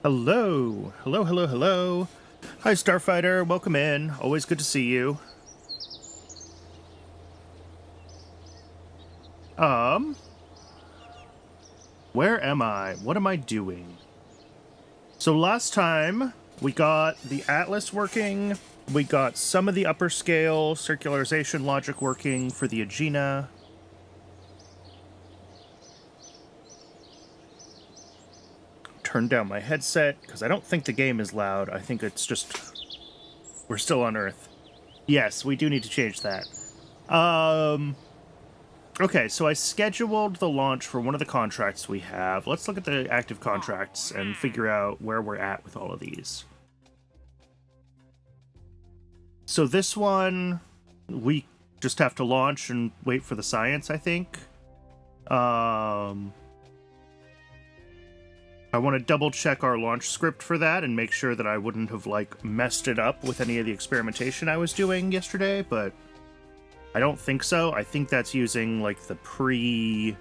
Hello. Hello, hello, hello. Hi, Starfighter. Welcome in. Always good to see you. Where am I? What am I doing? So last time, we got the Atlas working. We got some of the upper scale circularization logic working for the Aegina. Turn down my headset, because I don't think the game is loud. I think it's just... we're still on Earth. Yes, we do need to change that. Okay, so I scheduled the launch for one of the contracts we have. Let's look at the active contracts and figure out where we're at with all of these. So this one, we just have to launch and wait for the science, I think. I want to double check our launch script for that and make sure that I wouldn't have, like, messed it up with any of the experimentation I was doing yesterday, but I don't think so. I think that's using, like, the pre-Aegina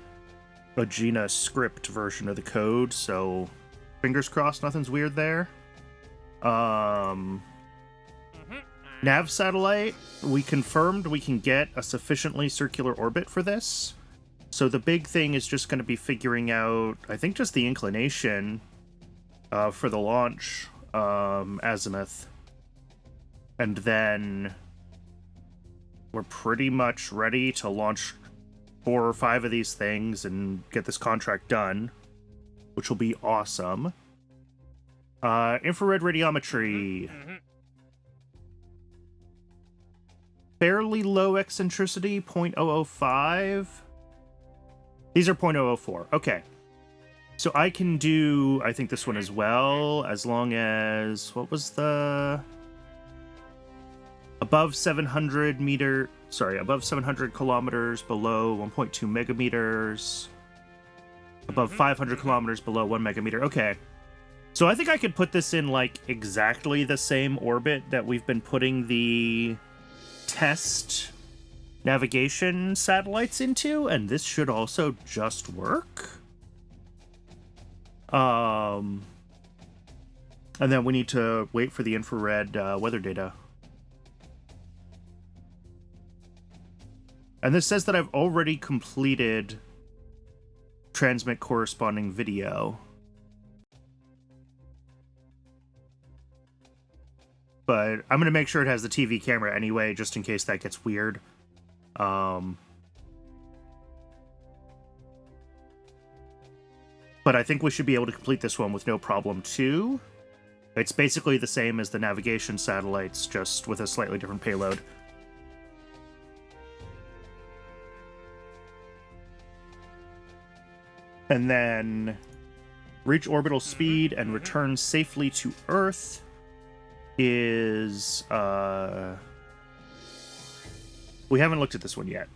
script version of the code, so fingers crossed nothing's weird there. Nav satellite, we confirmed we can get a sufficiently circular orbit for this. So the big thing is just going to be figuring out, I think, just the inclination for the launch azimuth. And then we're pretty much ready to launch 4 or 5 of these things and get this contract done, which will be awesome. Infrared radiometry. Fairly low eccentricity, 0.005. These are 0.004. Okay. So I can do, I think, this one as well, as long as, what was the... above 700 kilometers below 1.2 megameters. Above 500 kilometers below 1 megameter. Okay. So I think I could put this in, like, exactly the same orbit that we've been putting the test navigation satellites into, and this should also just work. And then we need to wait for the infrared weather data. And this says that I've already completed transmit corresponding video. But I'm going to make sure it has the TV camera anyway, just in case that gets weird. But I think we should be able to complete this one with no problem, too. It's basically the same as the navigation satellites, just with a slightly different payload. And then reach orbital speed and return safely to Earth is... we haven't looked at this one yet.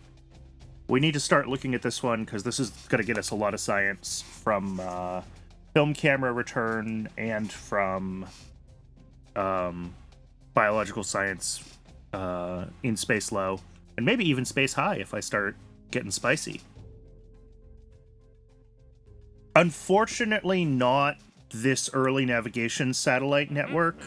We need to start looking at this one, because this is going to get us a lot of science from film camera return and from biological science in space low, and maybe even space high if I start getting spicy. Unfortunately, not this early navigation satellite network.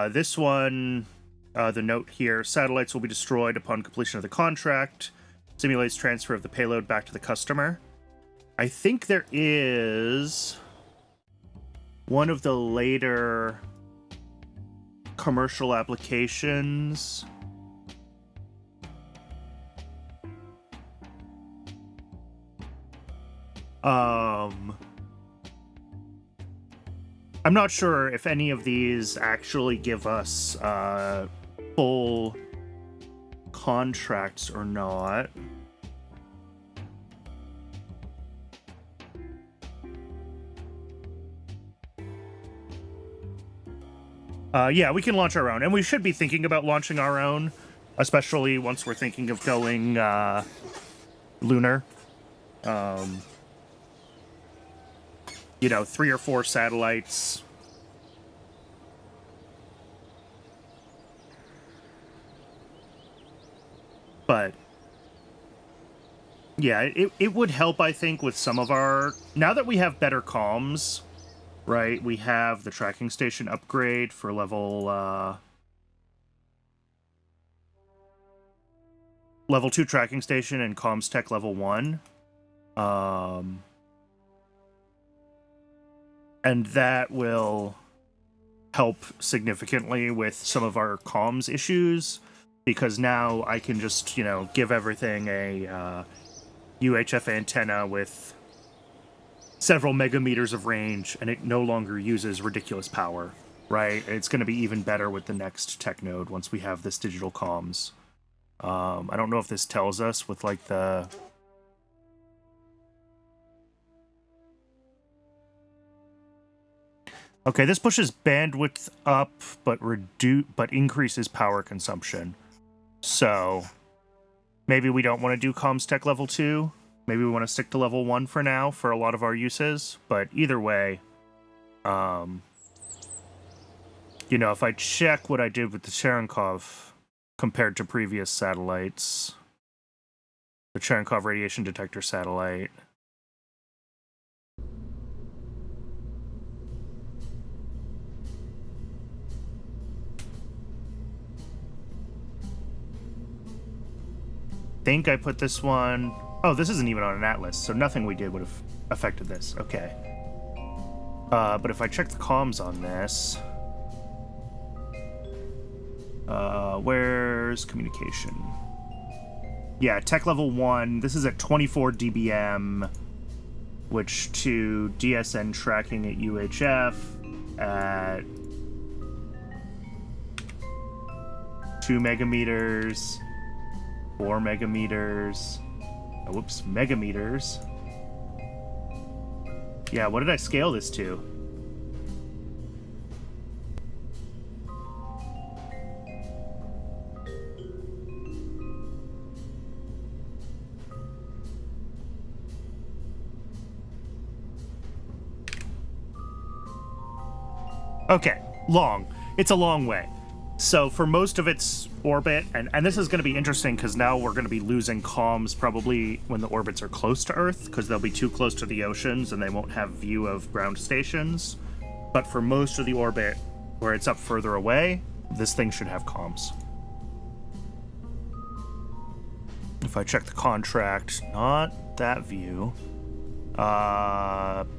This one, the note here, satellites will be destroyed upon completion of the contract. Simulates transfer of the payload back to the customer. I think there is one of the later commercial applications. I'm not sure if any of these actually give us full contracts or not. Yeah, we can launch our own, and we should be thinking about launching our own, especially once we're thinking of going lunar. You know, 3 or 4 satellites. But yeah, it would help, I think, with some of our... Now that we have better comms, right? We have the tracking station upgrade for level 2 tracking station and comms tech level 1. And that will help significantly with some of our comms issues, because now I can just, give everything a UHF antenna with several megameters of range, and it no longer uses ridiculous power, right? It's going to be even better with the next tech node once we have this digital comms. I don't know if this tells us with, like, the... Okay, this pushes bandwidth up, but increases power consumption. So, maybe we don't want to do comms tech level 2. Maybe we want to stick to level 1 for now for a lot of our uses. But either way, if I check what I did with the Cherenkov compared to previous satellites, the Cherenkov radiation detector satellite, I think I put this one... Oh, this isn't even on an atlas, so nothing we did would have affected this. Okay. But if I check the comms on this... where's communication? Yeah, tech level 1. This is at 24 dBm, which to DSN tracking at UHF at 2 megameters... 4 megameters. Oh, whoops, megameters. Yeah, what did I scale this to? Okay, long. It's a long way. So for most of its orbit, and this is going to be interesting because now we're going to be losing comms probably when the orbits are close to Earth, because they'll be too close to the oceans and they won't have view of ground stations. But for most of the orbit where it's up further away, this thing should have comms. If I check the contract, not that view.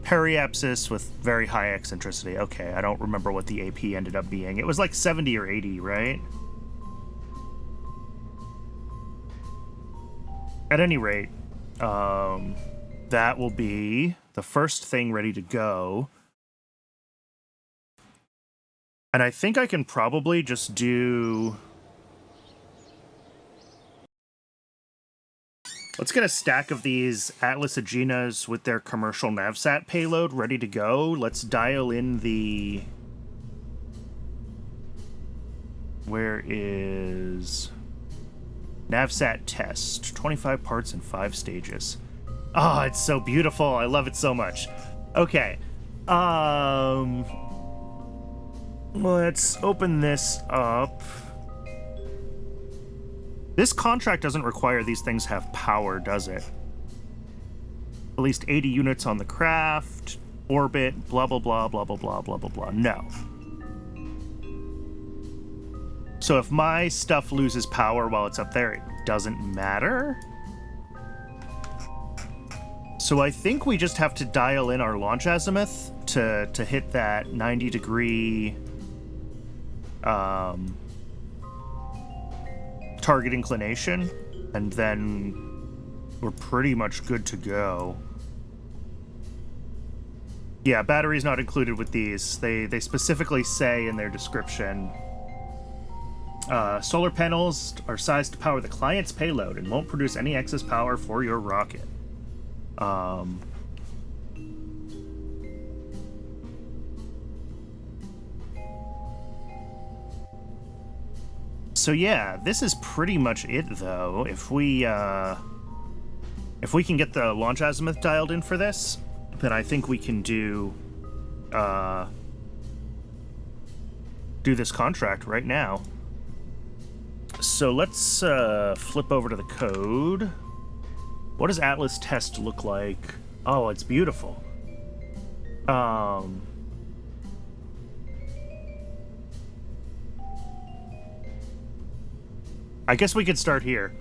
Periapsis with very high eccentricity. Okay, I don't remember what the AP ended up being. It was like 70 or 80, right? At any rate, that will be the first thing ready to go. And I think I can probably just do... Let's get a stack of these Atlas Aeginas with their commercial NavSat payload ready to go. Let's dial in the... Where is... NavSat test. 25 parts in 5 stages. Oh, it's so beautiful. I love it so much. Okay. Let's open this up. This contract doesn't require these things have power, does it? At least 80 units on the craft, orbit, blah, blah, blah, blah, blah, blah, blah, blah, blah. No. So if my stuff loses power while it's up there, it doesn't matter? So I think we just have to dial in our launch azimuth to hit that 90-degree... target inclination, and then we're pretty much good to go. Yeah, batteries not included with these. They specifically say in their description, solar panels are sized to power the client's payload and won't produce any excess power for your rocket. So yeah, this is pretty much it, though. If we can get the launch azimuth dialed in for this, then I think we can do this contract right now. So let's flip over to the code. What does Atlas test look like? Oh, it's beautiful. I guess we could start here.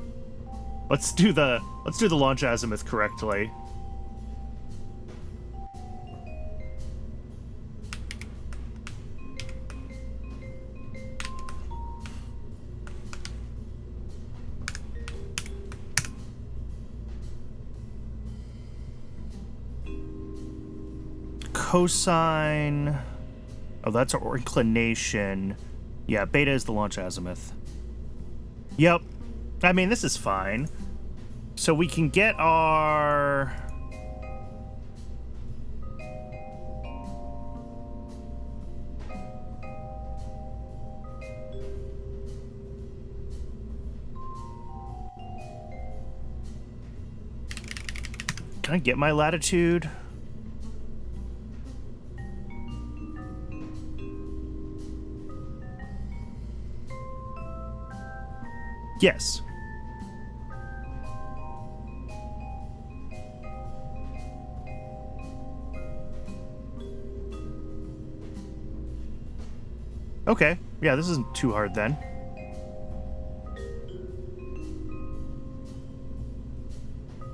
Let's do the launch azimuth correctly. Cosine. Oh, that's our inclination. Yeah, beta is the launch azimuth. Yep. I mean, this is fine. So we can get our... Can I get my latitude? Yes. Okay. Yeah, this isn't too hard then.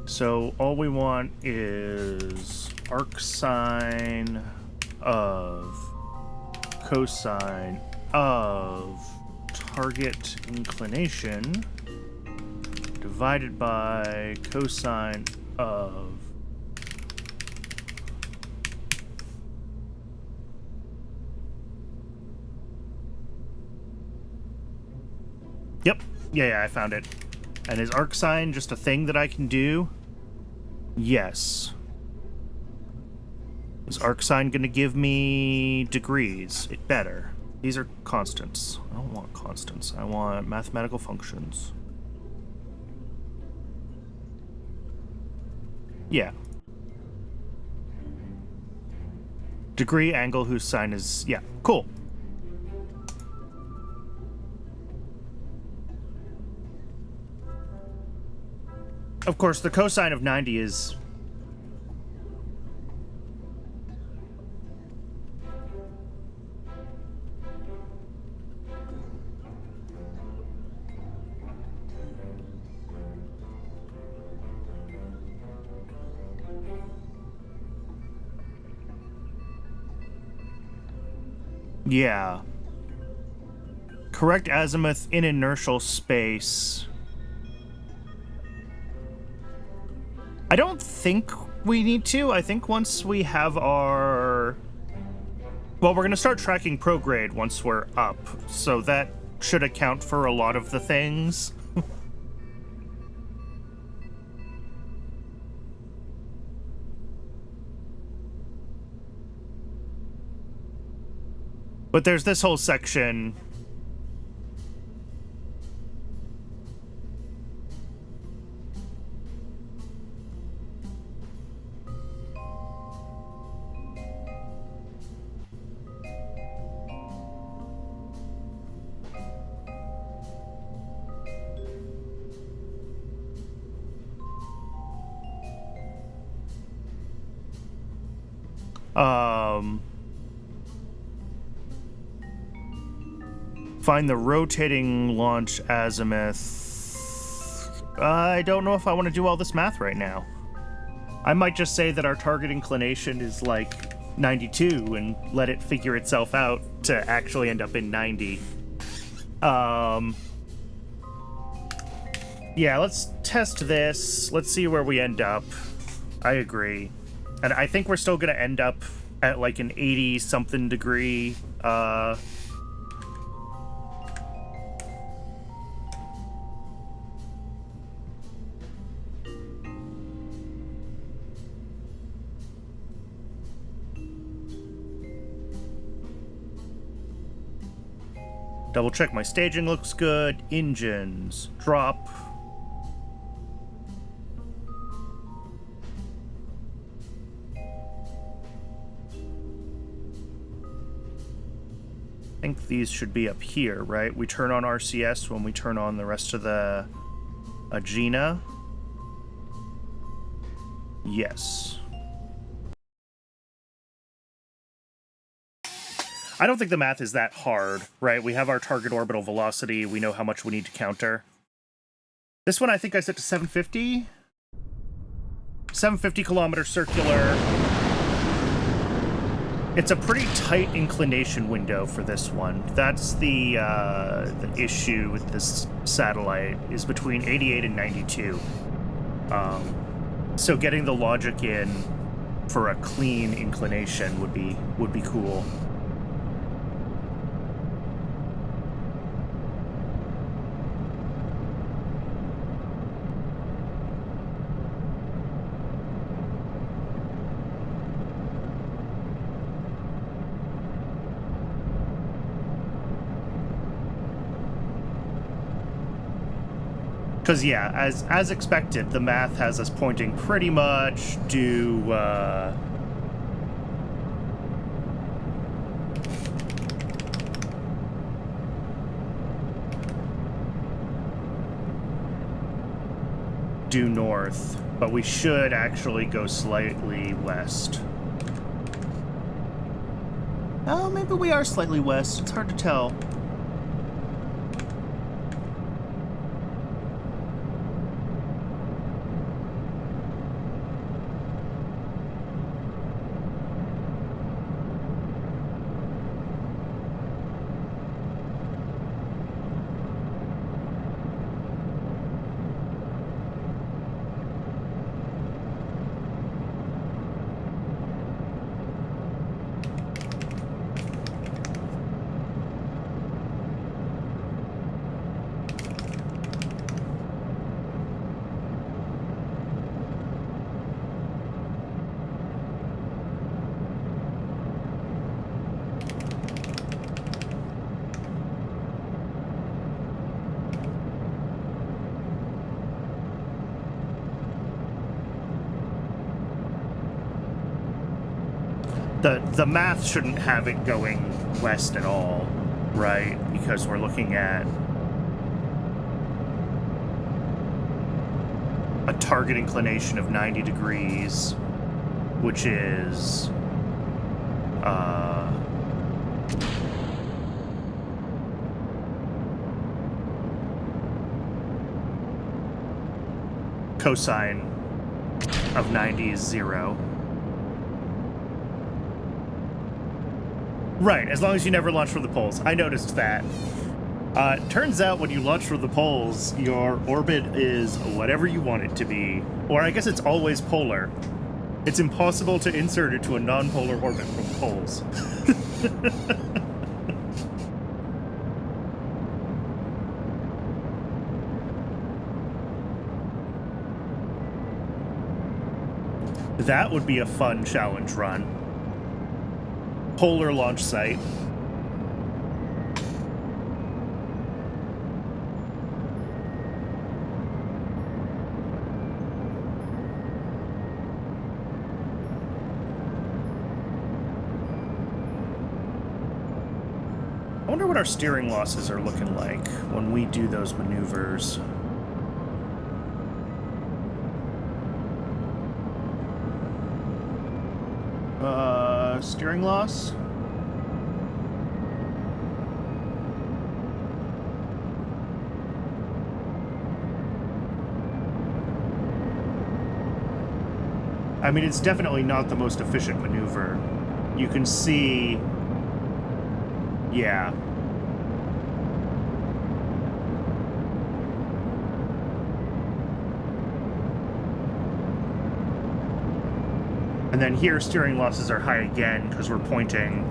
So all we want is arcsine of cosine of target inclination divided by cosine of Yep. Yeah, I found it. And is arcsine just a thing that I can do? Yes. Is arcsine going to give me degrees? It better. These are constants. I don't want constants. I want mathematical functions. Yeah. Degree angle whose sine is... Yeah, cool. Of course, the cosine of 90 is... Yeah. Correct azimuth in inertial space. I don't think we need to. I think once we have our... Well, we're going to start tracking prograde once we're up, so that should account for a lot of the things. But there's this whole section... Find the rotating launch azimuth. I don't know if I want to do all this math right now. I might just say that our target inclination is like 92 and let it figure itself out to actually end up in 90. Yeah, let's test this. Let's see where we end up. I agree. And I think we're still going to end up at like an 80-something degree, double check my staging looks good. Engines. Drop. I think these should be up here, right? We turn on RCS when we turn on the rest of the Agena. Yes. I don't think the math is that hard, right? We have our target orbital velocity. We know how much we need to counter. This one I think I set to 750. 750 kilometer circular. It's a pretty tight inclination window for this one. That's the issue with this satellite, is between 88 and 92. So getting the logic in for a clean inclination would be cool. Because, yeah, as expected, the math has us pointing pretty much due north, but we should actually go slightly west. Oh, maybe we are slightly west. It's hard to tell. The math shouldn't have it going west at all, right? Because we're looking at a target inclination of 90 degrees, which is cosine of 90 is 0. Right, as long as you never launch from the poles. I noticed that. Turns out when you launch from the poles, your orbit is whatever you want it to be. Or I guess it's always polar. It's impossible to insert it to a non-polar orbit from the poles. That would be a fun challenge run. Polar launch site. I wonder what our steering losses are looking like when we do those maneuvers. Steering loss? I mean, it's definitely not the most efficient maneuver. You can see... Yeah. And then here, steering losses are high again because we're pointing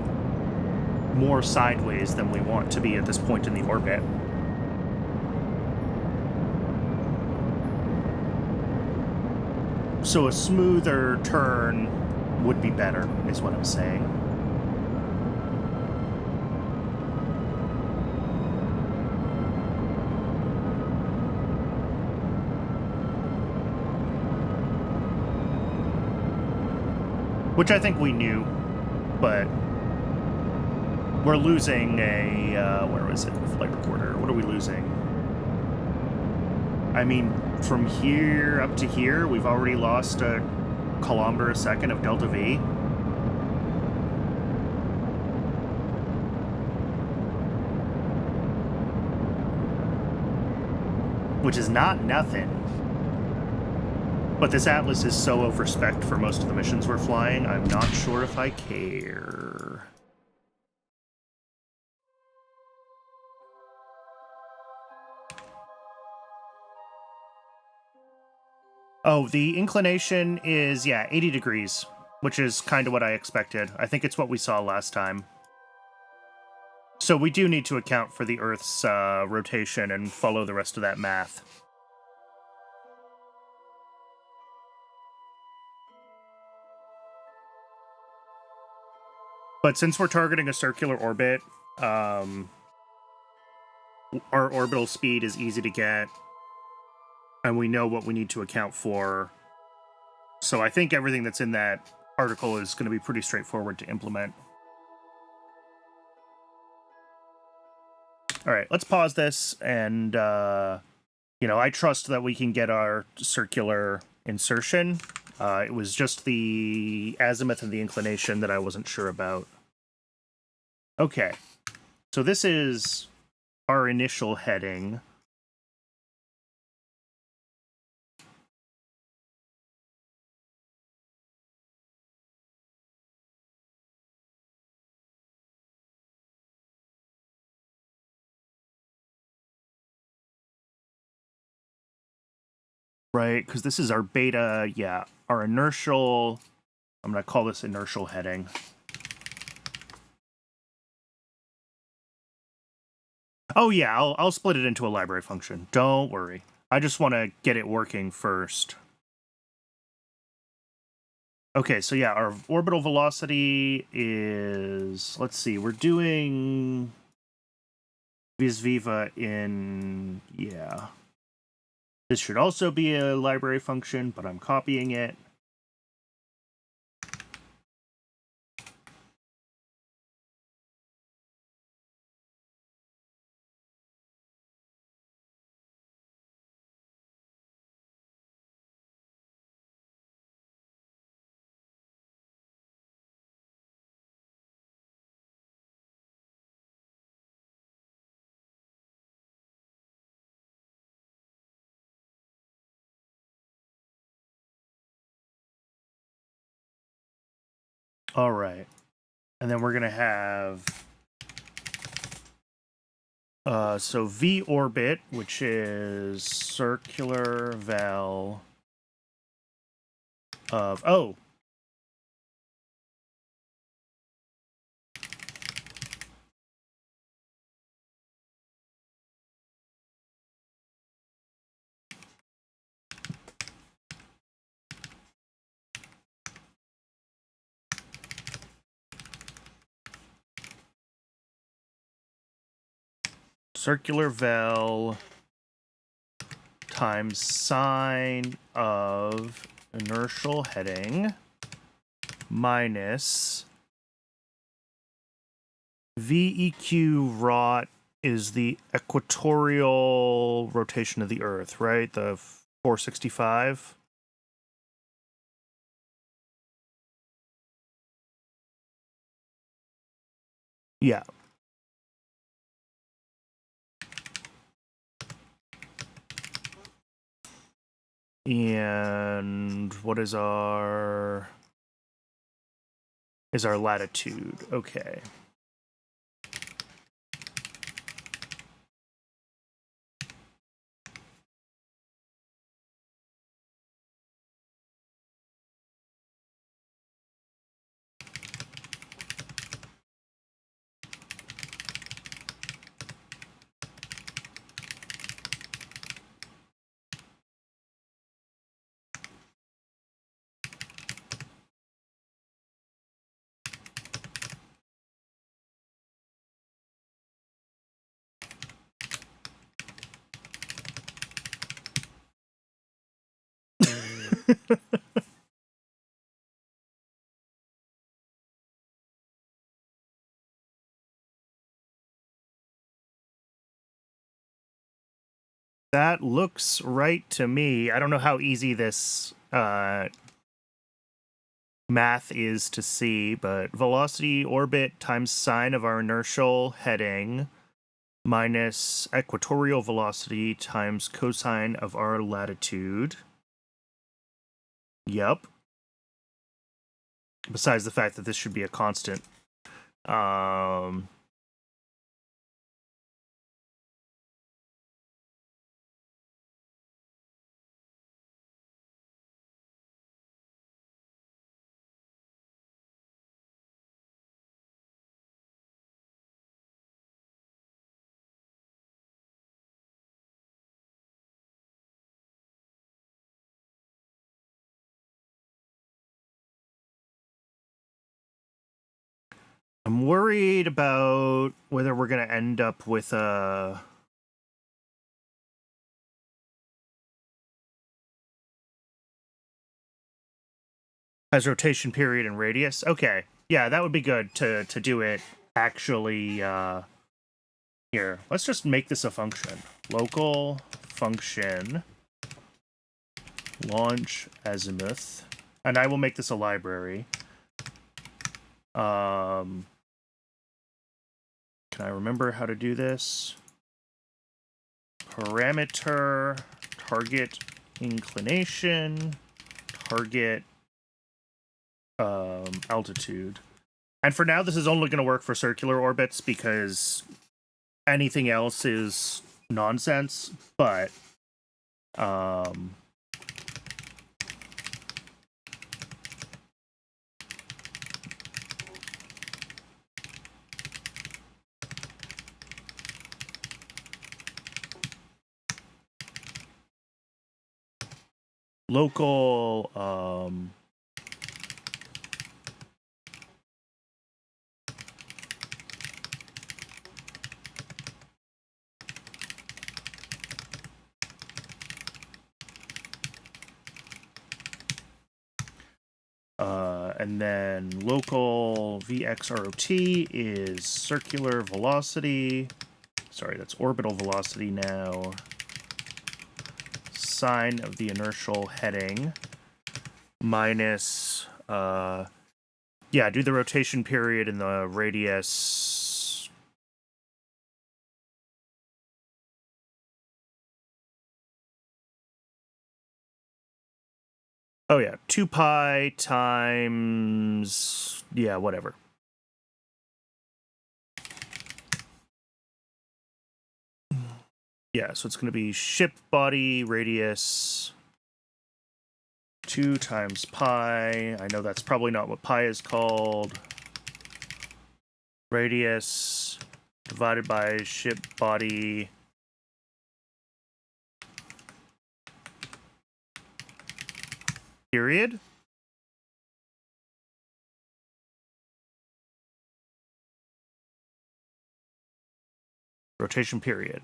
more sideways than we want to be at this point in the orbit. So a smoother turn would be better, is what I'm saying. Which I think we knew, but we're losing a, where was it? Flight recorder. What are we losing? I mean, from here up to here, we've already lost a kilometer a second of delta V. which is not nothing. But this Atlas is so over-spec'd for most of the missions we're flying, I'm not sure if I care. Oh, the inclination is, yeah, 80 degrees, which is kind of what I expected. I think it's what we saw last time. So we do need to account for the Earth's rotation and follow the rest of that math. But since we're targeting a circular orbit, our orbital speed is easy to get, and we know what we need to account for. So I think everything that's in that article is going to be pretty straightforward to implement. All right, let's pause this, and, I trust that we can get our circular insertion. It was just the azimuth and the inclination that I wasn't sure about. Okay, so this is our initial heading. Right, because this is our beta, yeah, our inertial, I'm going to call this inertial heading. Oh yeah, I'll split it into a library function. Don't worry. I just want to get it working first. Okay, so yeah, our orbital velocity is, let's see, we're doing vis viva in, yeah. This should also be a library function, but I'm copying it. All right. And then we're going to have, so V orbit, which is circular val of, oh. Circular val times sine of inertial heading minus VEQ rot is the equatorial rotation of the Earth, right? The 465. Yeah. And what is our latitude? Okay. That looks right to me. I don't know how easy this math is to see, but velocity orbit times sine of our inertial heading minus equatorial velocity times cosine of our latitude. Yep. Besides the fact that this should be a constant. I'm worried about whether we're going to end up with a... Has rotation period and radius. Okay. Yeah, that would be good to do it actually. Here, let's just make this a function. Local function launch azimuth. And I will make this a library. Can I remember how to do this? Parameter, target inclination, target altitude. And for now, this is only going to work for circular orbits because anything else is nonsense, but local and then local VXROT is circular velocity. Sorry, that's orbital velocity now. Sine of the inertial heading minus, yeah, do the rotation period and the radius. Oh, yeah, 2 pi times, yeah, whatever. Yeah, so it's going to be ship body radius 2 times pi. I know that's probably not what pi is called. Radius divided by ship body. Period. Rotation period.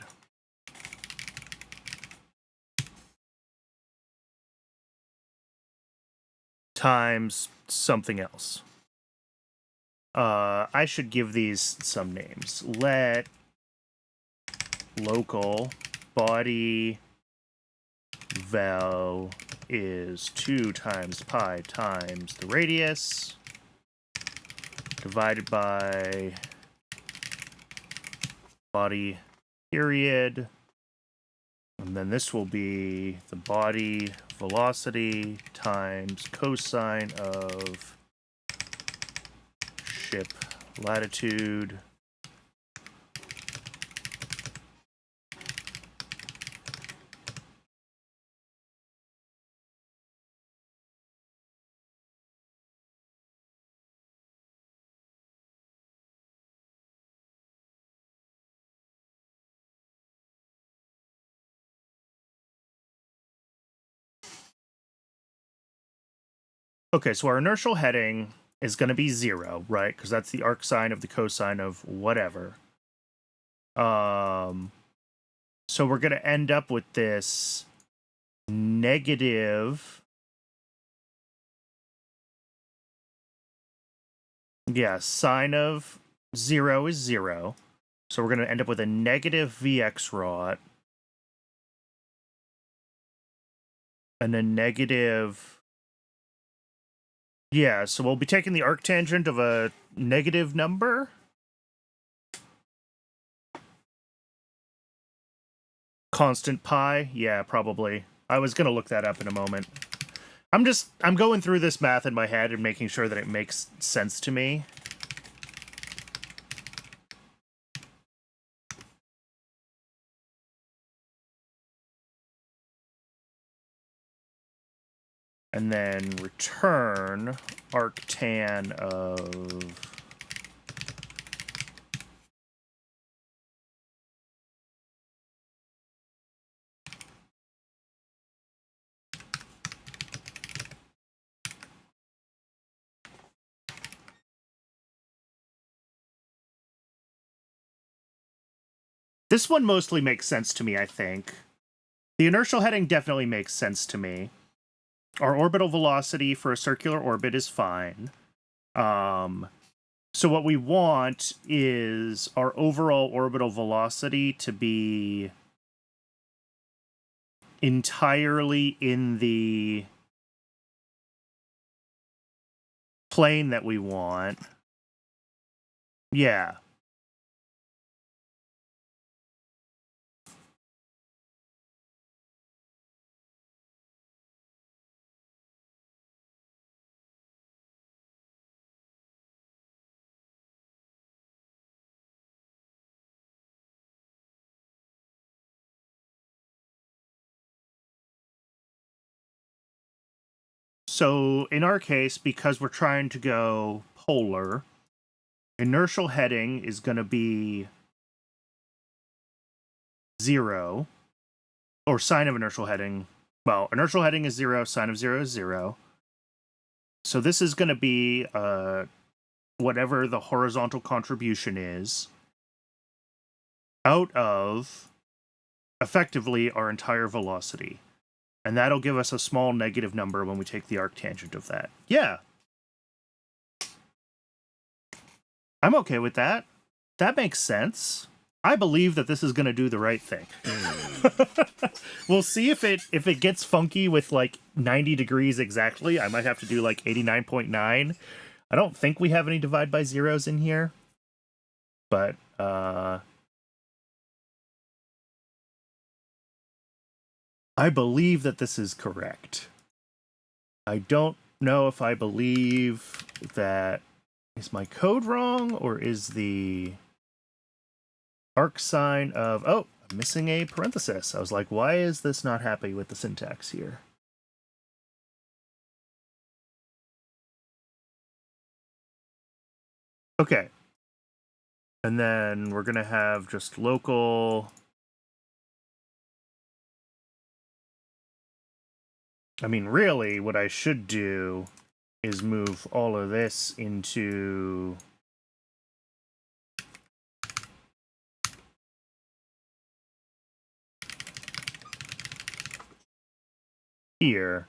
Times something else. I should give these some names. Let local body val is 2 times pi times the radius divided by body period. And then this will be the body velocity times cosine of ship latitude Okay, so our inertial heading is going to be 0, right? Because that's the arc sine of the cosine of whatever. So we're going to end up with this negative... Yeah, sine of 0 is 0. So we're going to end up with a negative Vx rot. And a negative... Yeah, so we'll be taking the arctangent of a negative number. Constant pi? Yeah, probably. I was gonna look that up in a moment. I'm going through this math in my head and making sure that it makes sense to me. And then return arctan of... This one mostly makes sense to me, I think. The inertial heading definitely makes sense to me. Our orbital velocity for a circular orbit is fine. So what we want is our overall orbital velocity to be entirely in the plane that we want. Yeah. So in our case, because we're trying to go polar, inertial heading is going to be 0. Or sine of inertial heading. Well, inertial heading is 0, sine of 0 is 0. So this is going to be whatever the horizontal contribution is out of effectively our entire velocity. And that'll give us a small negative number when we take the arctangent of that. Yeah. I'm okay with that. That makes sense. I believe that this is going to do the right thing. We'll see if it gets funky with like 90 degrees exactly. I might have to do like 89.9. I don't think we have any divide by zeros in here. But I believe that this is correct. I don't know if I believe that... Is my code wrong, or is the arc sign of... Oh, I'm missing a parenthesis. I was like, why is this not happy with the syntax here? Okay. And then we're going to have just local... I mean, really, what I should do is move all of this into... here.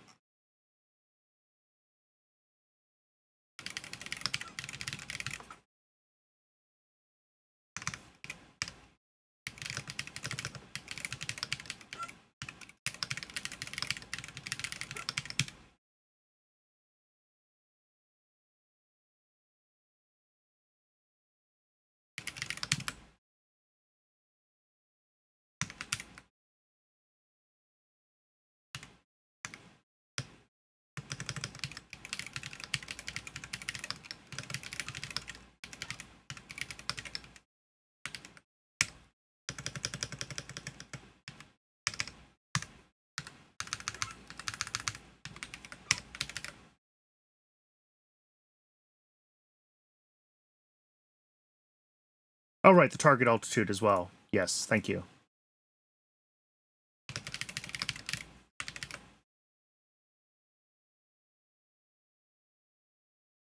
Oh, right, the target altitude as well. Yes, thank you.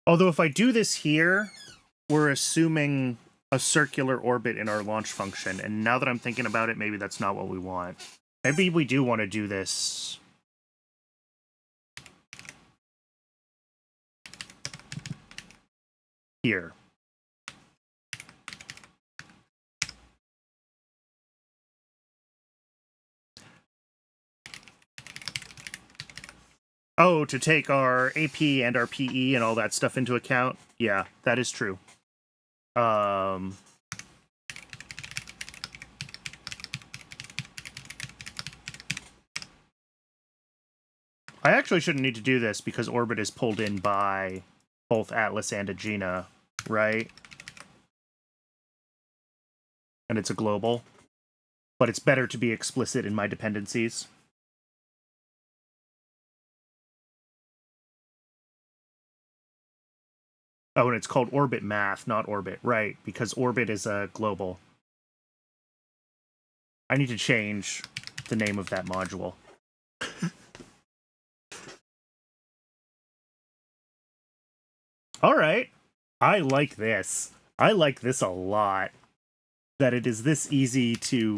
Although if I do this here, we're assuming a circular orbit in our launch function. And now that I'm thinking about it, maybe that's not what we want. Maybe we do want to do this. Here. Oh, to take our AP and our PE and all that stuff into account? Yeah, that is true. I actually shouldn't need to do this because orbit is pulled in by both Atlas and Aegina, right? And it's a global. But it's better to be explicit in my dependencies. Oh, and it's called orbit math, not orbit, right? Because orbit is a global. I need to change the name of that module. All right. I like this. I like this a lot. That it is this easy to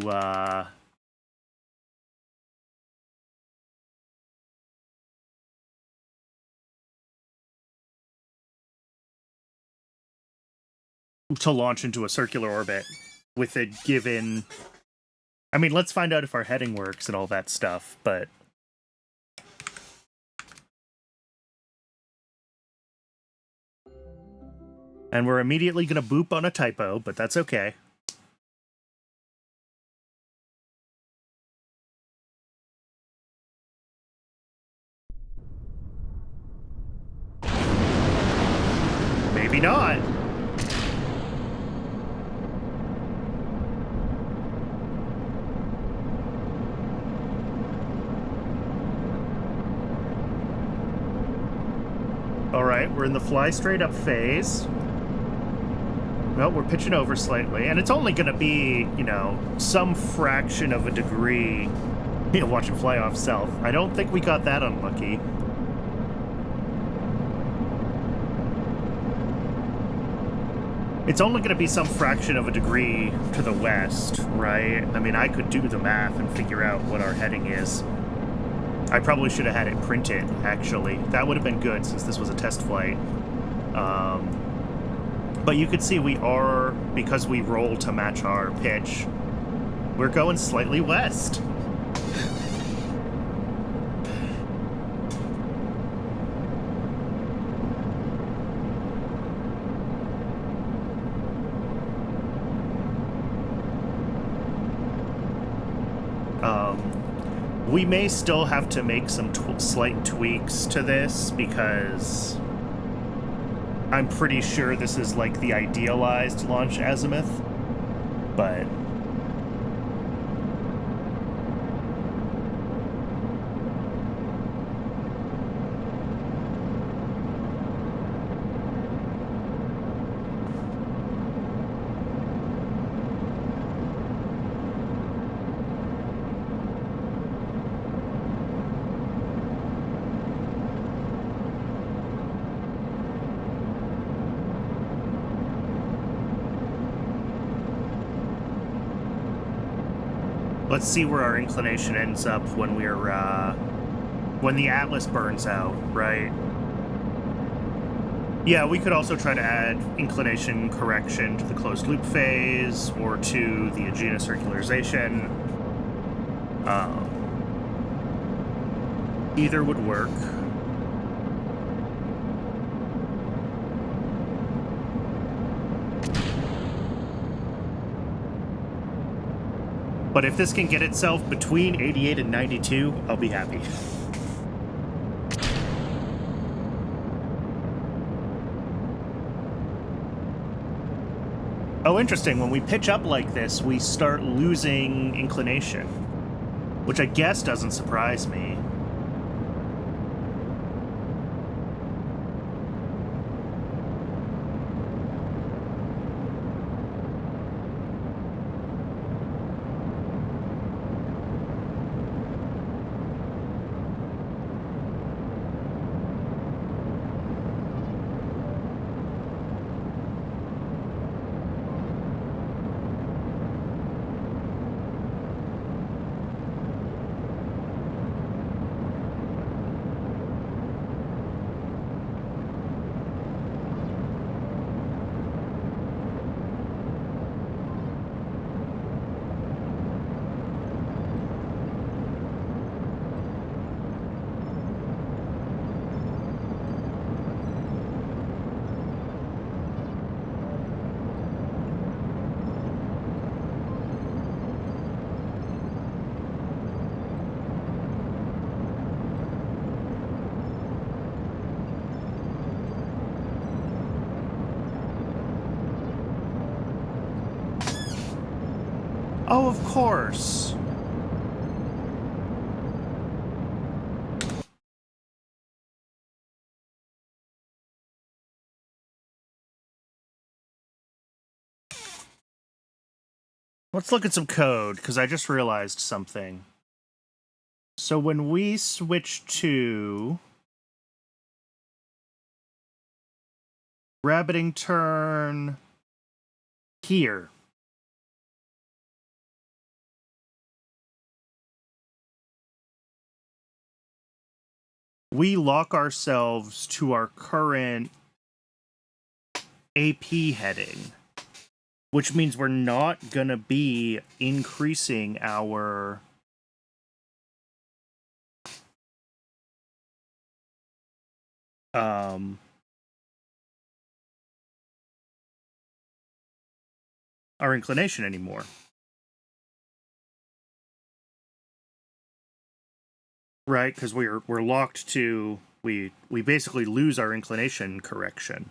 launch into a circular orbit with a given... I mean, let's find out if our heading works and all that stuff, but... And we're immediately going to boop on a typo, but that's okay. Maybe not. All right, we're in the fly straight up phase. Well, we're pitching over slightly, and it's only going to be, you know, some fraction of a degree. You know, watch it fly off south. I don't think we got that unlucky. It's only going to be some fraction of a degree to the west, right? I mean, I could do the math and figure out what our heading is. I probably should have had it printed, actually. That would have been good, since this was a test flight. But you could see we are, because we roll to match our pitch, we're going slightly west. We may still have to make some slight tweaks to this, because I'm pretty sure this is like the idealized launch azimuth, but... Let's see where our inclination ends up when we're, when the Atlas burns out, right? Yeah, we could also try to add inclination correction to the closed loop phase, or to the Aegina circularization. Either would work. But if this can get itself between 88 and 92, I'll be happy. Oh, interesting. When we pitch up like this, we start losing inclination, which I guess doesn't surprise me. Oh, of course. Let's look at some code, because I just realized something. So when we switch to rabbiting turn here, we lock ourselves to our current AP heading, which means we're not going to be increasing our inclination anymore. Right, because we're locked to we basically lose our inclination correction.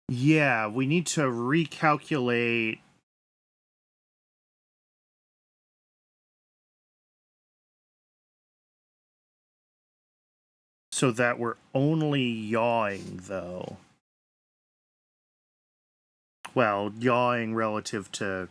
Yeah, we need to recalculate so that we're only yawing, though. Well, yawing relative to...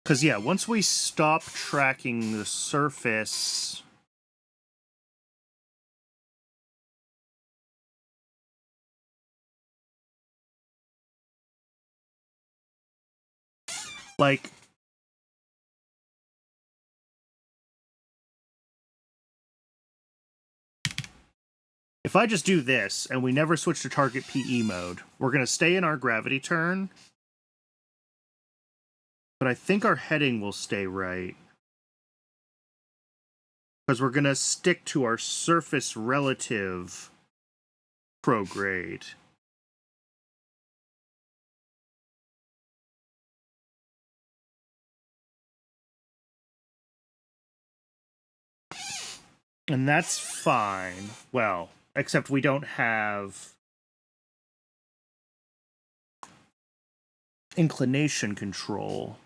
Because, yeah, once we stop tracking the surface... Like... If I just do this, and we never switch to target PE mode, we're going to stay in our gravity turn, but I think our heading will stay right. Because we're going to stick to our surface relative prograde. And that's fine. Well, except we don't have inclination control.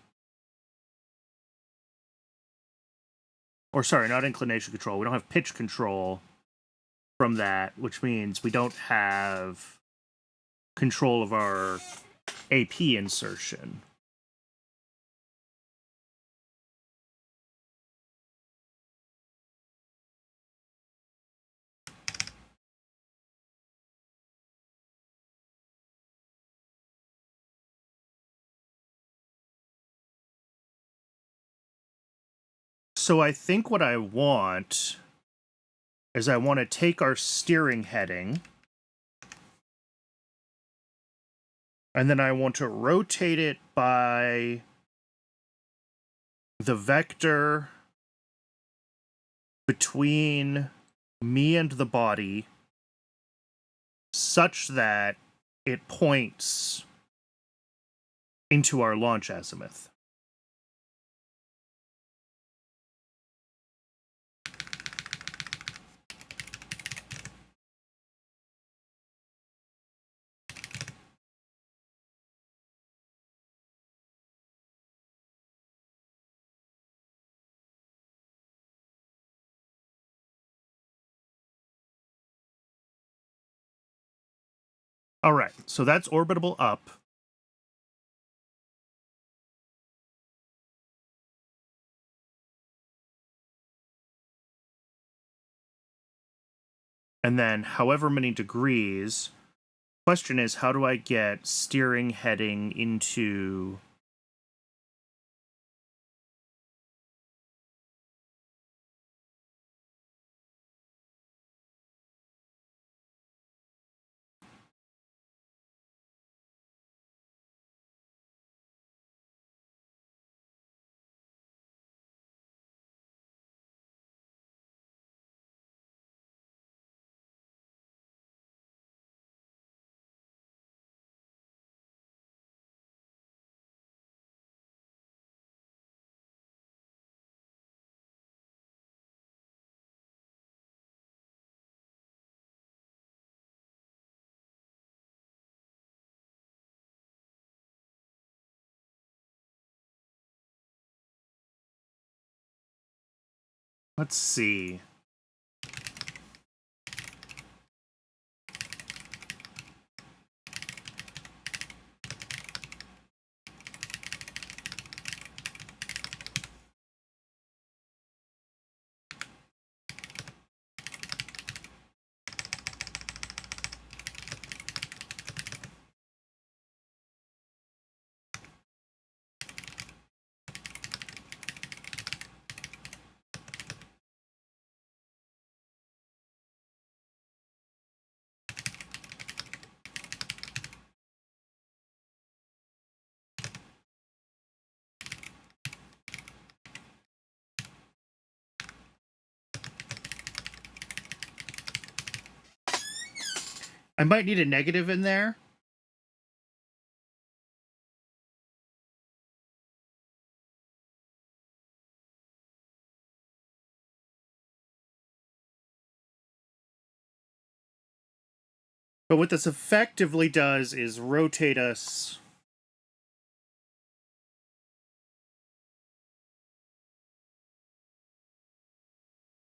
Or sorry, not inclination control. We don't have pitch control from that, which means we don't have control of our AP insertion. So I think what I want is I want to take our steering heading, and then I want to rotate it by the vector between me and the body such that it points into our launch azimuth. All right, so that's orbitable up. And then however many degrees. Question is, how do I get steering heading into... Let's see. I might need a negative in there. But what this effectively does is rotate us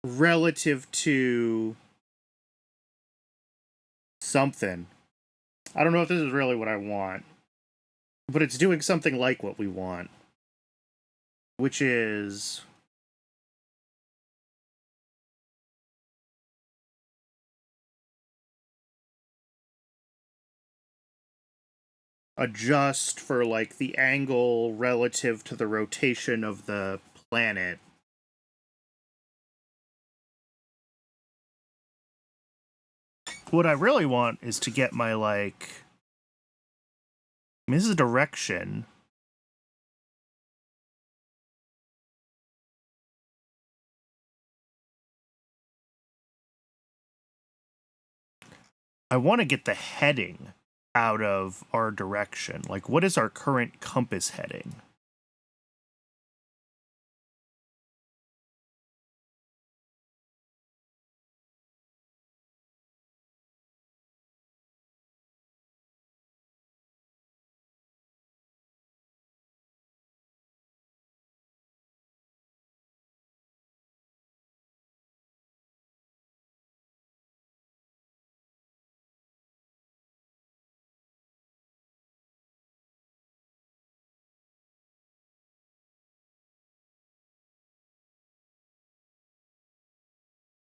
relative to something. I don't know if this is really what I want, but it's doing something like what we want, which is adjust for like the angle relative to the rotation of the planet. What I really want is to get my, like... I mean, this is a direction. I want to get the heading out of our direction. Like, what is our current compass heading?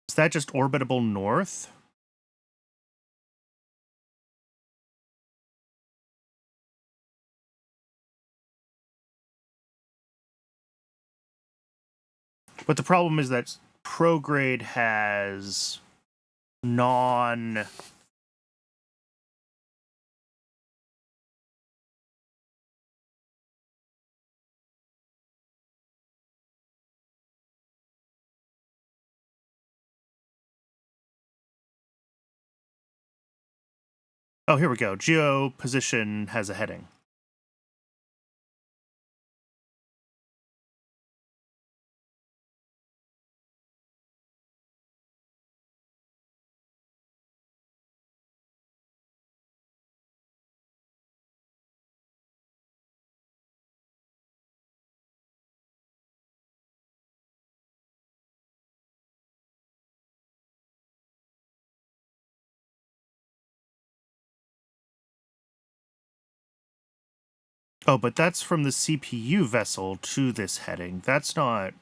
Is that just orbitable north? But the problem is that prograde has non... Oh, here we go. Geo position has a heading. Oh, but that's from the CPU vessel to this heading. That's not...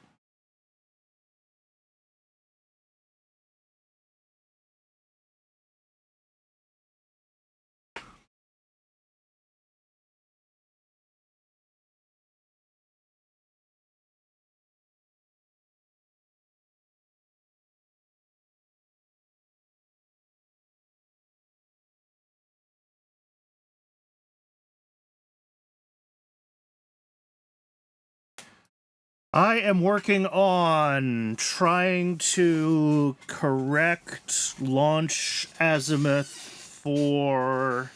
I am working on trying to correct launch azimuth for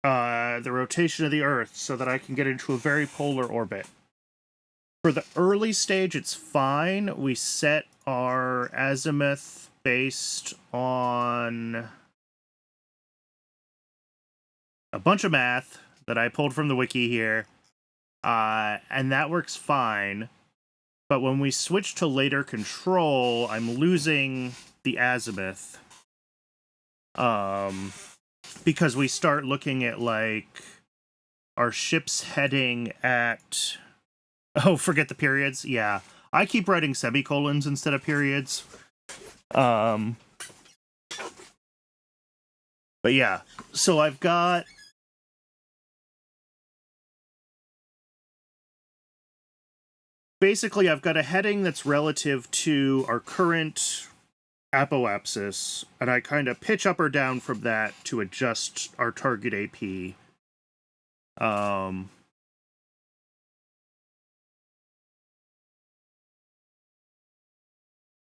the rotation of the Earth so that I can get into a very polar orbit. For the early stage, it's fine. We set our azimuth based on a bunch of math that I pulled from the wiki here. And that works fine. But when we switch to later control, I'm losing the azimuth. Because we start looking at, like, our ship's heading at... Oh, forget the periods? Yeah. I keep writing semicolons instead of periods. But yeah. So I've got... Basically, I've got a heading that's relative to our current apoapsis, and I kind of pitch up or down from that to adjust our target AP. But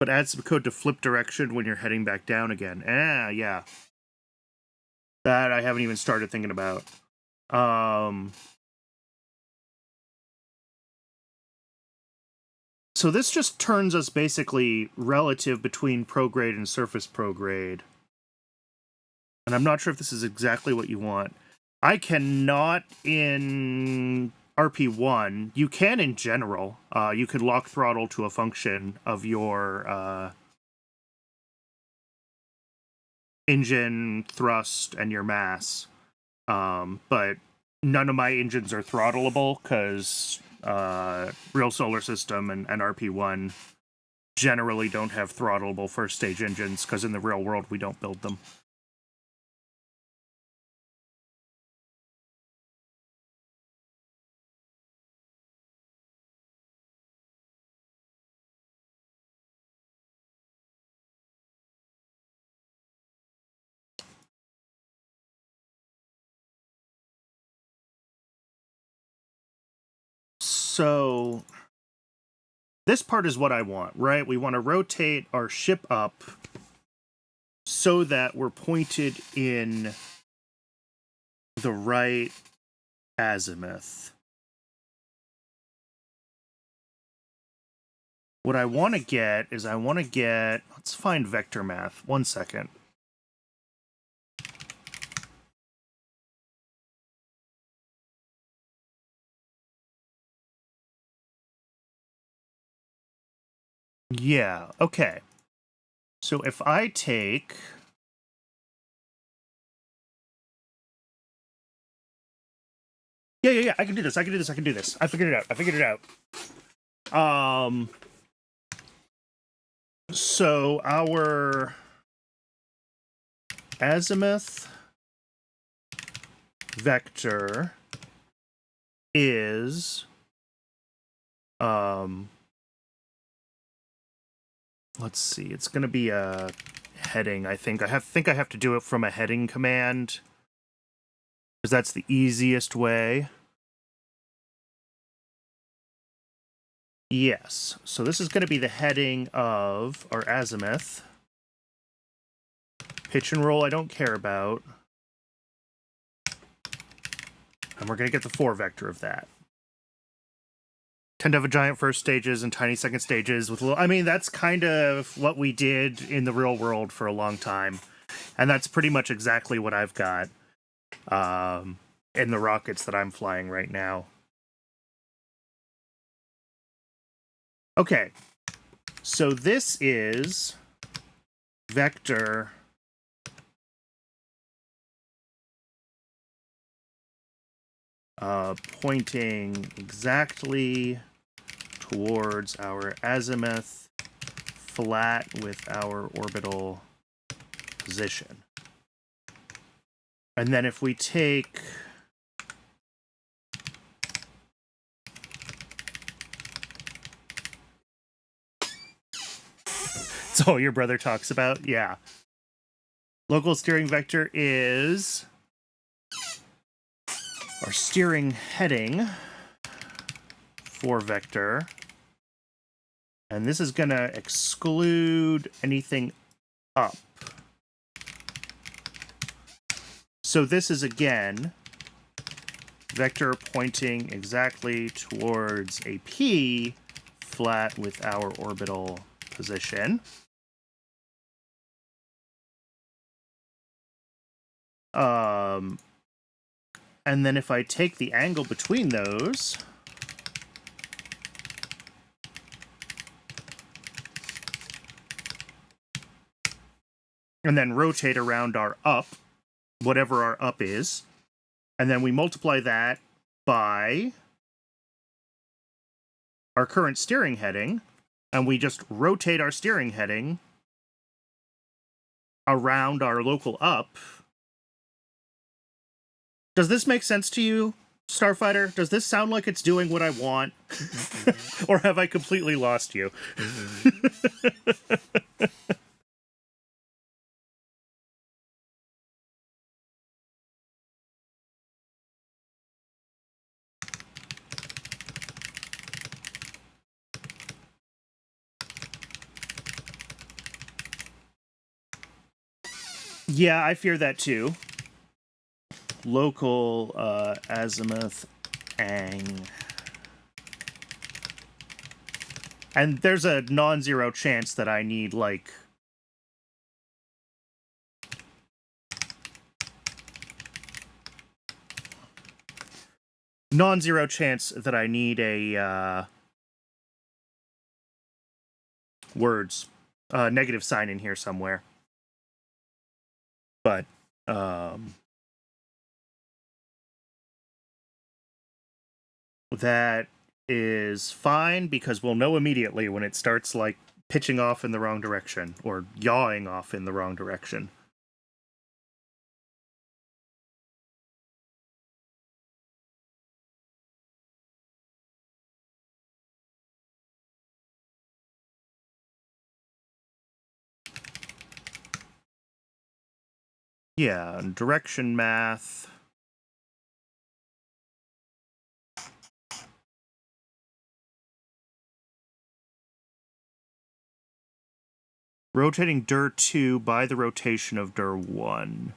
add some code to flip direction when you're heading back down again. Yeah. That I haven't even started thinking about. So this just turns us basically relative between prograde and surface prograde. And I'm not sure if this is exactly what you want. I cannot in RP-1. You can in general. You could lock throttle to a function of your engine thrust and your mass. But none of my engines are throttleable because Real Solar System and RP-1 generally don't have throttleable first stage engines because in the real world we don't build them. So this part is what I want, right? We want to rotate our ship up so that we're pointed in the right azimuth. What I want to get is let's find vector math. 1 second. Yeah, okay. So if I take... Yeah, I can do this. I figured it out. So our azimuth vector is... let's see, it's going to be a heading, I think. I have to do it from a heading command, because that's the easiest way. Yes, so this is going to be the heading of our azimuth. Pitch and roll I don't care about. And we're going to get the 4 vector of that. Tend to have a giant first stages and tiny second stages with little... I mean, that's kind of what we did in the real world for a long time. And that's pretty much exactly what I've got in the rockets that I'm flying right now. Okay, so this is vector pointing exactly towards our azimuth, flat with our orbital position. And then if we take... That's all your brother talks about? Yeah. Local steering vector is our steering heading for vector. And this is going to exclude anything up. So this is, again, vector pointing exactly towards a P, flat with our orbital position. And then if I take the angle between those, and then rotate around our up, whatever our up is, and then we multiply that by our current steering heading, and we just rotate our steering heading around our local up. Does this make sense to you, Starfighter? Does this sound like it's doing what I want? Or have I completely lost you? Yeah, I fear that too. Local azimuth ang. And there's a non-zero chance that I need, like... non-zero chance that I need a words negative sign in here somewhere. But that is fine, because we'll know immediately when it starts, like, pitching off in the wrong direction, or yawing off in the wrong direction. Yeah, direction math. Rotating dir 2 by the rotation of dir 1.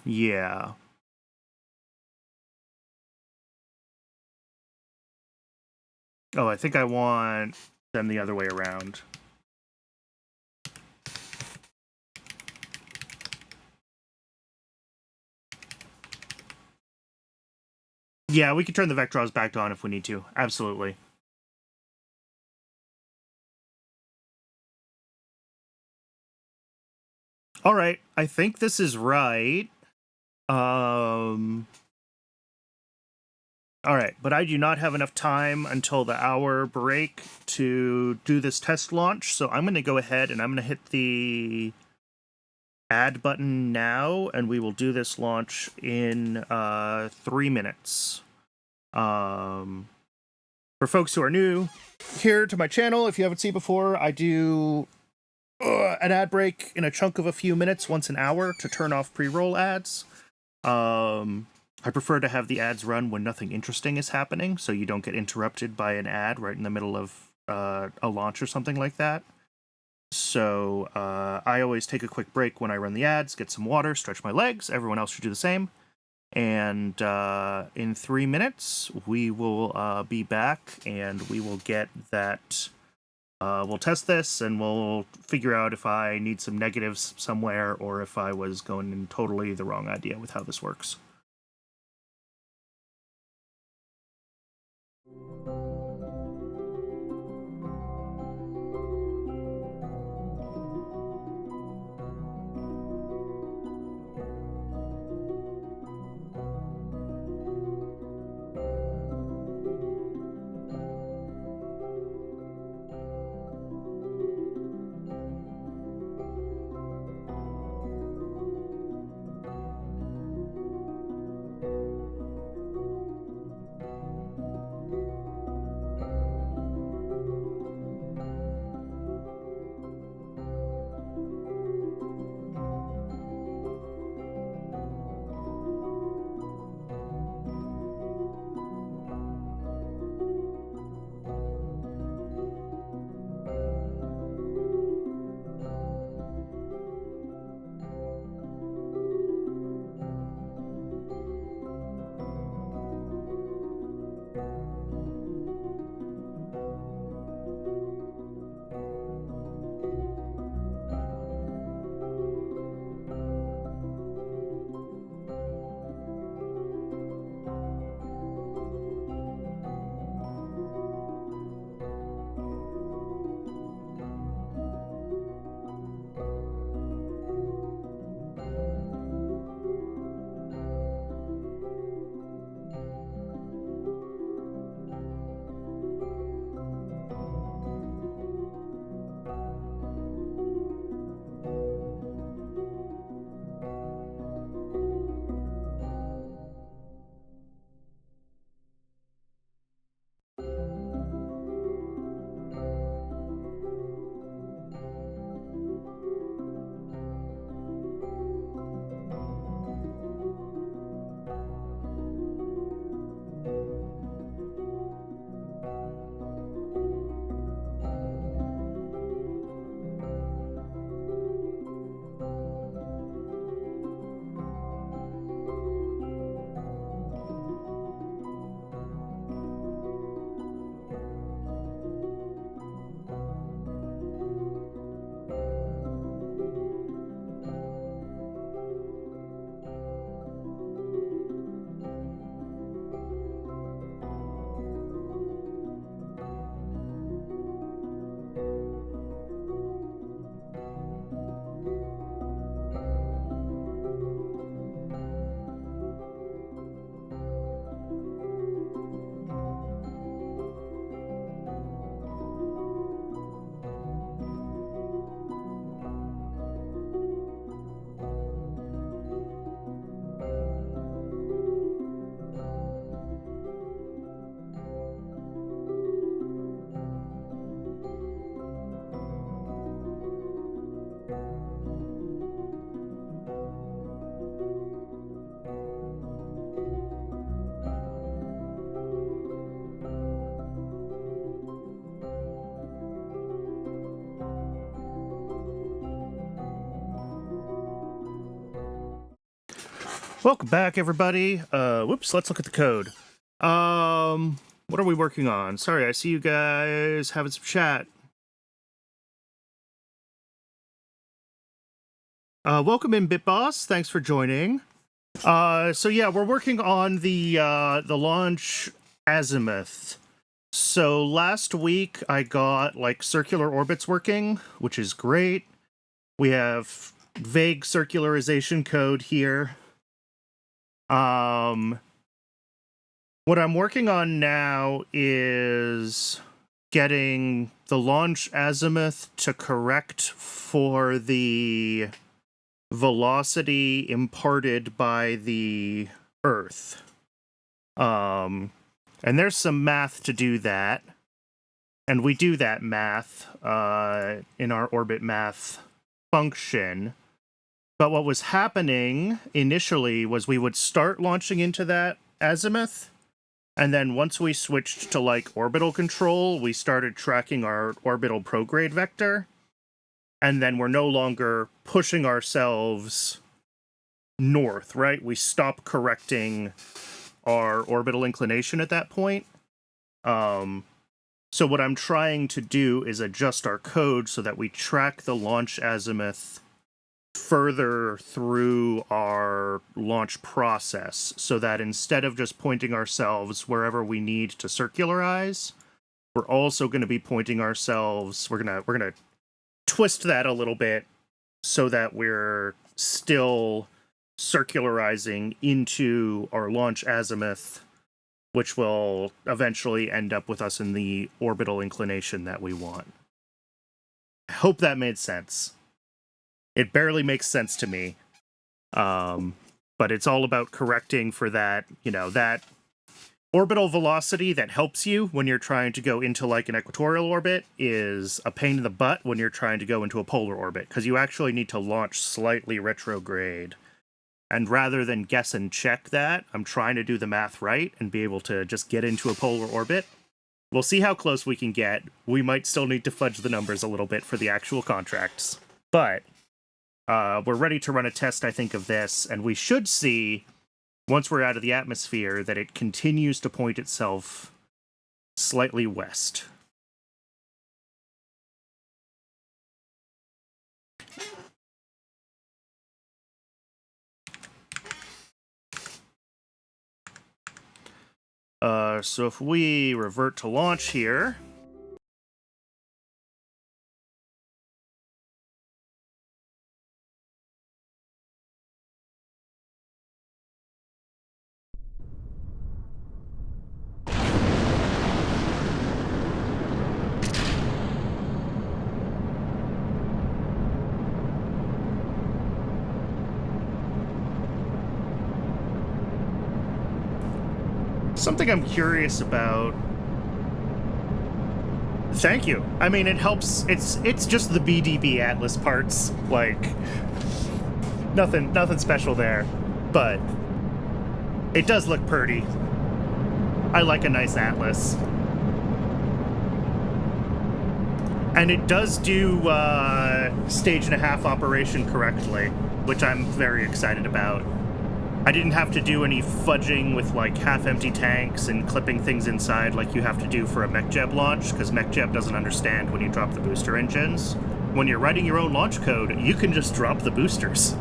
Yeah. Oh, I think I want them the other way around. Yeah, we can turn the vectors back on if we need to. Absolutely. All right, I think this is right. All right, but I do not have enough time until the hour break to do this test launch, so I'm going to go ahead and I'm going to hit the add button now, and we will do this launch in 3 minutes. For folks who are new here to my channel, if you haven't seen before, I do an ad break in a chunk of a few minutes, once an hour, to turn off pre-roll ads. I prefer to have the ads run when nothing interesting is happening, so you don't get interrupted by an ad right in the middle of a launch or something like that. So I always take a quick break when I run the ads, get some water, stretch my legs. Everyone else should do the same. And in 3 minutes, we will be back, and we will get that... we'll test this, and we'll figure out if I need some negatives somewhere, or if I was going in totally the wrong idea with how this works. Welcome back, everybody. Whoops, let's look at the code. What are we working on? Sorry, I see you guys having some chat. Welcome in, BitBoss. Thanks for joining. So yeah, we're working on the launch azimuth. So last week I got like circular orbits working, which is great. We have vague circularization code here. What I'm working on now is getting the launch azimuth to correct for the velocity imparted by the Earth. And there's some math to do that. And we do that math in our orbit math function. But what was happening initially was we would start launching into that azimuth, and then once we switched to like orbital control, we started tracking our orbital prograde vector, and then we're no longer pushing ourselves north, right? We stop correcting our orbital inclination at that point. So what I'm trying to do is adjust our code so that we track the launch azimuth further through our launch process, so that instead of just pointing ourselves wherever we need to circularize, we're also going to be pointing ourselves, we're going to twist that a little bit so that we're still circularizing into our launch azimuth, which will eventually end up with us in the orbital inclination that we want. I hope that made sense. It barely makes sense to me, but it's all about correcting for that, you know, that orbital velocity that helps you when you're trying to go into like an equatorial orbit is a pain in the butt when you're trying to go into a polar orbit, because you actually need to launch slightly retrograde. And rather than guess and check that, I'm trying to do the math right and be able to just get into a polar orbit. We'll see how close we can get. We might still need to fudge the numbers a little bit for the actual contracts, but we're ready to run a test, I think, of this, and we should see, once we're out of the atmosphere, that it continues to point itself slightly west. So if we revert to launch here... Something I'm curious about. Thank you. I mean, it helps. It's just the BDB Atlas parts. Like, nothing special there. But it does look pretty. I like a nice Atlas. And it does do stage and a half operation correctly, which I'm very excited about. I didn't have to do any fudging with like half-empty tanks and clipping things inside like you have to do for a MechJeb launch, because MechJeb doesn't understand when you drop the booster engines. When you're writing your own launch code, you can just drop the boosters.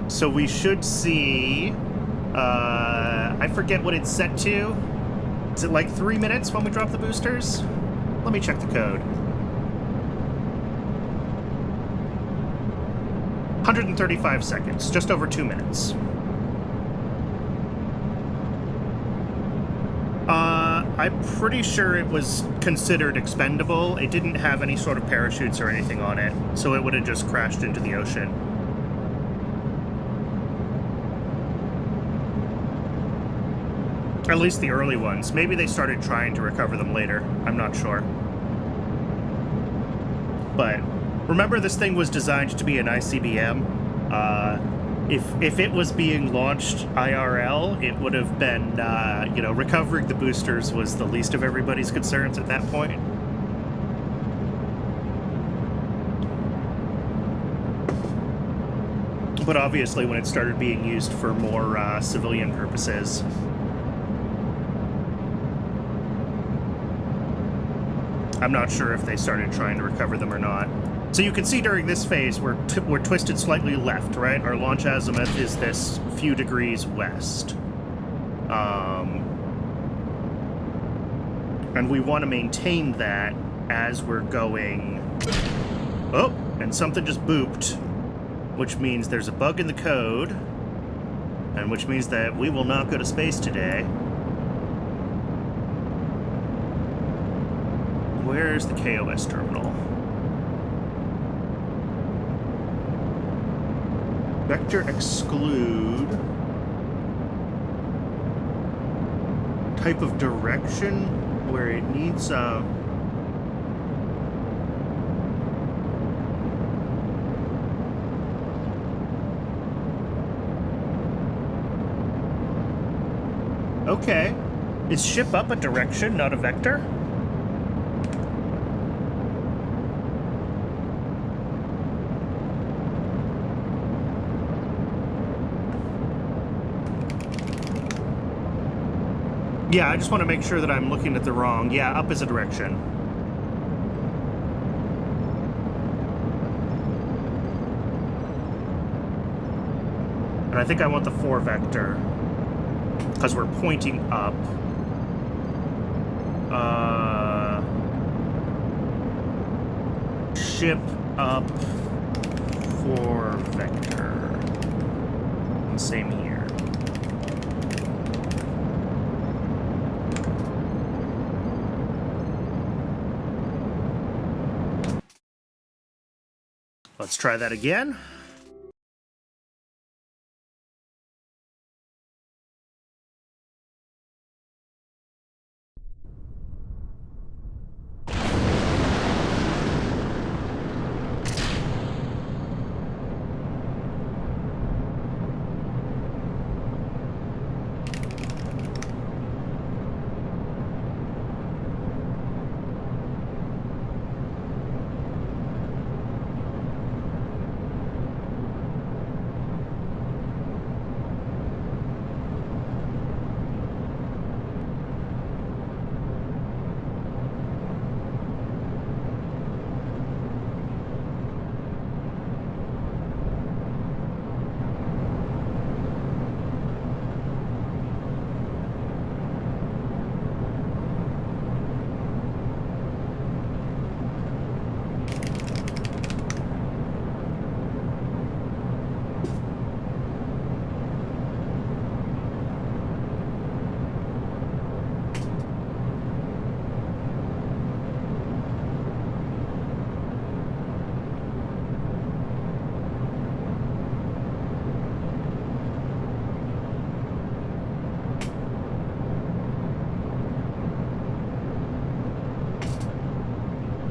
So we should see, I forget what it's set to. Is it like 3 minutes when we drop the boosters? Let me check the code. 135 seconds, just over 2 minutes. I'm pretty sure it was considered expendable. It didn't have any sort of parachutes or anything on it, so it would have just crashed into the ocean. At least the early ones. Maybe they started trying to recover them later. I'm not sure. But remember, this thing was designed to be an ICBM. If it was being launched IRL, it would have been, you know, recovering the boosters was the least of everybody's concerns at that point. But obviously when it started being used for more civilian purposes, I'm not sure if they started trying to recover them or not. So you can see during this phase, we're twisted slightly left, right? Our launch azimuth is this few degrees west. And we want to maintain that as we're going... Oh, and something just booped, which means there's a bug in the code, and which means that we will not go to space today. Where's the KOS terminal? Vector exclude. Type of direction where it needs Okay. Is ship up a direction, not a vector? Yeah, I just want to make sure that I'm looking at the wrong... Yeah, up is a direction. And I think I want the 4 vector, because we're pointing up. Ship up 4 vector. And same here. Let's try that again.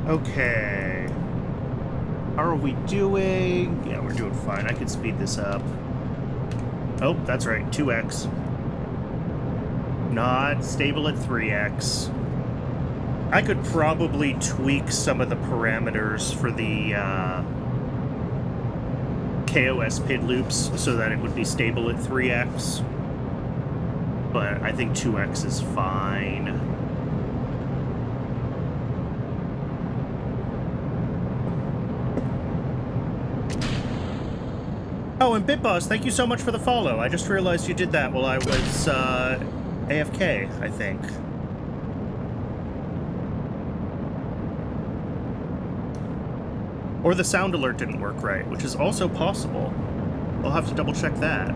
Okay. How are we doing? Yeah, we're doing fine. I can speed this up. Oh, that's right. 2x. Not stable at 3x. I could probably tweak some of the parameters for the KOS PID loops so that it would be stable at 3x. But I think 2x is fine. Oh, and BitBoss, thank you so much for the follow. I just realized you did that while I was AFK, I think. Or the sound alert didn't work right, which is also possible. I'll have to double check that.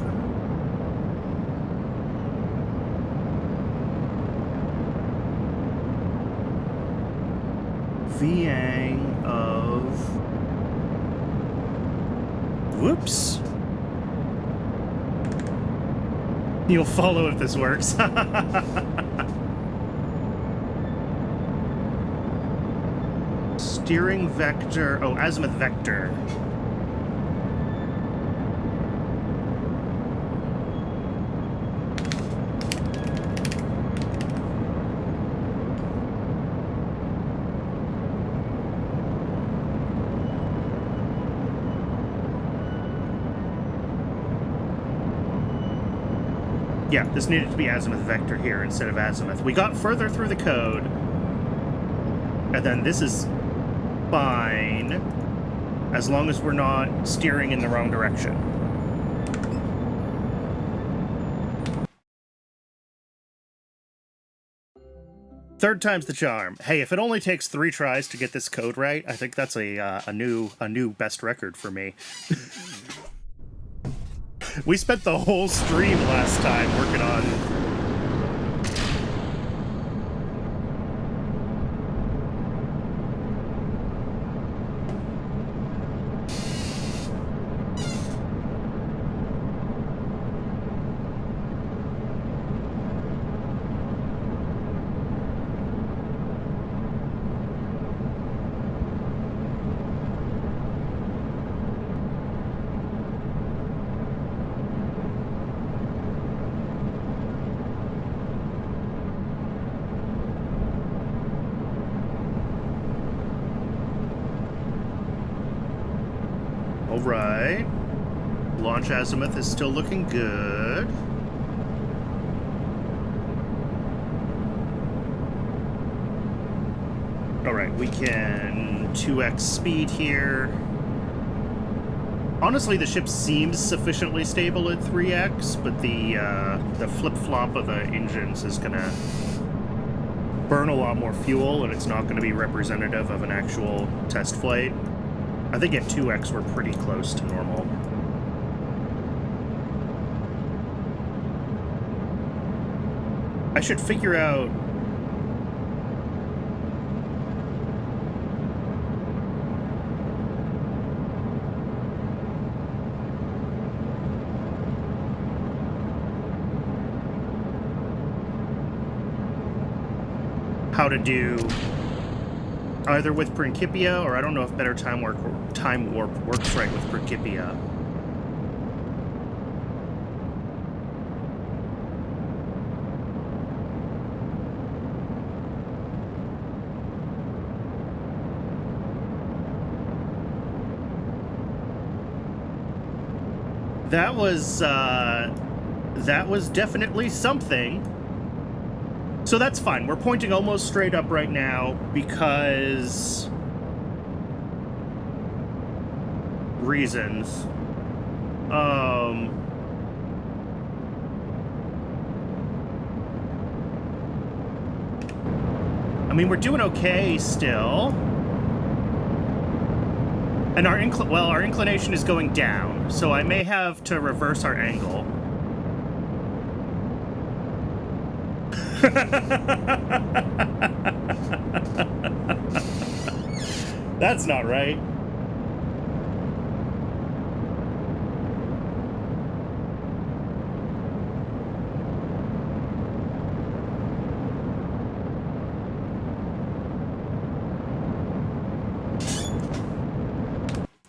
Viang of... Whoops. You'll follow if this works. Steering vector... Oh, azimuth vector. Yeah, this needed to be azimuth vector here instead of azimuth. We got further through the code, and then this is fine, as long as we're not steering in the wrong direction. Third time's the charm. Hey, if it only takes 3 tries to get this code right, I think that's a new best record for me. We spent the whole stream last time working on... Alright. Launch azimuth is still looking good. Alright, we can 2x speed here. Honestly, the ship seems sufficiently stable at 3x, but the flip-flop of the engines is gonna burn a lot more fuel, and it's not gonna be representative of an actual test flight. I think at 2x we're pretty close to normal. I should figure out... how to do either with Principia, or I don't know if better time warp works right with Principia. That was definitely something. So that's fine. We're pointing almost straight up right now because reasons. I mean, we're doing okay still. And our inclination is going down, so I may have to reverse our angle. That's not right.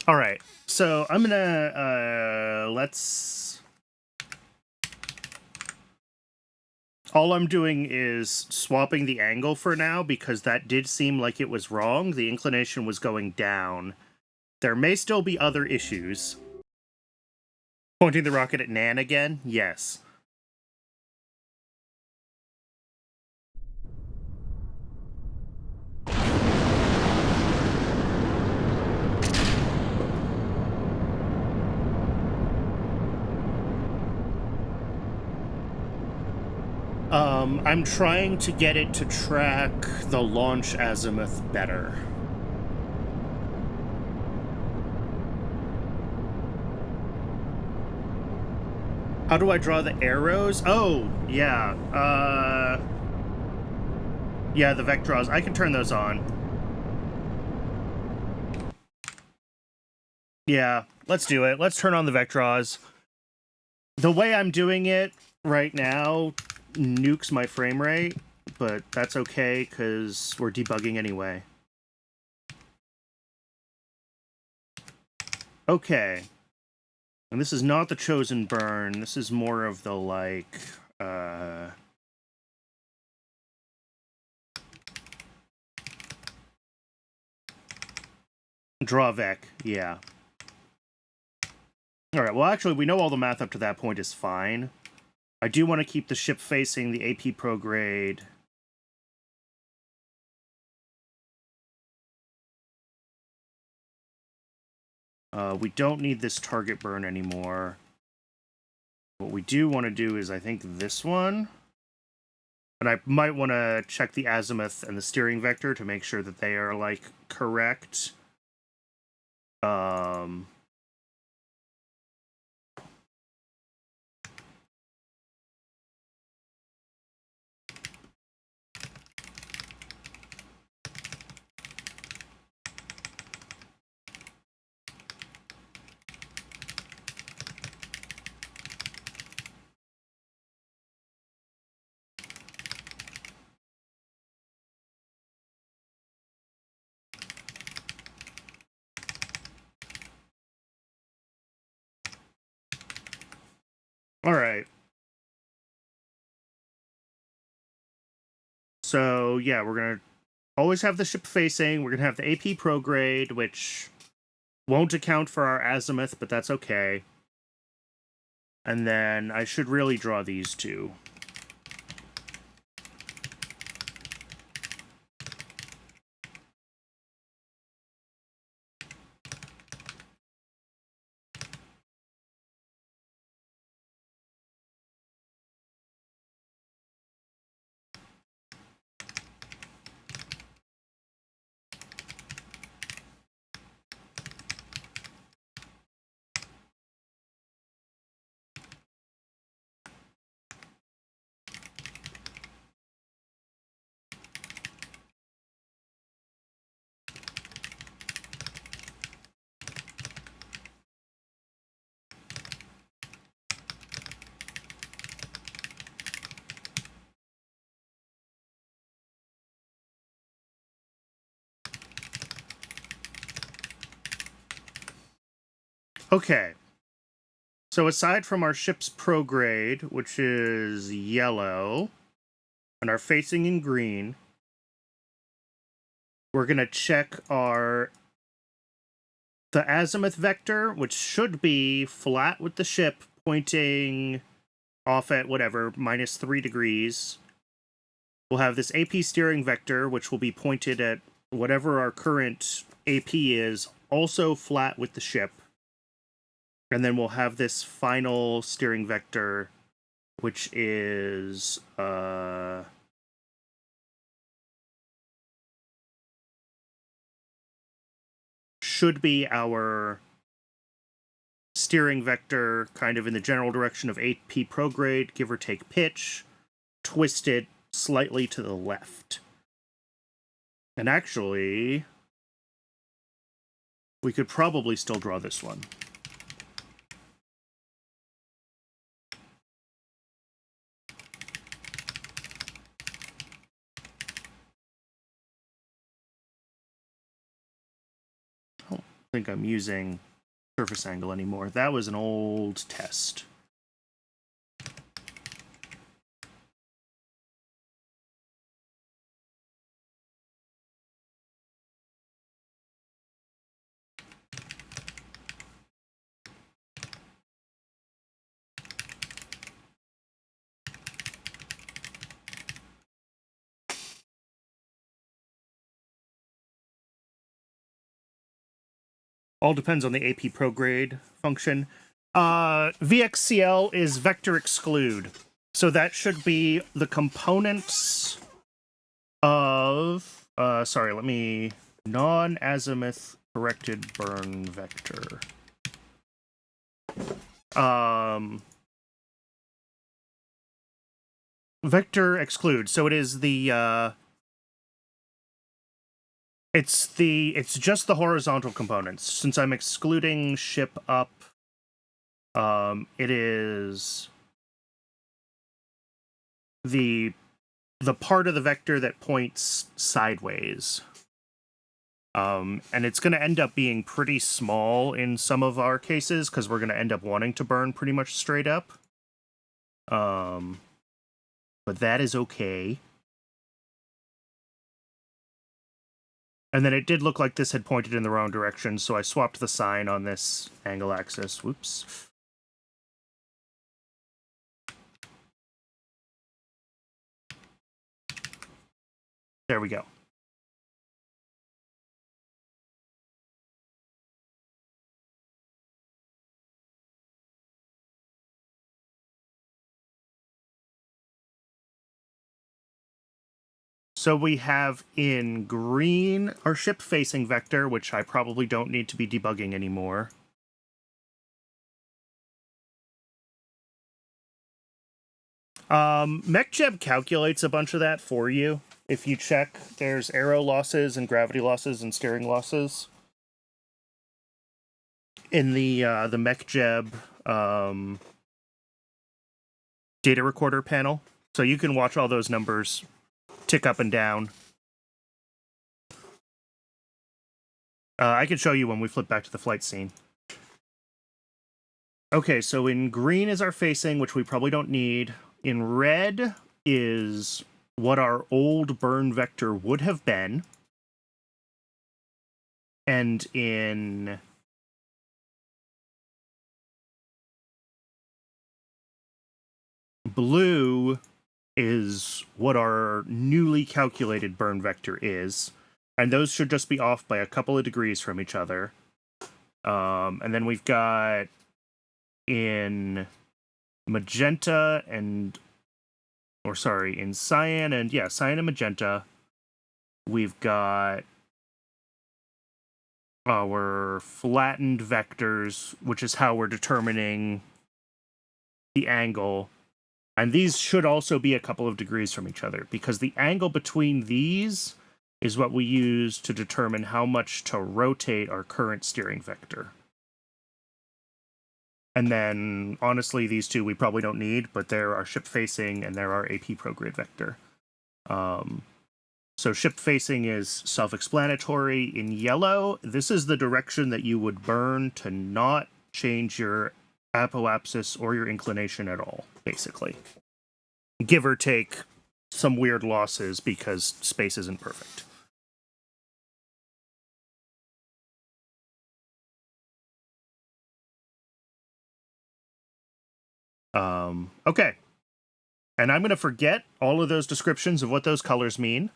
All right, so I'm gonna all I'm doing is swapping the angle for now, because that did seem like it was wrong. The inclination was going down. There may still be other issues. Pointing the rocket at Nan again? Yes. I'm trying to get it to track the launch azimuth better. How do I draw the arrows? Oh, yeah. Yeah, the vectors. I can turn those on. Yeah, let's do it. Let's turn on the vectors. The way I'm doing it right now nukes my frame rate, but that's okay because we're debugging anyway. Okay. And this is not the chosen burn. This is more of the, like, draw vec, yeah. Alright, well, actually, we know all the math up to that point is fine. I do want to keep the ship facing the AP prograde. We don't need this target burn anymore. What we do want to do is, I think, this one. And I might want to check the azimuth and the steering vector to make sure that they are, like, correct. All right. So, yeah, we're going to always have the ship facing. We're going to have the AP prograde, which won't account for our azimuth, but that's okay. And then I should really draw these two. Okay. So aside from our ship's prograde, which is yellow, and our facing in green, we're going to check the azimuth vector, which should be flat with the ship pointing off at whatever, -3 degrees. We'll have this AP steering vector, which will be pointed at whatever our current AP is, also flat with the ship. And then we'll have this final steering vector, which is should be our steering vector kind of in the general direction of AP prograde, give or take pitch, twisted slightly to the left. And actually, we could probably still draw this one. I don't think I'm using surface angle anymore. That was an old test. All depends on the AP prograde function. VXCL is vector exclude. So that should be the components of... sorry, let me... non-azimuth corrected burn vector. Vector exclude. So it is the... It's just the horizontal components. Since I'm excluding ship up, it is the part of the vector that points sideways. And it's going to end up being pretty small in some of our cases, because we're going to end up wanting to burn pretty much straight up. But that is okay. And then it did look like this had pointed in the wrong direction, so I swapped the sign on this angle axis. Whoops. There we go. So we have in green our ship-facing vector, which I probably don't need to be debugging anymore. MechJeb calculates a bunch of that for you. If you check, there's aero losses and gravity losses and steering losses in the MechJeb data recorder panel. So you can watch all those numbers tick up and down. I can show you when we flip back to the flight scene. Okay, so in green is our facing, which we probably don't need. In red is what our old burn vector would have been. And in blue is what our newly calculated burn vector is. And those should just be off by a couple of degrees from each other. And then we've got in magenta and, or sorry, in cyan and, yeah, cyan and magenta, we've got our flattened vectors, which is how we're determining the angle. And these should also be a couple of degrees from each other, because the angle between these is what we use to determine how much to rotate our current steering vector. And then, honestly, these two we probably don't need, but they're our ship-facing and they're our AP prograde vector. So ship-facing is self-explanatory. In yellow, this is the direction that you would burn to not change your apoapsis or your inclination at all, basically. Give or take some weird losses because space isn't perfect. Okay. And I'm going to forget all of those descriptions of what those colors mean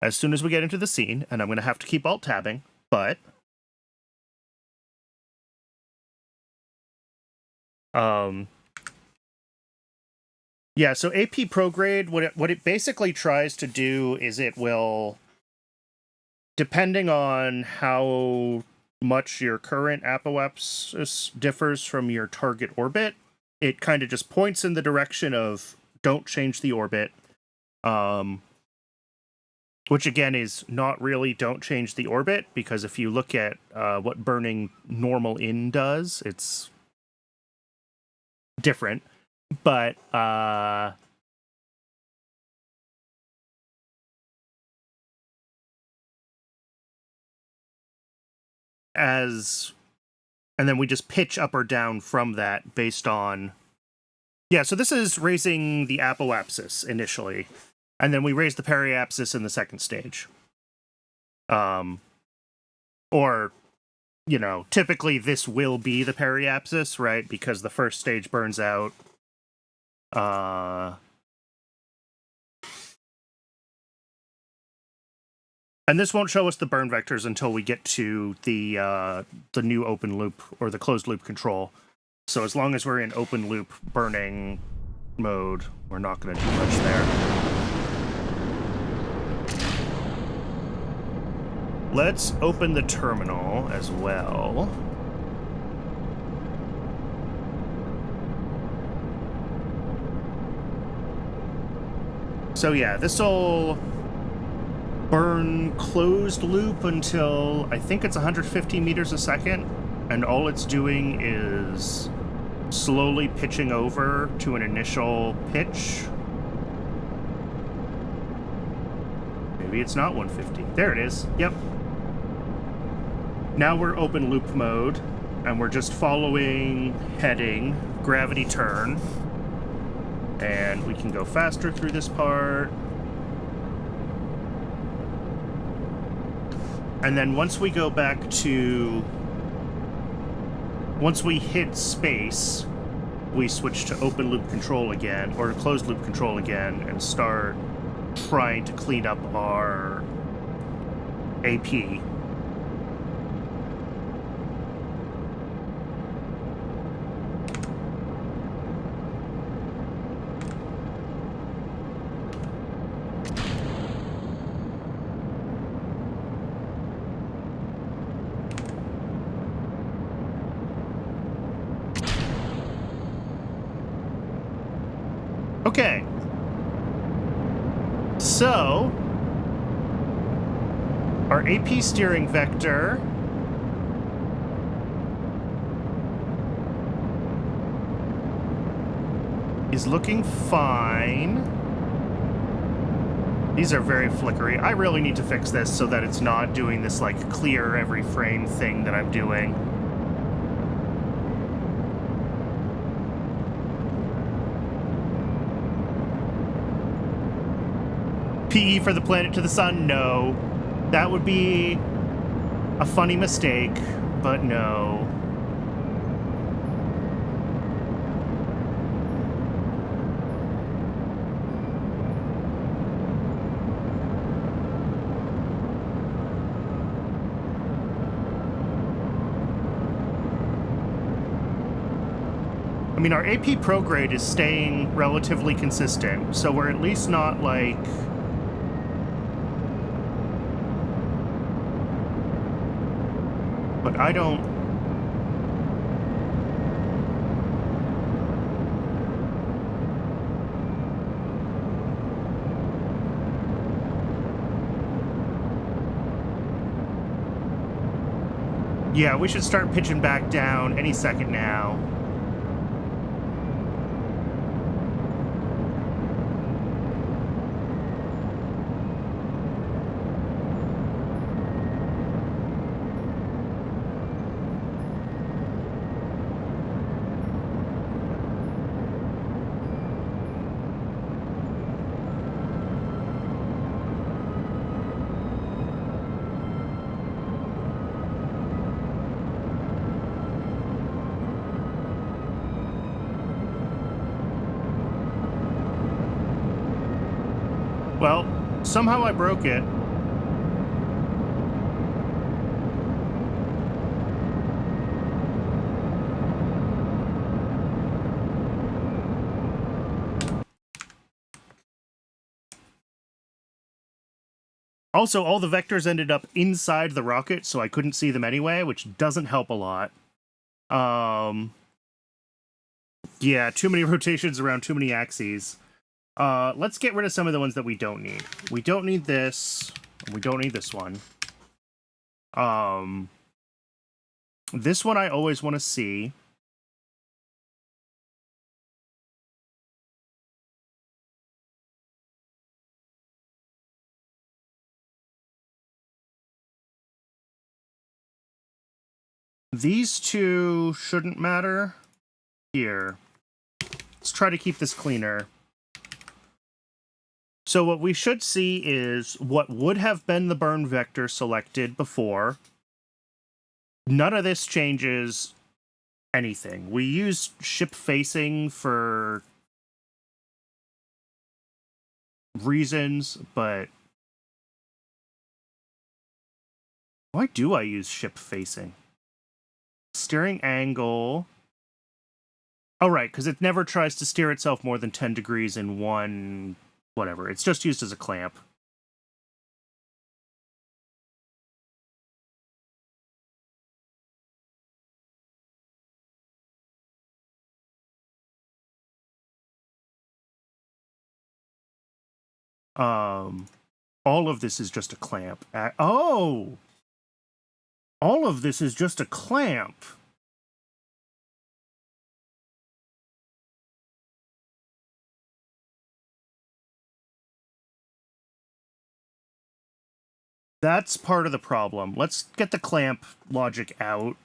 as soon as we get into the scene, and I'm going to have to keep alt-tabbing, but yeah, so AP Prograde, what it basically tries to do is it will, depending on how much your current apoapsis differs from your target orbit, it kind of just points in the direction of don't change the orbit, which again is not really don't change the orbit, because if you look at what burning normal in does, it's different. But and then we just pitch up or down from that based on, yeah, so this is raising the apoapsis initially, and then we raise the periapsis in the second stage. Or, you know, typically this will be the periapsis, right? Because the first stage burns out. And this won't show us the burn vectors until we get to the new open loop or the closed loop control. So as long as we're in open loop burning mode, we're not going to do much there. Let's open the terminal as well. So yeah, this'll burn closed loop until I think it's 150 meters a second, and all it's doing is slowly pitching over to an initial pitch. Maybe it's not 150. There it is. Yep. Now we're open loop mode, and we're just following heading, gravity turn, and we can go faster through this part. And then once we go back to, once we hit space, we switch to open loop control again, or closed loop control again, and start trying to clean up our AP. Okay. So, our AP steering vector is looking fine. These are very flickery. I really need to fix this so that it's not doing this, like, clear every frame thing that I'm doing. PE for the planet to the sun? No. That would be a funny mistake, but no. I mean, our AP prograde is staying relatively consistent, so we're at least not, like... But I don't... Yeah, we should start pitching back down any second now. Well, somehow I broke it. Also, all the vectors ended up inside the rocket, so I couldn't see them anyway, which doesn't help a lot. Yeah, too many rotations around too many axes. Let's get rid of some of the ones that we don't need. We don't need this. We don't need this one. This one I always want to see. These two shouldn't matter. Here. Let's try to keep this cleaner. So what we should see is what would have been the burn vector selected before. None of this changes anything. We use ship facing for reasons, but why do I use ship facing? Steering angle. Oh, right, because it never tries to steer itself more than 10 degrees in one... whatever. It's just used as a clamp. All of this is just a clamp. Oh! All of this is just a clamp. That's part of the problem. Let's get the clamp logic out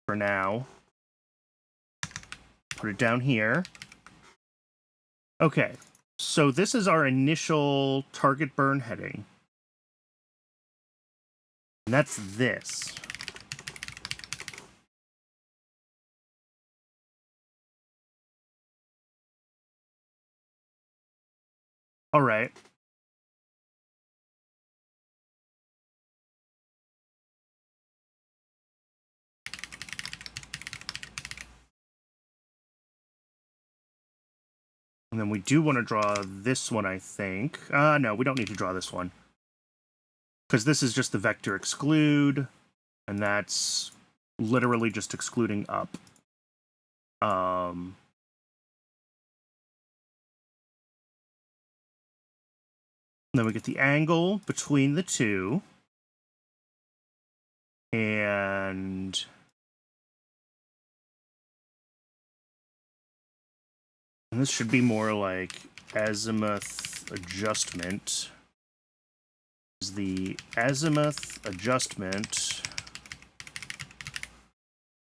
for now. Put it down here. Okay, so this is our initial target burn heading. And that's this. All right. And then we do want to draw this one, I think. No, we don't need to draw this one. Because this is just the vector exclude, and that's literally just excluding up. Then we get the angle between the two. And this should be more like azimuth adjustment. Is the azimuth adjustment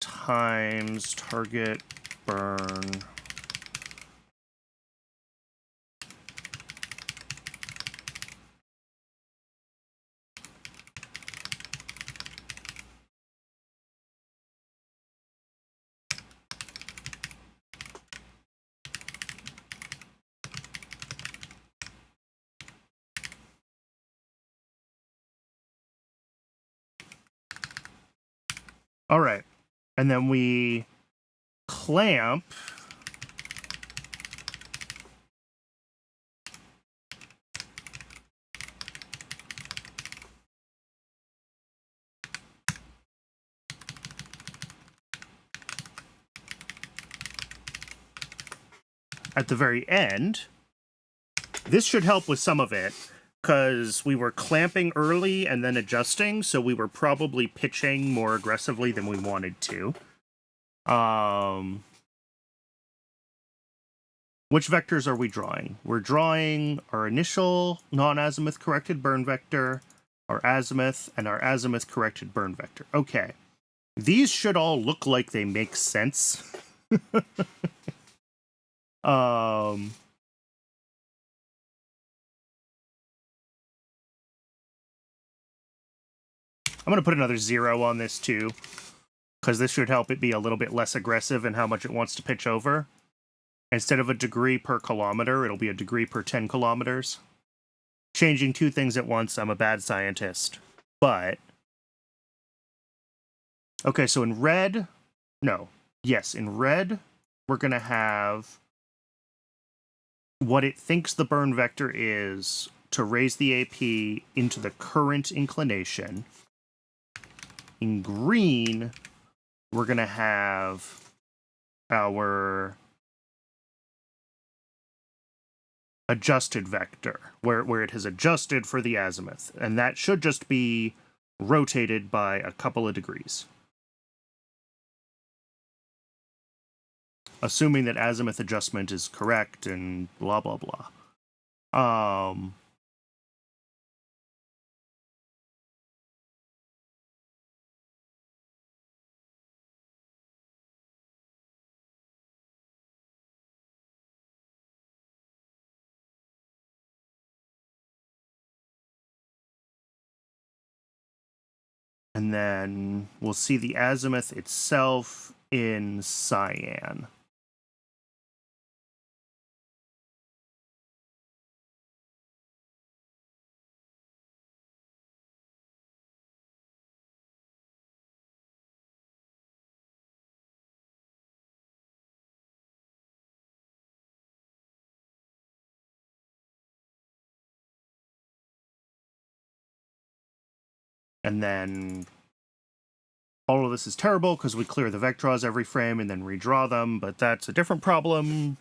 times target burn All right. And then we clamp at the very end. This should help with some of it, because we were clamping early and then adjusting, so we were probably pitching more aggressively than we wanted to. Which vectors are we drawing? We're drawing our initial non-azimuth corrected burn vector, our azimuth, and our azimuth corrected burn vector. Okay. These should all look like they make sense. I'm going to put another 0 on this too, because this should help it be a little bit less aggressive in how much it wants to pitch over. Instead of a degree per kilometer, it'll be a degree per 10 kilometers. Changing two things at once, I'm a bad scientist. But, okay, so in red, in red, we're going to have what it thinks the burn vector is to raise the AP into the current inclination. In green, we're going to have our adjusted vector, where it has adjusted for the azimuth. And that should just be rotated by a couple of degrees. Assuming that azimuth adjustment is correct and blah, blah, blah. And then we'll see the azimuth itself in cyan. And then all of this is terrible because we clear the vectors every frame and then redraw them, but that's a different problem.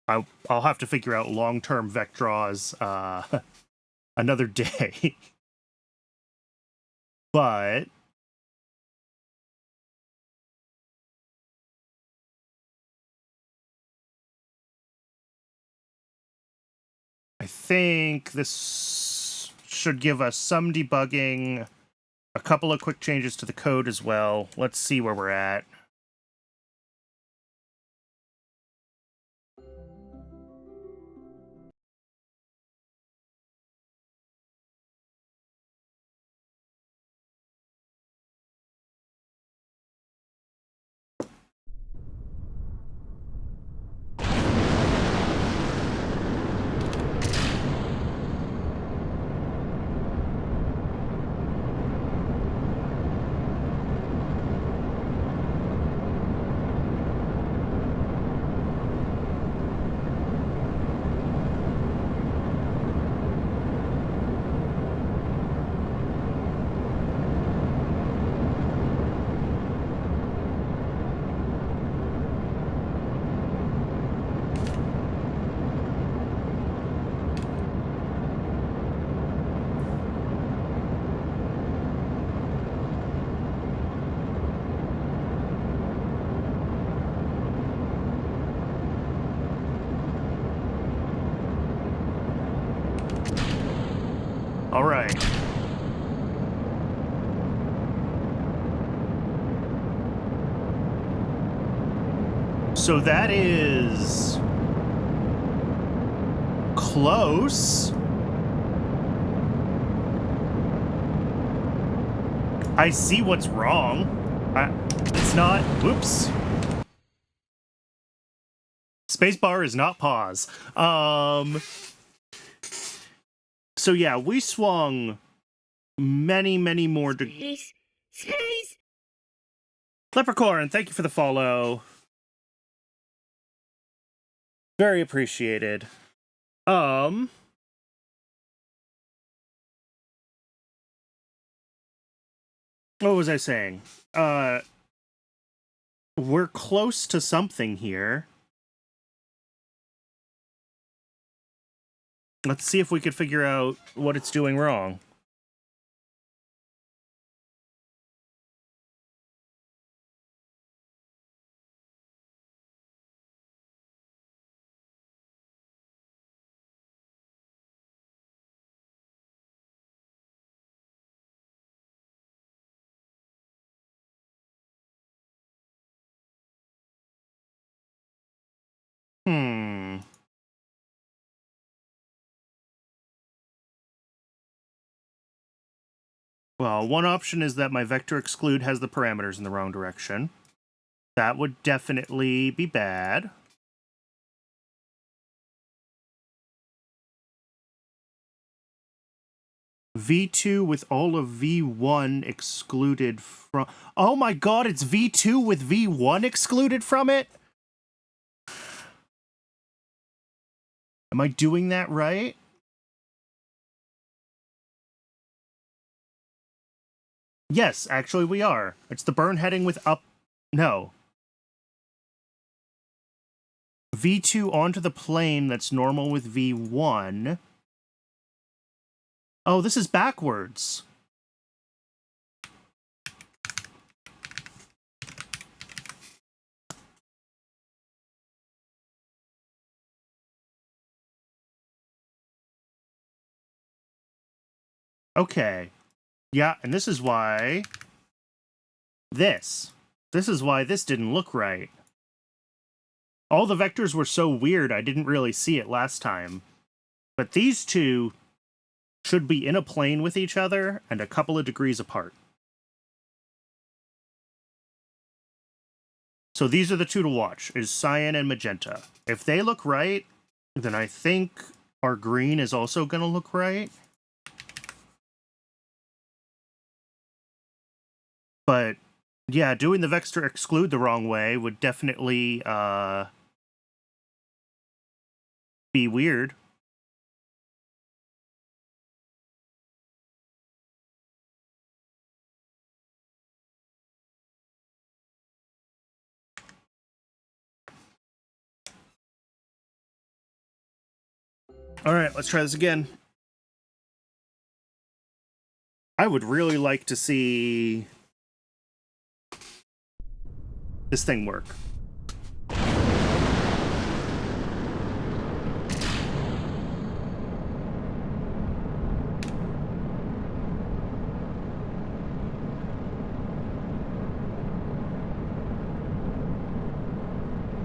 I'll have to figure out long-term vectors another day. But I think this should give us some debugging, a couple of quick changes to the code as well. Let's see where we're at. All right. So that is close. I see what's wrong. It's not. Whoops. Spacebar is not pause. So yeah, we swung many more degrees. Space. Leprechaun, thank you for the follow. Very appreciated. What was I saying? We're close to something here. Let's see if we could figure out what it's doing wrong. Well, one option is that my vector exclude has the parameters in the wrong direction. That would definitely be bad. V2 with all of V1 excluded from... Oh my god, it's V2 with V1 excluded from it? Am I doing that right? Yes, actually we are. It's the burn heading with up... No. V2 onto the plane that's normal with V1. Oh, this is backwards. Okay. Yeah, and this is why... This is why this didn't look right. All the vectors were so weird, I didn't really see it last time. But these two should be in a plane with each other and a couple of degrees apart. So these are the two to watch, is cyan and magenta. If they look right, then I think our green is also going to look right. But yeah, doing the vector exclude the wrong way would definitely be weird. All right, let's try this again. I would really like to see this thing work.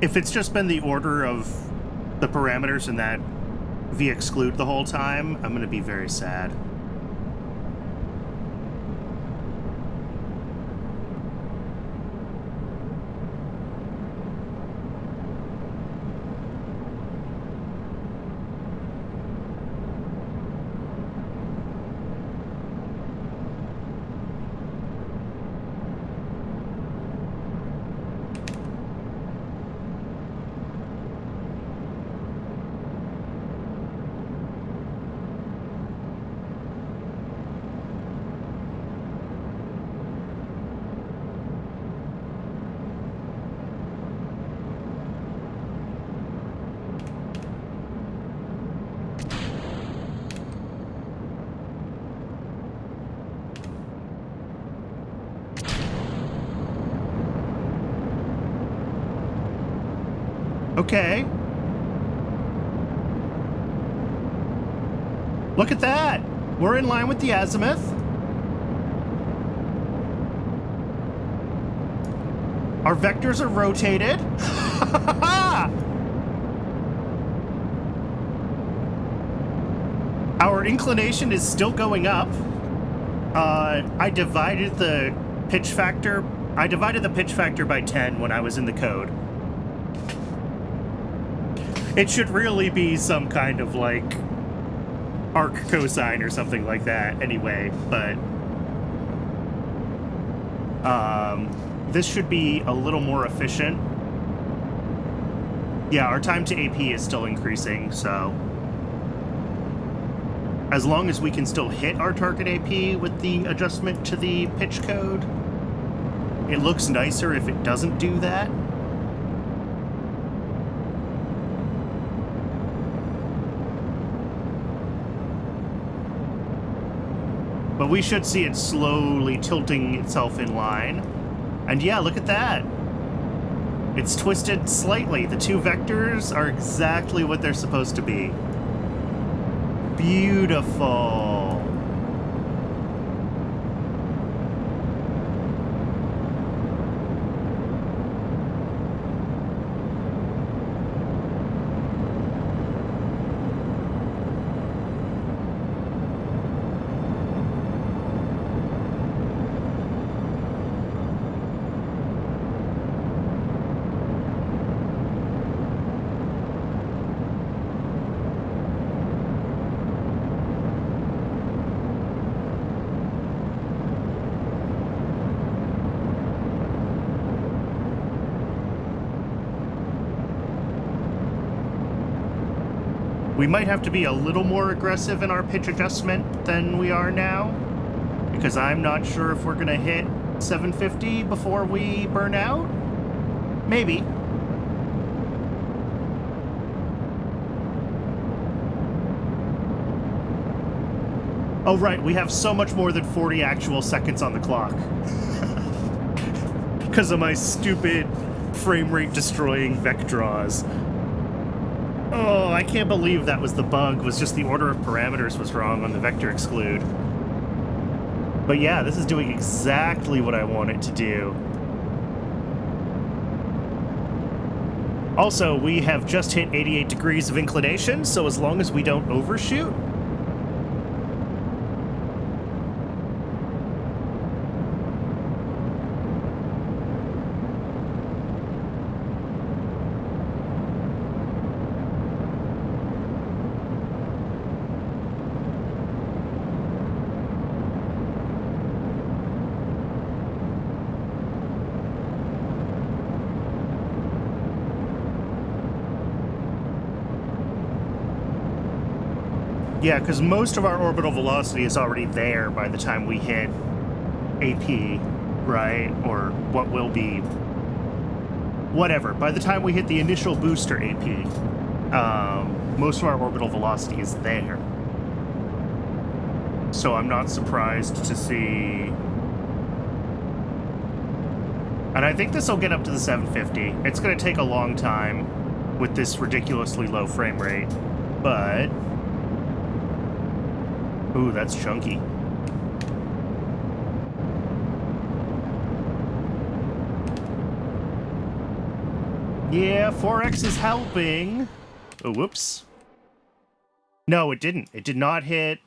If it's just been the order of the parameters and that V exclude the whole time, I'm going to be very sad. Okay. Look at that! We're in line with the azimuth. Our vectors are rotated. Our inclination is still going up. I divided the pitch factor. I divided the pitch factor by 10 when I was in the code. It should really be some kind of, like, arc cosine or something like that anyway, but this should be a little more efficient. Yeah, our time to AP is still increasing, so as long as we can still hit our target AP with the adjustment to the pitch code, it looks nicer if it doesn't do that. But we should see it slowly tilting itself in line. And yeah, look at that. It's twisted slightly. The two vectors are exactly what they're supposed to be. Beautiful. We might have to be a little more aggressive in our pitch adjustment than we are now, because I'm not sure if we're going to hit 750 before we burn out. Maybe. Oh, right, we have so much more than 40 actual seconds on the clock. Because of my stupid frame rate destroying vec draws. Oh, I can't believe that was the bug, was just the order of parameters was wrong on the vector exclude. But yeah, this is doing exactly what I want it to do. Also, we have just hit 88 degrees of inclination, so as long as we don't overshoot, yeah, because most of our orbital velocity is already there by the time we hit AP, right? Or what will be... whatever. By the time we hit the initial booster AP, most of our orbital velocity is there. So I'm not surprised to see... And I think this will get up to the 750. It's going to take a long time with this ridiculously low frame rate, but... Ooh, that's chunky. Yeah, 4X is helping. Oh, whoops. No, it didn't. It did not hit.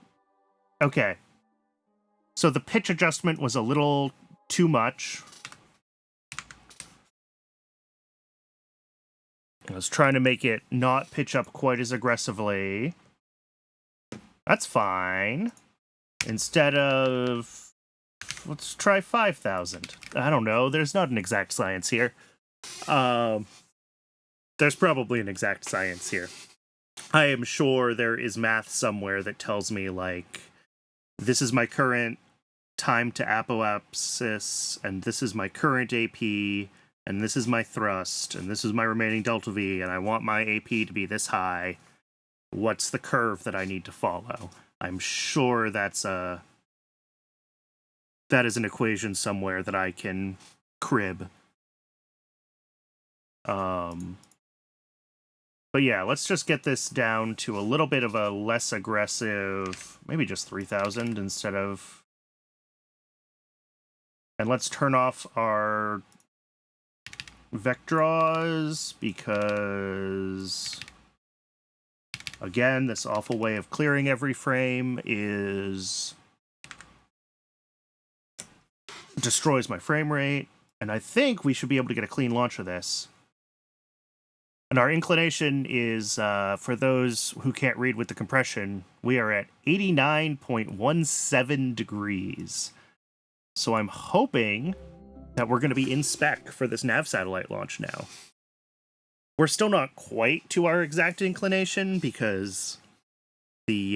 Okay. So the pitch adjustment was a little too much. I was trying to make it not pitch up quite as aggressively. That's fine. Instead of... let's try 5,000. I don't know. There's not an exact science here. There's probably an exact science here. I am sure there is math somewhere that tells me, like, this is my current time to apoapsis, and this is my current AP, and this is my thrust, and this is my remaining delta V, and I want my AP to be this high. What's the curve that I need to follow? I'm sure that is an equation somewhere that I can crib. But yeah, let's just get this down to a little bit of a less aggressive, maybe just 3,000 instead of... And let's turn off our Vecdraws because... Again, this awful way of clearing every frame is... destroys my frame rate, and I think we should be able to get a clean launch of this. And our inclination is, for those who can't read with the compression, we are at 89.17 degrees. So I'm hoping that we're going to be in spec for this nav satellite launch now. We're still not quite to our exact inclination because the,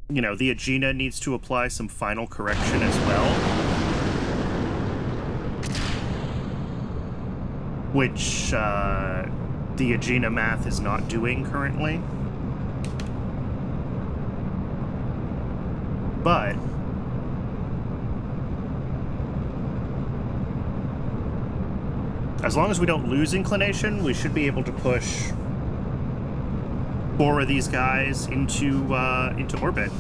the Aegina needs to apply some final correction as well. Which the Aegina math is not doing currently. But as long as we don't lose inclination, we should be able to push 4 of these guys into orbit.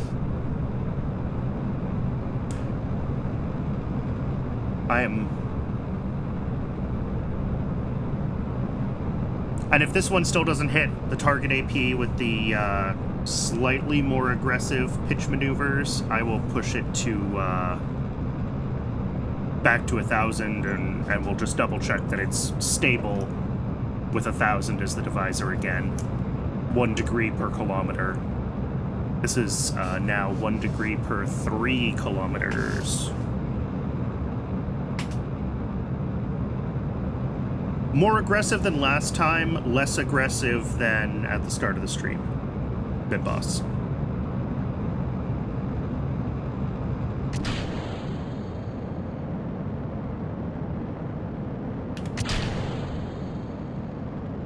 And if this one still doesn't hit the target AP with the slightly more aggressive pitch maneuvers, I will push it to back to 1,000, and we'll just double check that it's stable with 1,000 as the divisor again. 1 degree per kilometer. This is now 1 degree per 3 kilometers. More aggressive than last time, less aggressive than at the start of the stream. Bit boss.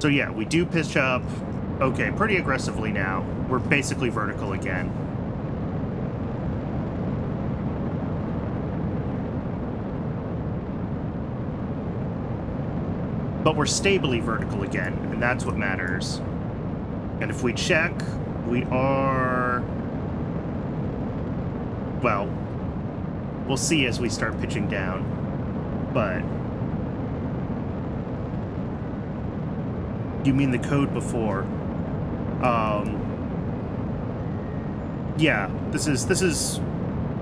So yeah, we do pitch up, okay, pretty aggressively now. We're basically vertical again. But we're stably vertical again, and that's what matters. And if we check, we are... Well, we'll see as we start pitching down. But... You mean the code before? Yeah, this is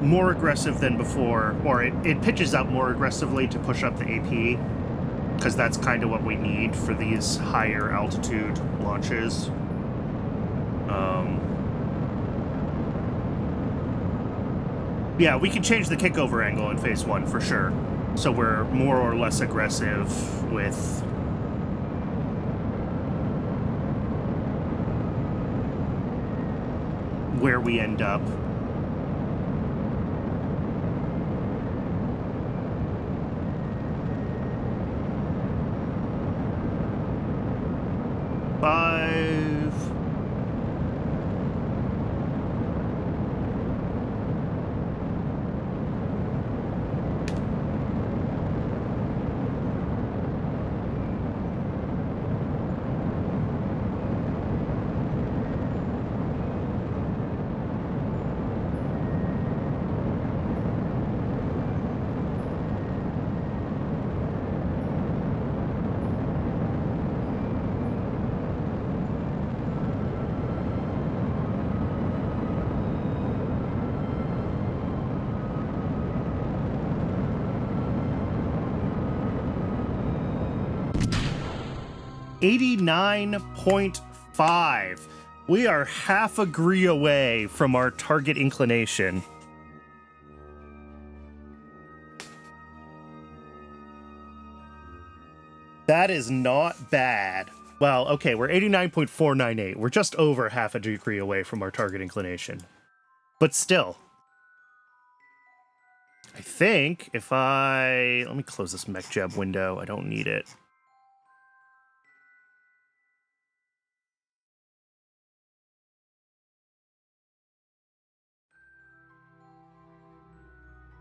more aggressive than before, or it pitches up more aggressively to push up the AP. Because that's kind of what we need for these higher altitude launches. Yeah, we can change the kickover angle in phase 1 for sure. So we're more or less aggressive with where we end up. $89.5. We are half a degree away from our target inclination. That is not bad. Well, okay, we're 89.498. We're just over half a degree away from our target inclination. But still. I think if let me close this MechJeb window. I don't need it.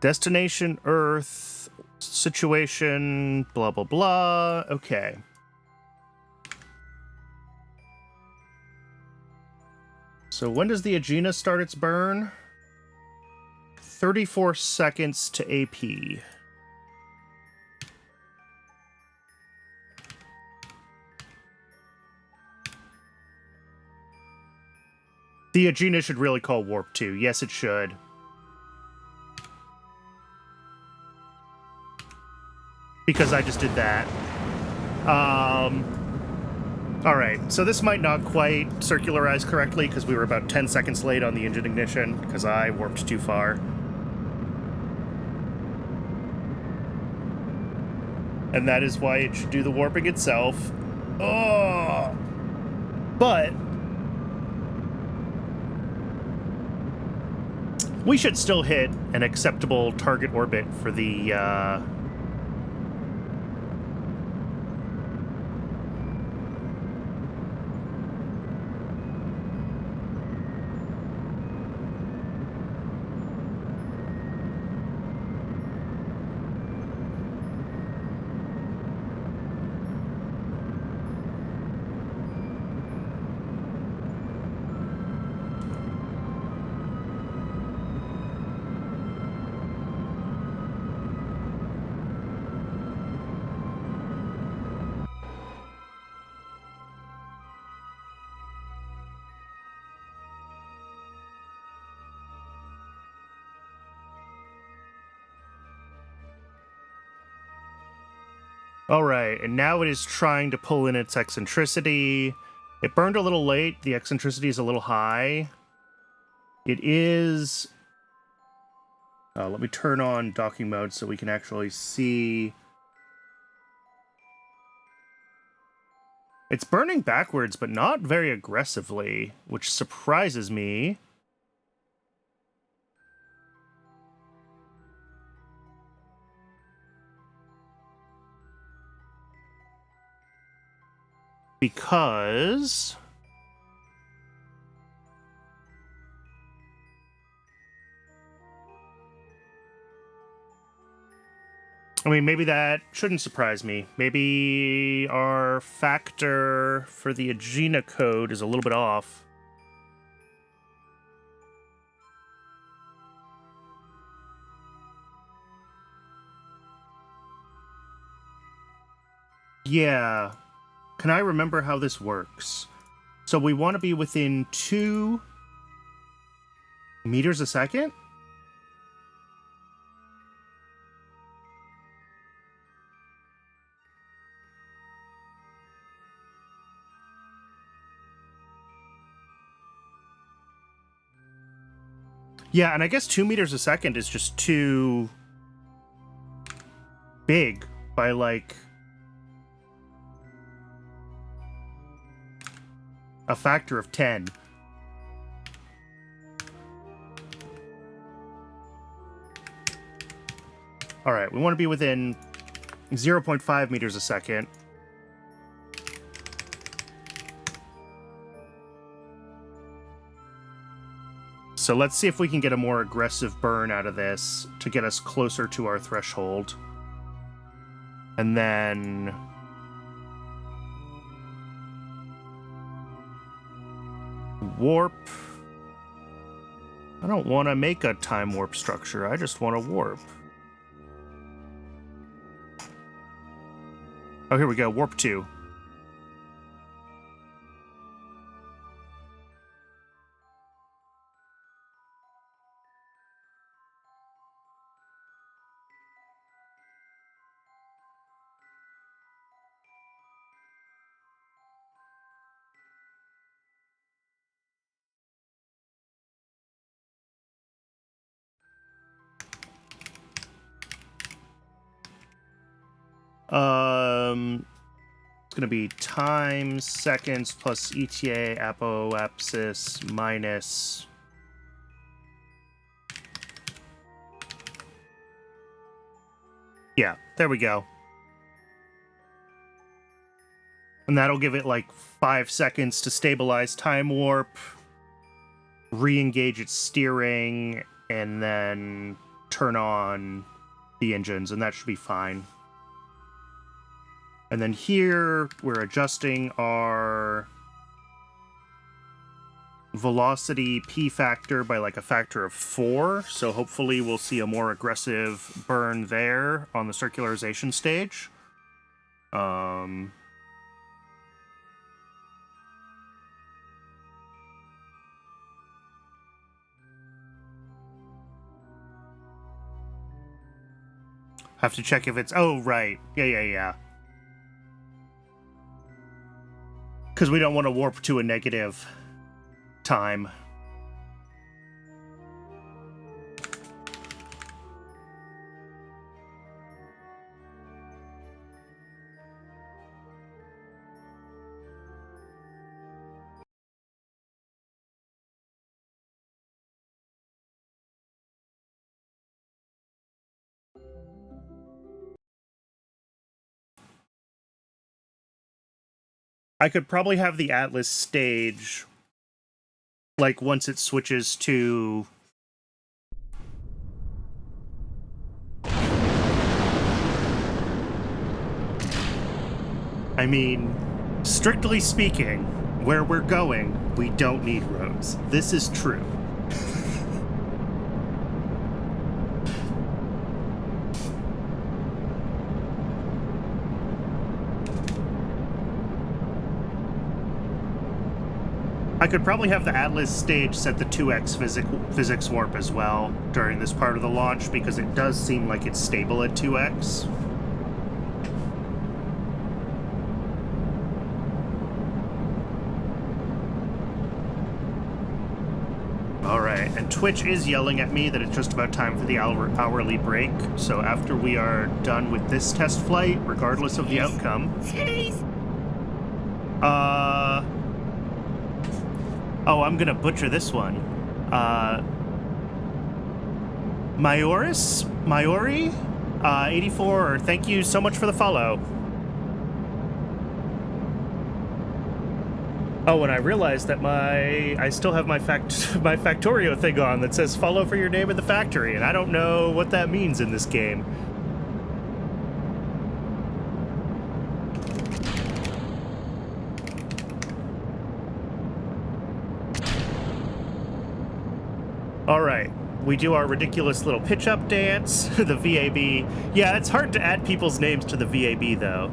Destination Earth, situation, blah, blah, blah. Okay. So when does the Aegina start its burn? 34 seconds to AP. The Aegina should really call Warp 2. Yes, it should. Because I just did that. Alright, so this might not quite circularize correctly because we were about 10 seconds late on the engine ignition because I warped too far. And that is why it should do the warping itself. Oh! But we should still hit an acceptable target orbit for the, Alright, and now it is trying to pull in its eccentricity. It burned a little late. The eccentricity is a little high. It is... let me turn on docking mode so we can actually see... It's burning backwards, but not very aggressively, which surprises me. Because... I mean, maybe that shouldn't surprise me. Maybe our factor for the Aegina code is a little bit off. Yeah. Can I remember how this works? So we want to be within 2 meters a second? Yeah, and I guess 2 meters a second is just too big by, like, a factor of 10. Alright, we want to be within 0.5 meters a second. So let's see if we can get a more aggressive burn out of this to get us closer to our threshold. And then... warp. I don't want to make a time warp structure. I just want to warp. Oh, here we go. Warp 2. It's going to be time, seconds, plus ETA, apoapsis, minus... Yeah, there we go. And that'll give it like 5 seconds to stabilize time warp, re-engage its steering, and then turn on the engines, and that should be fine. And then here, we're adjusting our velocity P factor by like a factor of 4, so hopefully we'll see a more aggressive burn there on the circularization stage. Have to check if it's... Oh, right. Yeah. Because we don't want to warp to a negative time. I could probably have the Atlas stage, like, once it switches to... I mean, strictly speaking, where we're going, we don't need roads. This is true. I could probably have the Atlas stage set the 2x physics warp as well during this part of the launch, because it does seem like it's stable at 2x. Alright, and Twitch is yelling at me that it's just about time for the hourly break, so after we are done with this test flight, regardless of the outcome... Oh, I'm gonna butcher this one. Maori? 84, thank you so much for the follow. Oh, and I realized that I still have my Factorio thing on that says follow for your name in the factory, and I don't know what that means in this game. Alright, we do our ridiculous little pitch-up dance, the VAB. Yeah, it's hard to add people's names to the VAB, though.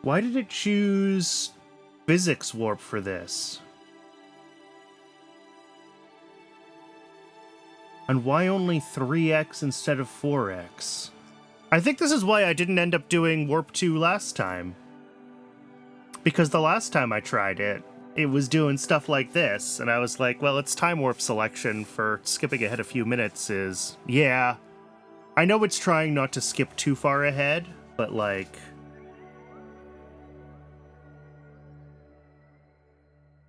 Why did it choose physics warp for this? And why only 3x instead of 4x? I think this is why I didn't end up doing Warp 2 last time. Because the last time I tried it, it was doing stuff like this, and I was like, well, its time warp selection for skipping ahead a few minutes is... Yeah, I know it's trying not to skip too far ahead, but like...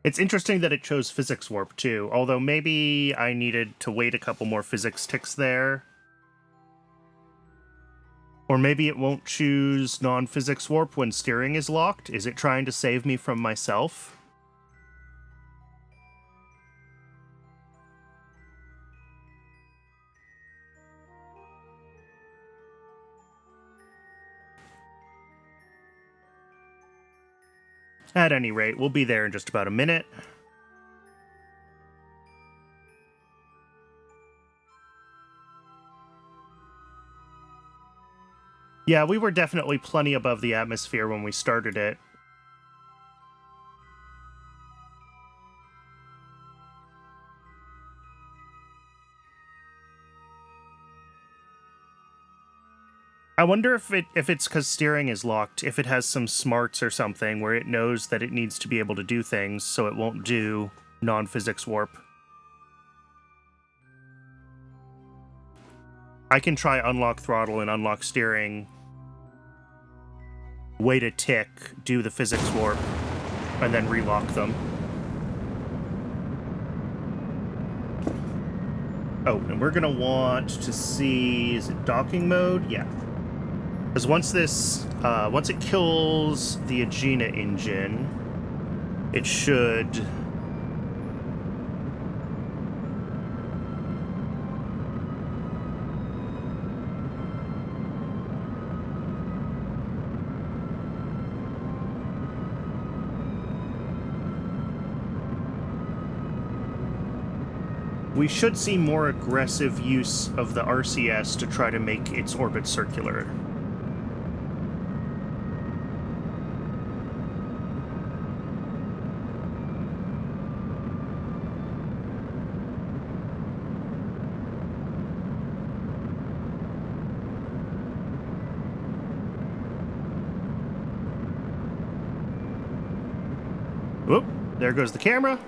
It's interesting that it chose physics warp too, although maybe I needed to wait a couple more physics ticks there. Or maybe it won't choose non-physics warp when steering is locked. Is it trying to save me from myself? At any rate, we'll be there in just about a minute. Yeah, we were definitely plenty above the atmosphere when we started it. I wonder if it's because steering is locked, if it has some smarts or something where it knows that it needs to be able to do things, so it won't do non-physics warp. I can try unlock throttle and unlock steering, wait a tick, do the physics warp, and then relock them. Oh, and we're gonna want to see, is it docking mode? Yeah. Because once it kills the Aegina engine, it should... We should see more aggressive use of the RCS to try to make its orbit circular. Whoop, there goes the camera.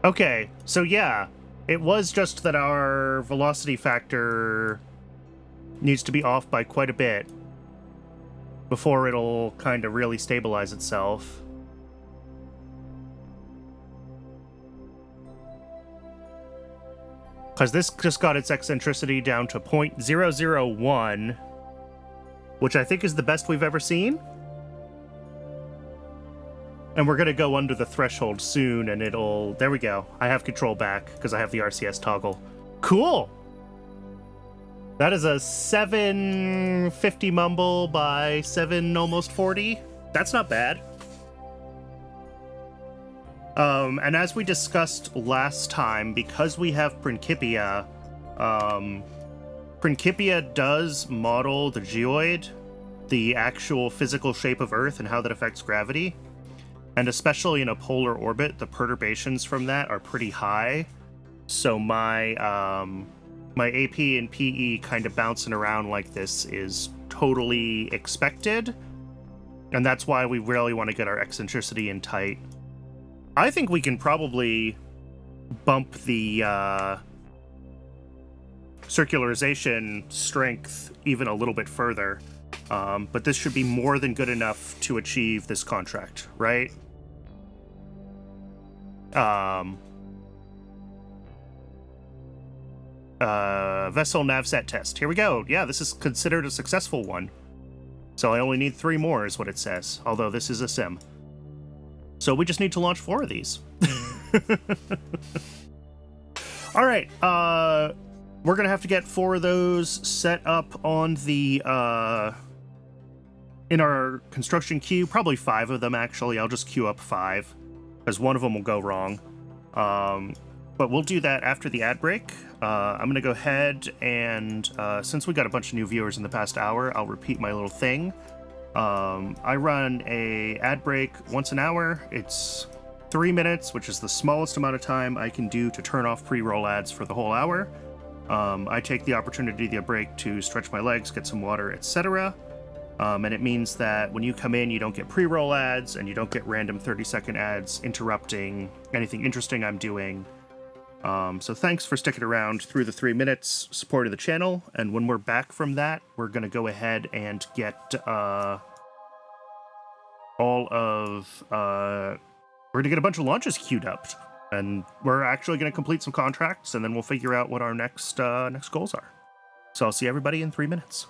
Okay, so yeah, it was just that our velocity factor needs to be off by quite a bit before it'll kind of really stabilize itself. Because this just got its eccentricity down to 0.001, which I think is the best we've ever seen. And we're going to go under the threshold soon, and it'll... There we go. I have control back, because I have the RCS toggle. Cool! That is a 750 mumble by 7 almost 40. That's not bad. And as we discussed last time, because we have Principia, Principia does model the geoid, the actual physical shape of Earth, and how that affects gravity. And especially in a polar orbit, the perturbations from that are pretty high. So my my AP and PE kind of bouncing around like this is totally expected. And that's why we really want to get our eccentricity in tight. I think we can probably bump the circularization strength even a little bit further. But this should be more than good enough to achieve this contract, right? Vessel navsat test. Here we go. Yeah, this is considered a successful one. So I only need 3 more is what it says, although this is a sim. So we just need to launch 4 of these. All right, we're gonna have to get 4 of those set up on the in our construction queue. Probably 5 of them actually. I'll just queue up 5 because one of them will go wrong. But we'll do that after the ad break. I'm gonna go ahead and since we got a bunch of new viewers in the past hour, I'll repeat my little thing. I run a ad break once an hour. It's 3 minutes, which is the smallest amount of time I can do to turn off pre-roll ads for the whole hour. I take the opportunity of the break to stretch my legs, get some water, etc. And it means that when you come in, you don't get pre-roll ads and you don't get random 30-second ads interrupting anything interesting I'm doing. So thanks for sticking around through the 3 minutes, supporting the channel, and when we're back from that, we're going to go ahead and get we're going to get a bunch of launches queued up, and we're actually going to complete some contracts, and then we'll figure out what our next goals are. So I'll see everybody in 3 minutes.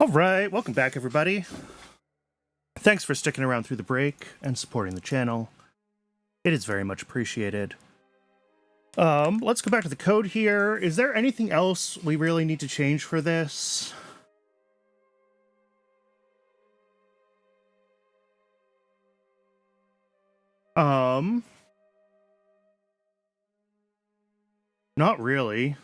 All right, welcome back, everybody. Thanks for sticking around through the break and supporting the channel. It is very much appreciated. Let's go back to the code here. Is there anything else we really need to change for this? Not really.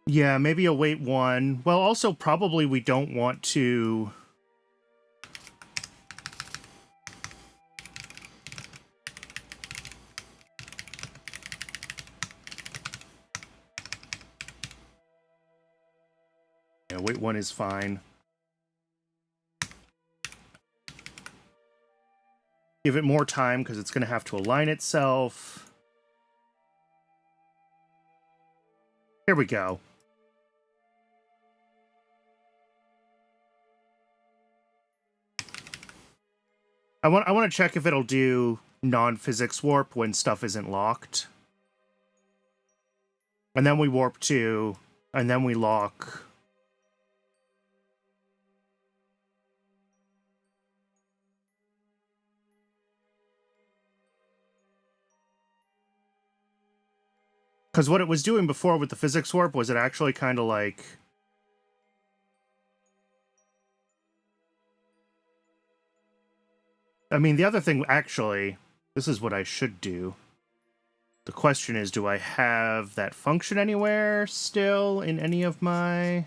Yeah, maybe await one. Well, also probably we don't want to... Yeah, wait one is fine. Give it more time because it's going to have to align itself. Here we go. I want to check if it'll do non-physics warp when stuff isn't locked. And then we warp to, and then we lock. Because what it was doing before with the physics warp was it actually kind of like... I mean, the other thing, actually, this is what I should do. The question is, do I have that function anywhere still in any of my...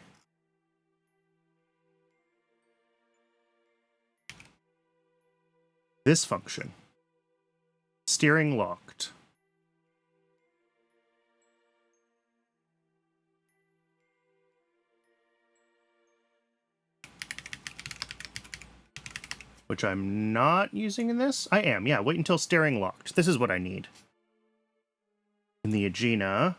This function. Steering locked. Which I'm not using in this. I am, yeah. Wait until steering locked. This is what I need. In the Agena.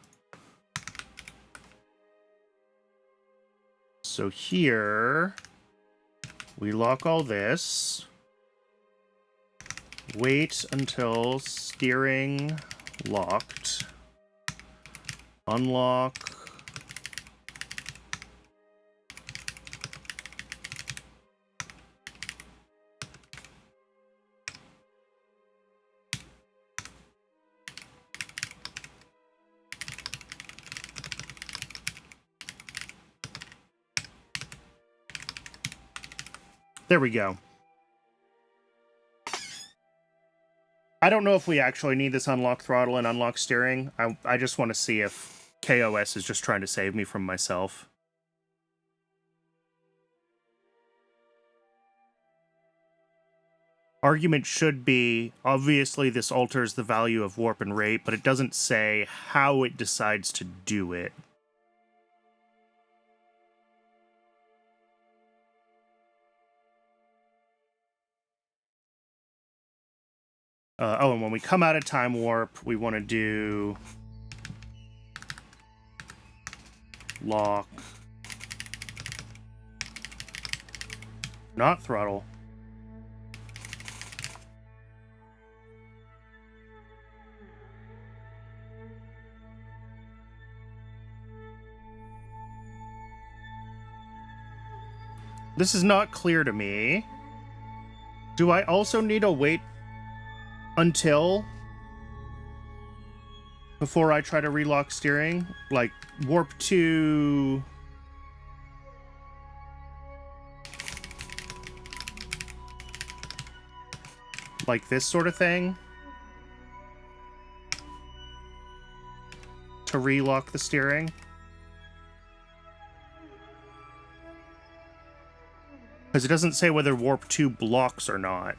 So here, we lock all this. Wait until steering locked. Unlock. There we go. I don't know if we actually need this unlock throttle and unlock steering. I just want to see if KOS is just trying to save me from myself. Argument should be, obviously this alters the value of warp and rate, but it doesn't say how it decides to do it. Oh, and when we come out of time warp, we want to do lock, not throttle. This is not clear to me. Do I also need to wait until before I try to relock steering? Like, warp to... like this sort of thing? To relock the steering? Because it doesn't say whether warp 2 blocks or not.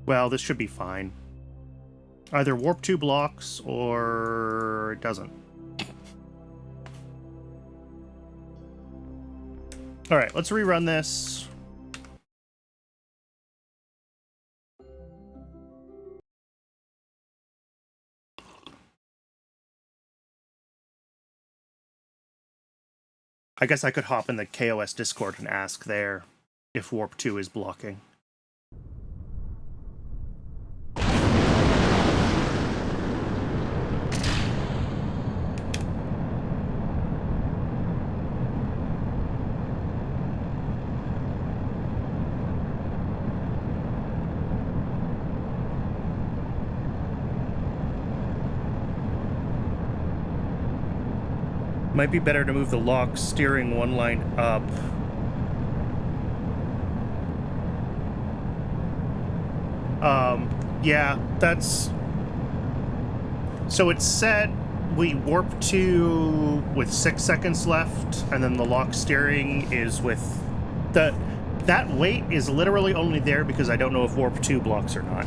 Well, this should be fine. Either warp 2 blocks or it doesn't. Alright, let's rerun this. I guess I could hop in the KOS Discord and ask there if warp 2 is blocking. Might be better to move the lock steering one line up. Yeah, that's... So it's set we warp 2 with 6 seconds left, and then the lock steering is with... That wait is literally only there because I don't know if warp 2 blocks or not.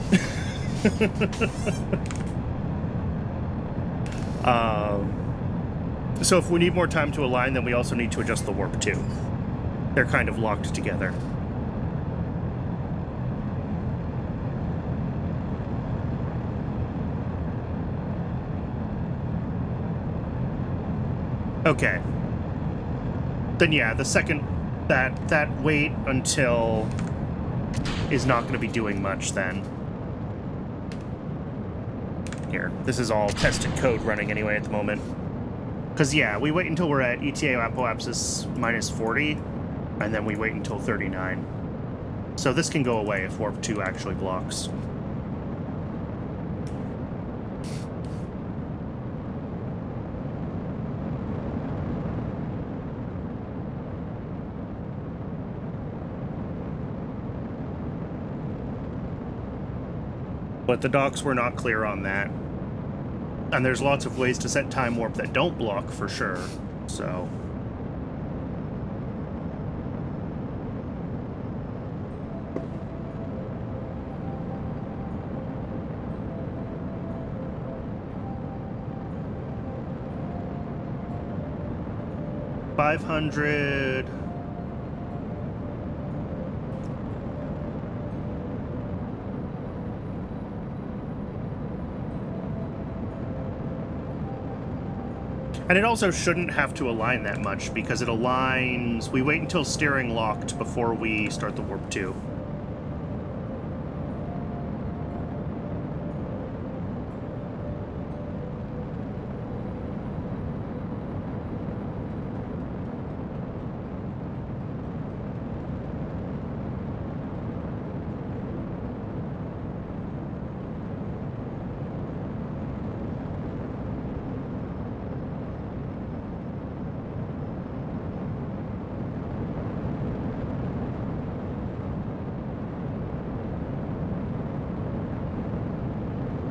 So if we need more time to align, then we also need to adjust the warp 2. They're kind of locked together. Okay. Then yeah, the second that wait until is not going to be doing much then. Here, this is all tested code running anyway at the moment. Because, yeah, we wait until we're at ETA apoapsis minus 40, and then we wait until 39. So this can go away if warp 2 actually blocks. But the docs were not clear on that. And there's lots of ways to set time warp that don't block for sure, so... $500... And it also shouldn't have to align that much, because it aligns... We wait until steering locked before we start the warp 2.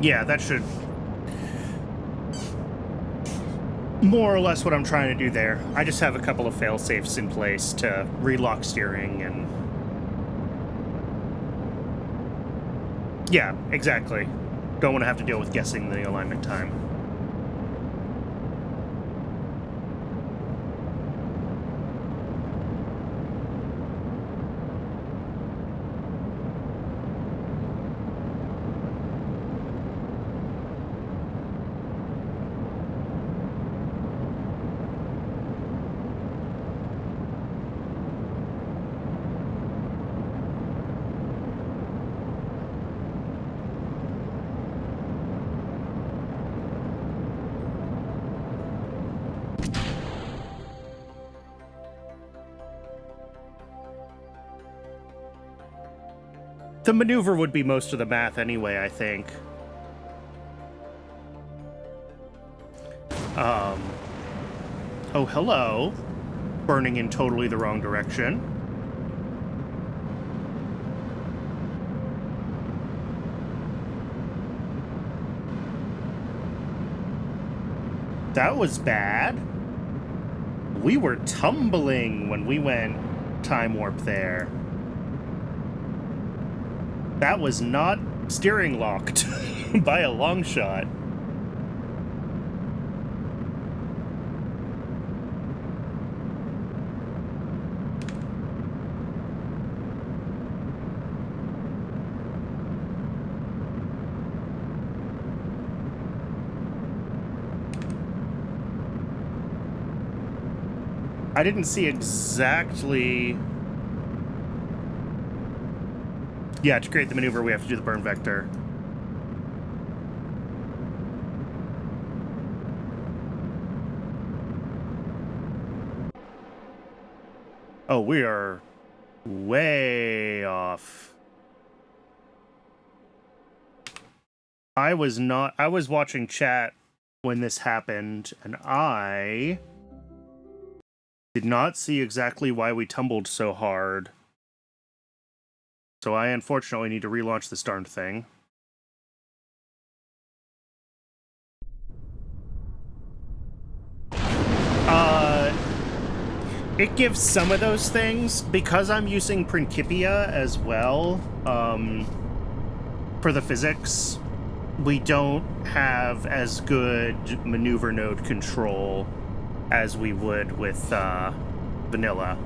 Yeah, that should... more or less what I'm trying to do there. I just have a couple of fail-safes in place to relock steering and... Yeah, exactly. Don't want to have to deal with guessing the alignment time. The maneuver would be most of the math anyway, I think. Oh, hello. Burning in totally the wrong direction. That was bad. We were tumbling when we went time warp there. That was not steering locked by a long shot. I didn't see exactly... Yeah, to create the maneuver, we have to do the burn vector. Oh, we are way off. I was watching chat when this happened, and I did not see exactly why we tumbled so hard. So I unfortunately need to relaunch this darn thing. It gives some of those things, because I'm using Principia as well, for the physics, we don't have as good maneuver node control as we would with vanilla.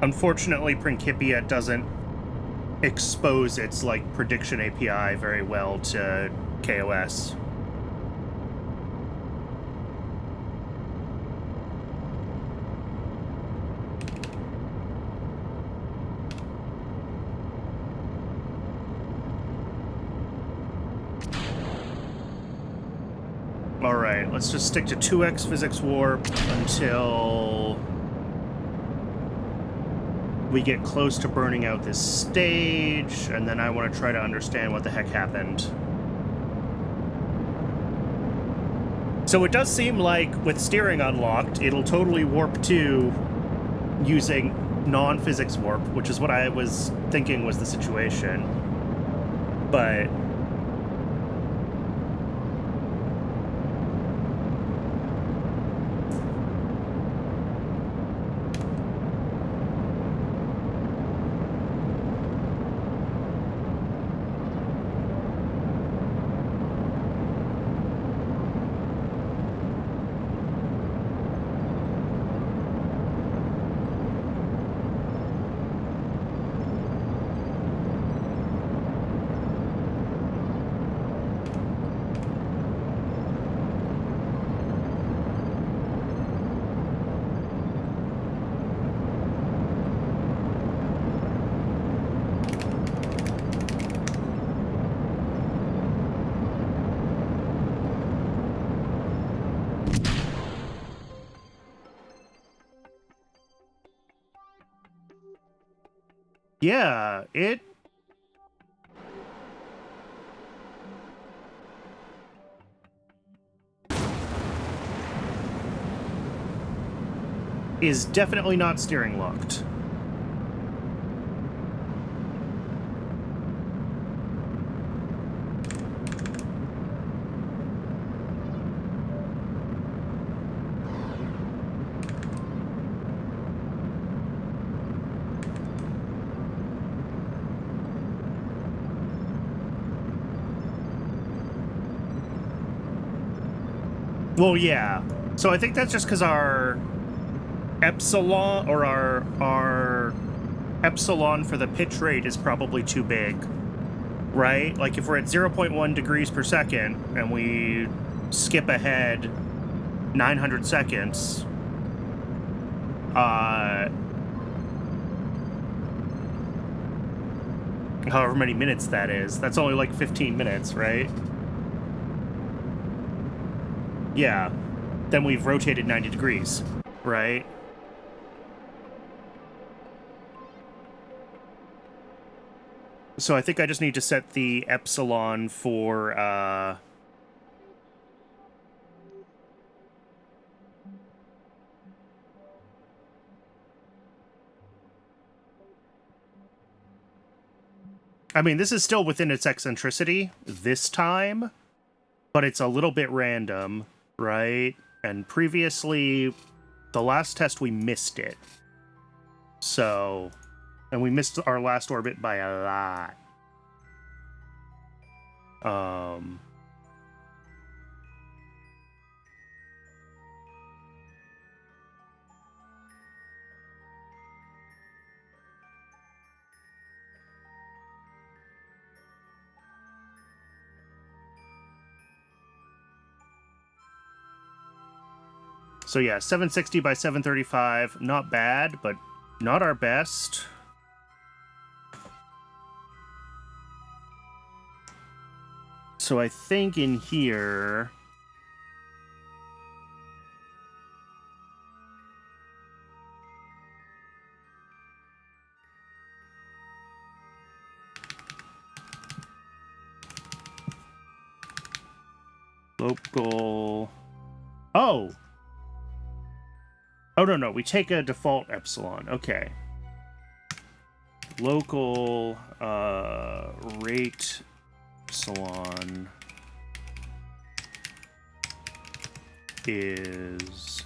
Unfortunately, Principia doesn't expose its prediction API very well to KOS. All right, let's just stick to 2x physics warp until we get close to burning out this stage, and then I want to try to understand what the heck happened. So it does seem like with steering unlocked, it'll totally warp 2 using non-physics warp, which is what I was thinking was the situation. But yeah, it is definitely not steering locked. Well, yeah. So I think that's just because our epsilon, or our epsilon for the pitch rate is probably too big, right? Like if we're at 0.1 degrees per second and we skip ahead 900 seconds, however many minutes that is, that's only like 15 minutes, right? Yeah. Then we've rotated 90 degrees, right? So I think I just need to set the epsilon for, I mean, this is still within its eccentricity this time, but it's a little bit random, right? And previously, the last test, we missed it. So, and we missed our last orbit by a lot. So yeah, 760 by 735, not bad, but not our best. So I think in here... Local... Oh! Oh, no, we take a default epsilon. Okay. Local, rate epsilon is...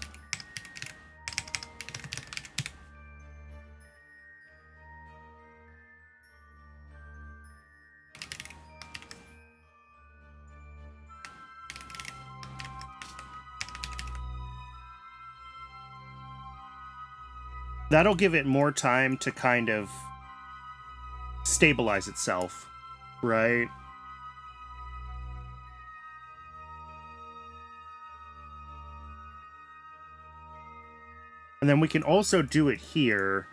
That'll give it more time to kind of stabilize itself, right? And then we can also do it here.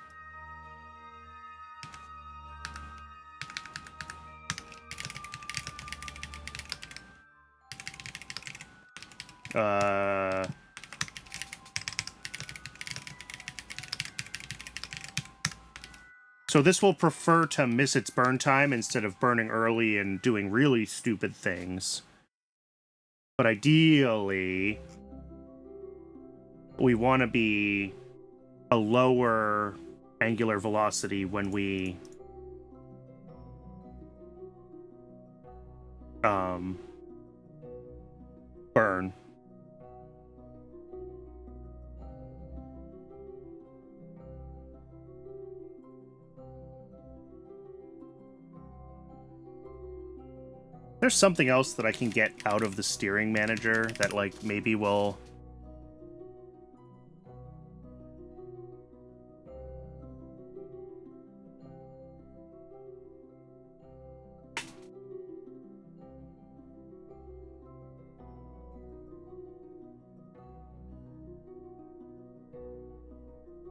So this will prefer to miss its burn time instead of burning early and doing really stupid things. But ideally, we want to be a lower angular velocity when we burn. There's something else that I can get out of the steering manager that, like, maybe will...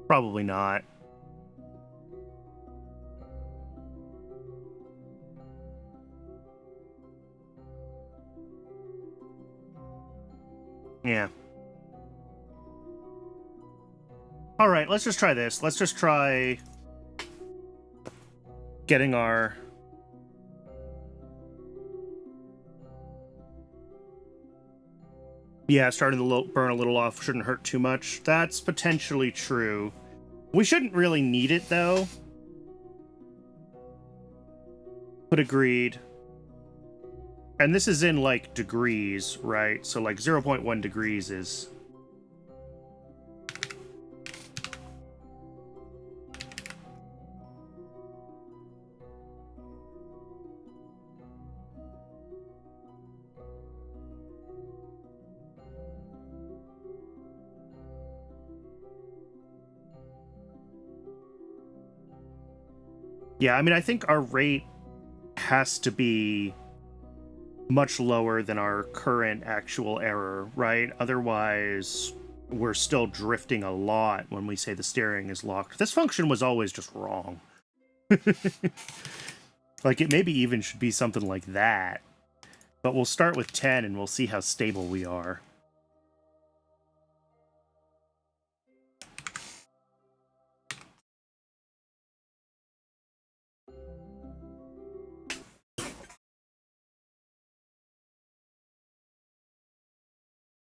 Probably not. Yeah. All right, let's just try this. Let's just try getting our... Yeah, starting to burn a little off shouldn't hurt too much. That's potentially true. We shouldn't really need it, though. But agreed. And this is in, like, degrees, right? So, like, 0.1 degrees is... Yeah, I mean, I think our rate has to be much lower than our current actual error, right? Otherwise, we're still drifting a lot when we say the steering is locked. This function was always just wrong. Like, it maybe even should be something like that. But we'll start with 10 and we'll see how stable we are.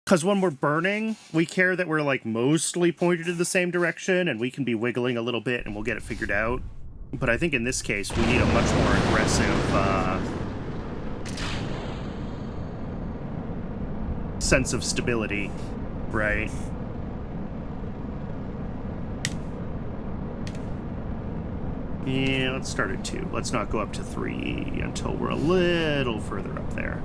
Because when we're burning, we care that we're, like, mostly pointed in the same direction, and we can be wiggling a little bit, and we'll get it figured out. But I think in this case, we need a much more aggressive sense of stability, right? Yeah, let's start at 2. Let's not go up to 3 until we're a little further up there.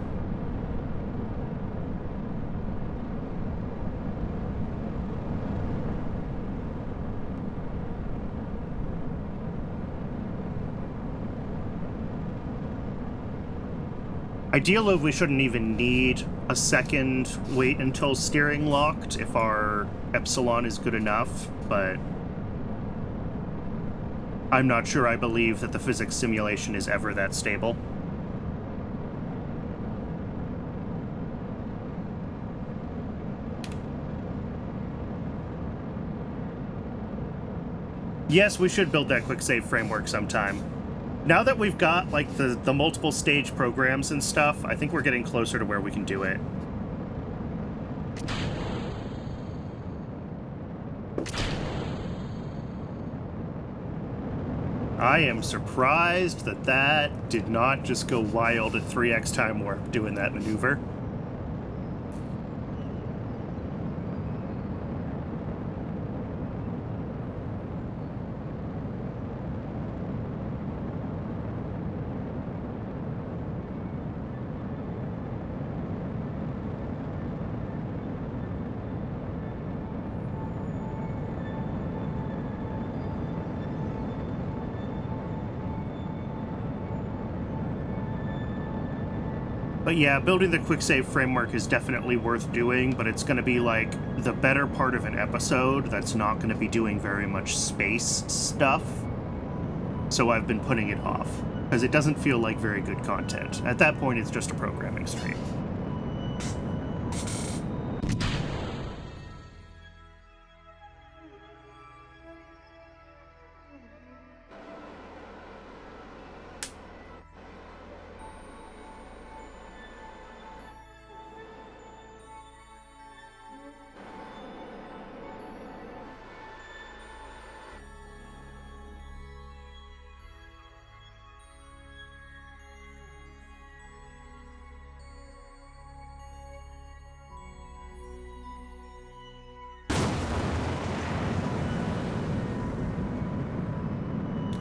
Ideally, we shouldn't even need a second wait until steering locked if our epsilon is good enough, but I'm not sure I believe that the physics simulation is ever that stable. Yes, we should build that quick save framework sometime. Now that we've got, like, the multiple stage programs and stuff, I think we're getting closer to where we can do it. I am surprised that that did not just go wild at 3x time warp doing that maneuver. But yeah, building the quick save framework is definitely worth doing, but it's going to be like the better part of an episode that's not going to be doing very much space stuff. So I've been putting it off, because it doesn't feel like very good content. At that point, it's just a programming stream.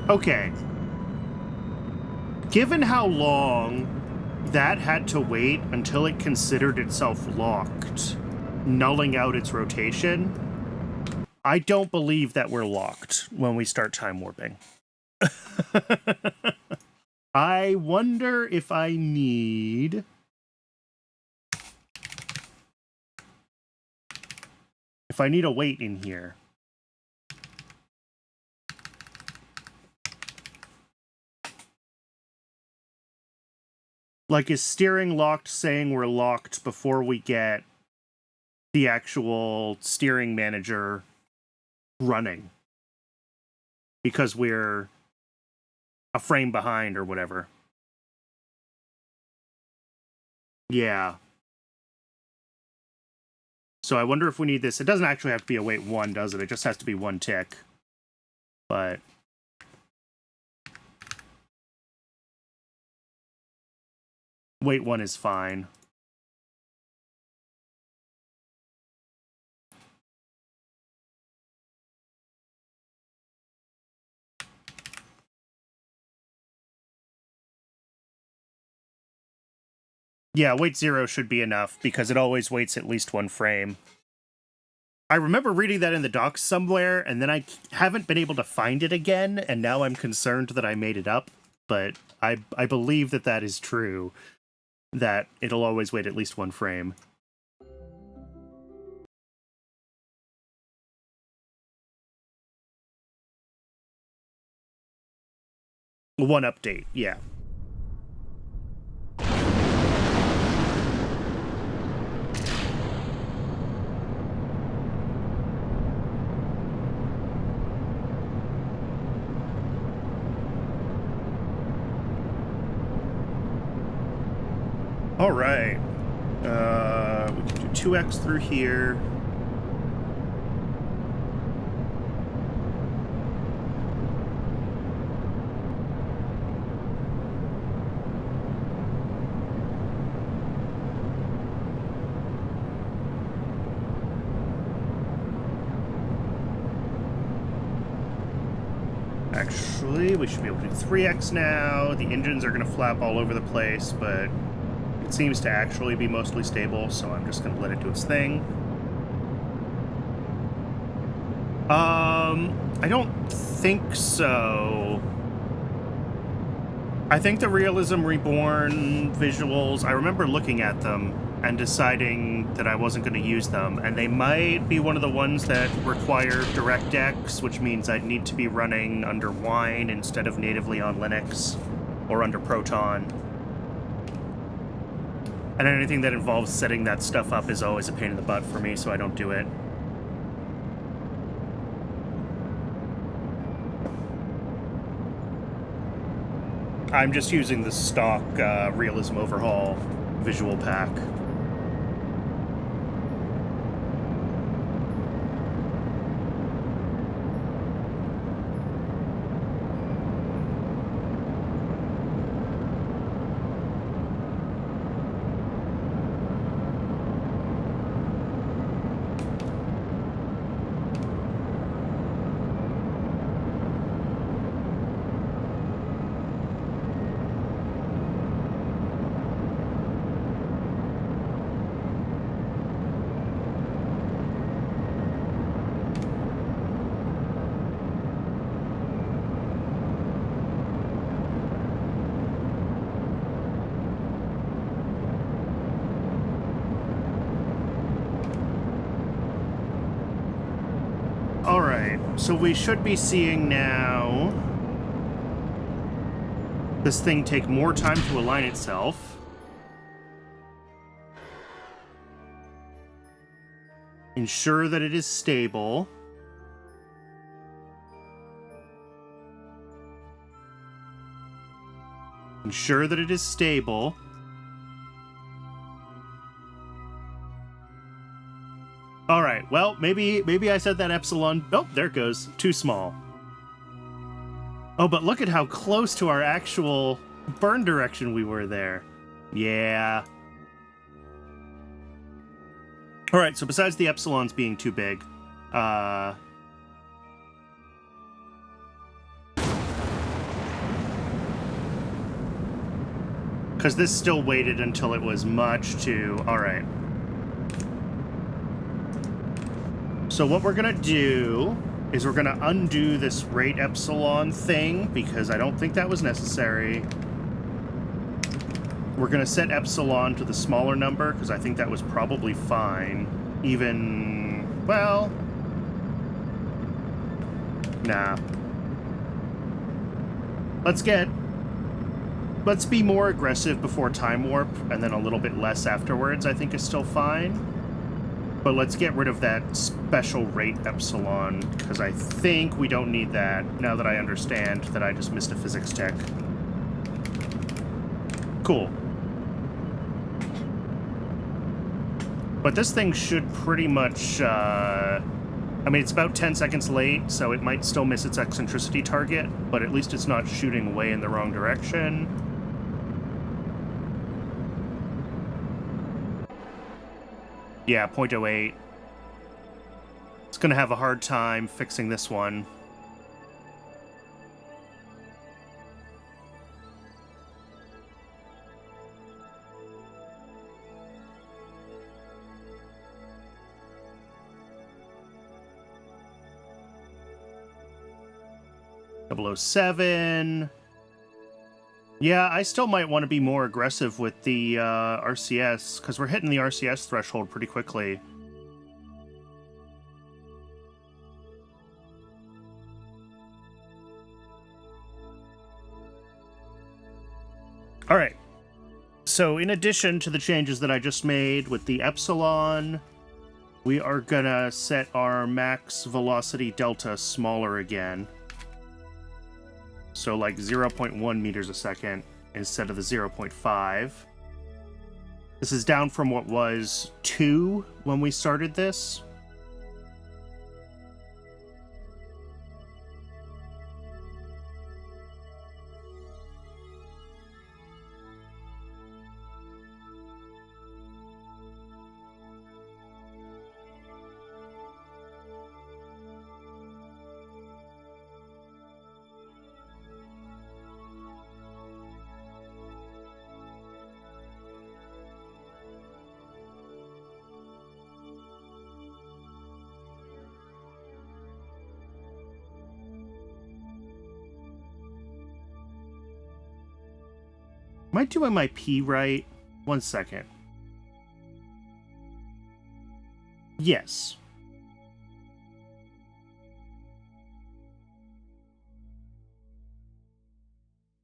Okay. Given how long that had to wait until it considered itself locked, nulling out its rotation, I don't believe that we're locked when we start time warping. I wonder if I need... if I need a wait in here. Like, is steering locked saying we're locked before we get the actual steering manager running? Because we're a frame behind or whatever. Yeah. So I wonder if we need this. It doesn't actually have to be a wait 1, does it? It just has to be 1 tick. But... wait 1 is fine. Yeah, wait 0 should be enough, because it always waits at least 1 frame. I remember reading that in the docs somewhere, and then I haven't been able to find it again, and now I'm concerned that I made it up, but I believe that that is true. That it'll always wait at least 1 frame. One update, yeah. All right. We can do 2x through here. Actually, we should be able to do 3x now. The engines are going to flap all over the place, but it seems to actually be mostly stable, so I'm just going to let it do its thing. I don't think so. I think the Realism Reborn visuals, I remember looking at them and deciding that I wasn't going to use them, and they might be one of the ones that require DirectX, which means I'd need to be running under Wine instead of natively on Linux or under Proton. And anything that involves setting that stuff up is always a pain in the butt for me, so I don't do it. I'm just using the stock Realism Overhaul visual pack. So we should be seeing now this thing take more time to align itself. Ensure that it is stable. Ensure that it is stable. All right, well, maybe I said that epsilon... Oh, there it goes. Too small. Oh, but look at how close to our actual burn direction we were there. Yeah. All right, so besides the epsilons being too big, because this still waited until it was much too... All right. So what we're going to do is we're going to undo this rate epsilon thing, because I don't think that was necessary. We're going to set epsilon to the smaller number, because I think that was probably fine. Even, well... Nah. Let's be more aggressive before time warp, and then a little bit less afterwards, I think is still fine. But let's get rid of that special rate epsilon, because I think we don't need that, now that I understand that I just missed a physics check. Cool. But this thing should pretty much, I mean, it's about 10 seconds late, so it might still miss its eccentricity target, but at least it's not shooting way in the wrong direction. Yeah, 0.08. It's going to have a hard time fixing this one. .007. Yeah, I still might want to be more aggressive with the RCS, because we're hitting the RCS threshold pretty quickly. All right. So in addition to the changes that I just made with the epsilon, we are going to set our max velocity delta smaller again. So like 0.1 meters a second instead of the 0.5. This is down from what was 2 when we started this. Am I doing my P right? 1 second. Yes.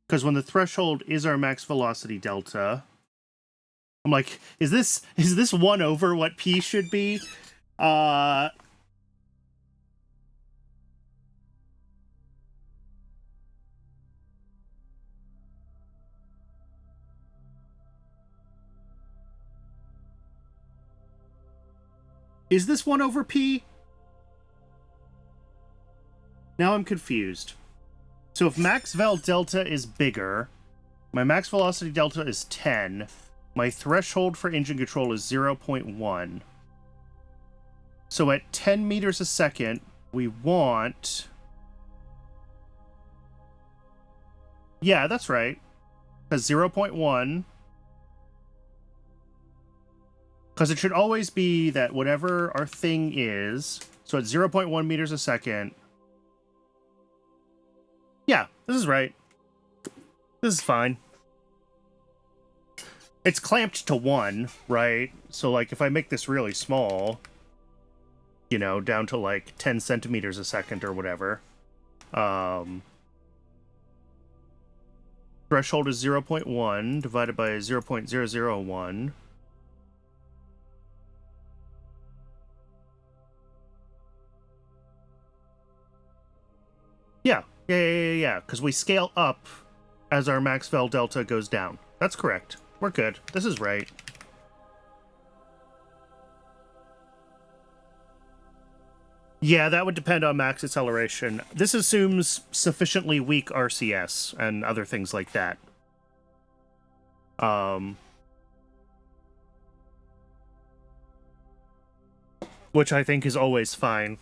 Because when the threshold is our max velocity delta, I'm like, is this 1 over what P should be? Is this 1 over P? Now I'm confused. So if max vel delta is bigger, my max velocity delta is 10, my threshold for engine control is 0.1. So at 10 meters a second, we want... Yeah, that's right. Because 0.1... Because it should always be that whatever our thing is... So at 0.1 meters a second... Yeah, this is right. This is fine. It's clamped to 1, right? So, like, if I make this really small, you know, down to, like, 10 centimeters a second or whatever, threshold is 0.1 divided by 0.001. Yeah, because we scale up as our max vel delta goes down. That's correct. We're good. This is right. Yeah, that would depend on max acceleration. This assumes sufficiently weak RCS and other things like that. Which I think is always fine.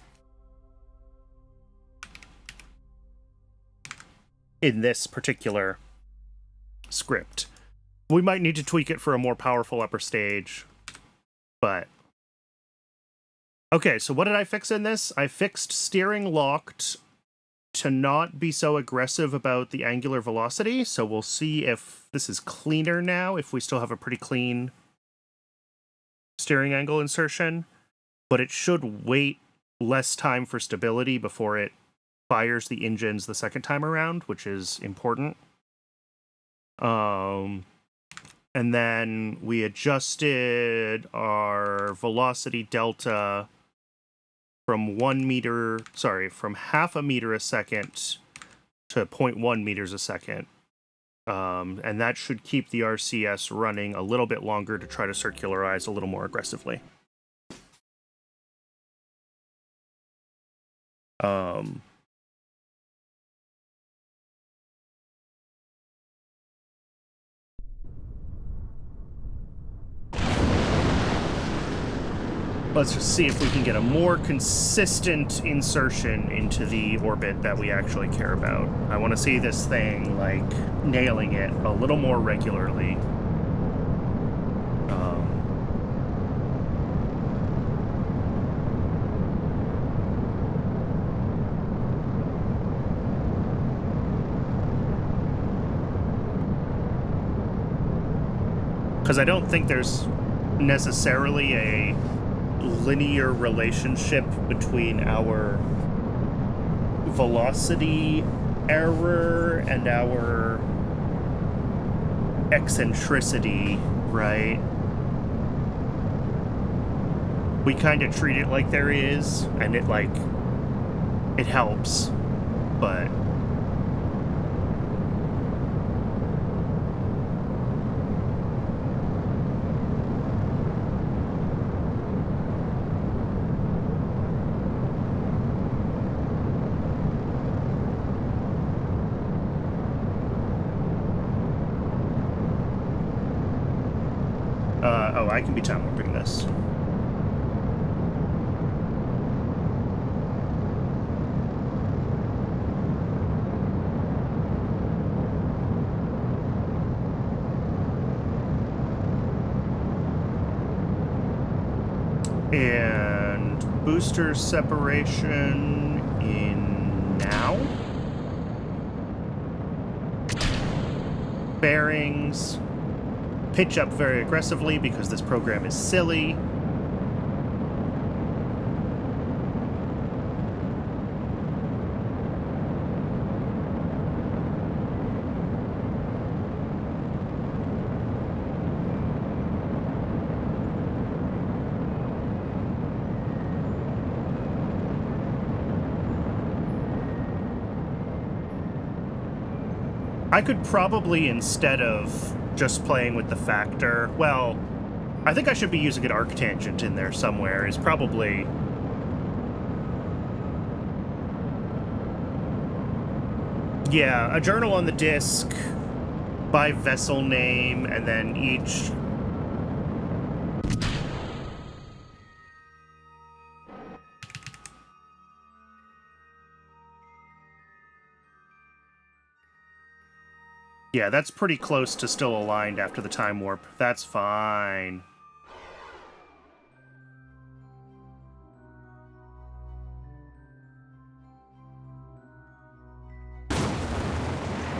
In this particular script. We might need to tweak it for a more powerful upper stage, but... Okay, so what did I fix in this? I fixed steering locked to not be so aggressive about the angular velocity, so we'll see if this is cleaner now, if we still have a pretty clean steering angle insertion, but it should wait less time for stability before it fires the engines the second time around, which is important. And then we adjusted our velocity delta from from half a meter a second to 0.1 meters a second. And that should keep the RCS running a little bit longer to try to circularize a little more aggressively. Let's just see if we can get a more consistent insertion into the orbit that we actually care about. I want to see this thing, like, nailing it a little more regularly. Because I don't think there's necessarily a linear relationship between our velocity error and our eccentricity, right? We kind of treat it like there is, and it, like, it helps, but... Oh, I can be time warping this. And booster separation in now. bearings, pitch up very aggressively because this program is silly. I could probably, instead of just playing with the factor, well, I think I should be using an arctangent in there somewhere, is probably... Yeah, a journal on the disc, by vessel name, and then each... Yeah, that's pretty close to still aligned after the time warp. That's fine.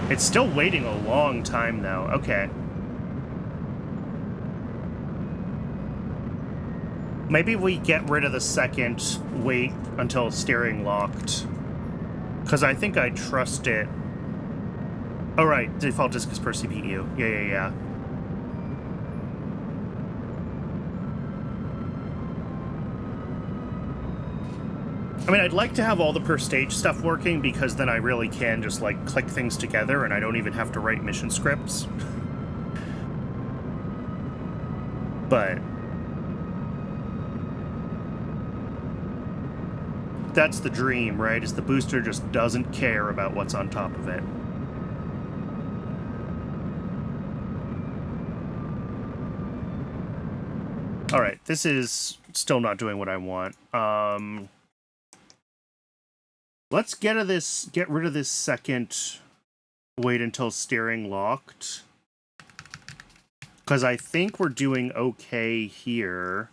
It's still waiting a long time, though. Okay. Maybe we get rid of the second wait until steering locked. Because I think I trust it. Oh, right. Default disk is per CPU. Yeah. I mean, I'd like to have all the per stage stuff working because then I really can just, like, click things together and I don't even have to write mission scripts. But... that's the dream, right? Is the booster just doesn't care about what's on top of it. Alright, this is still not doing what I want. Let's get rid of this second wait until steering locked. Because I think we're doing okay here.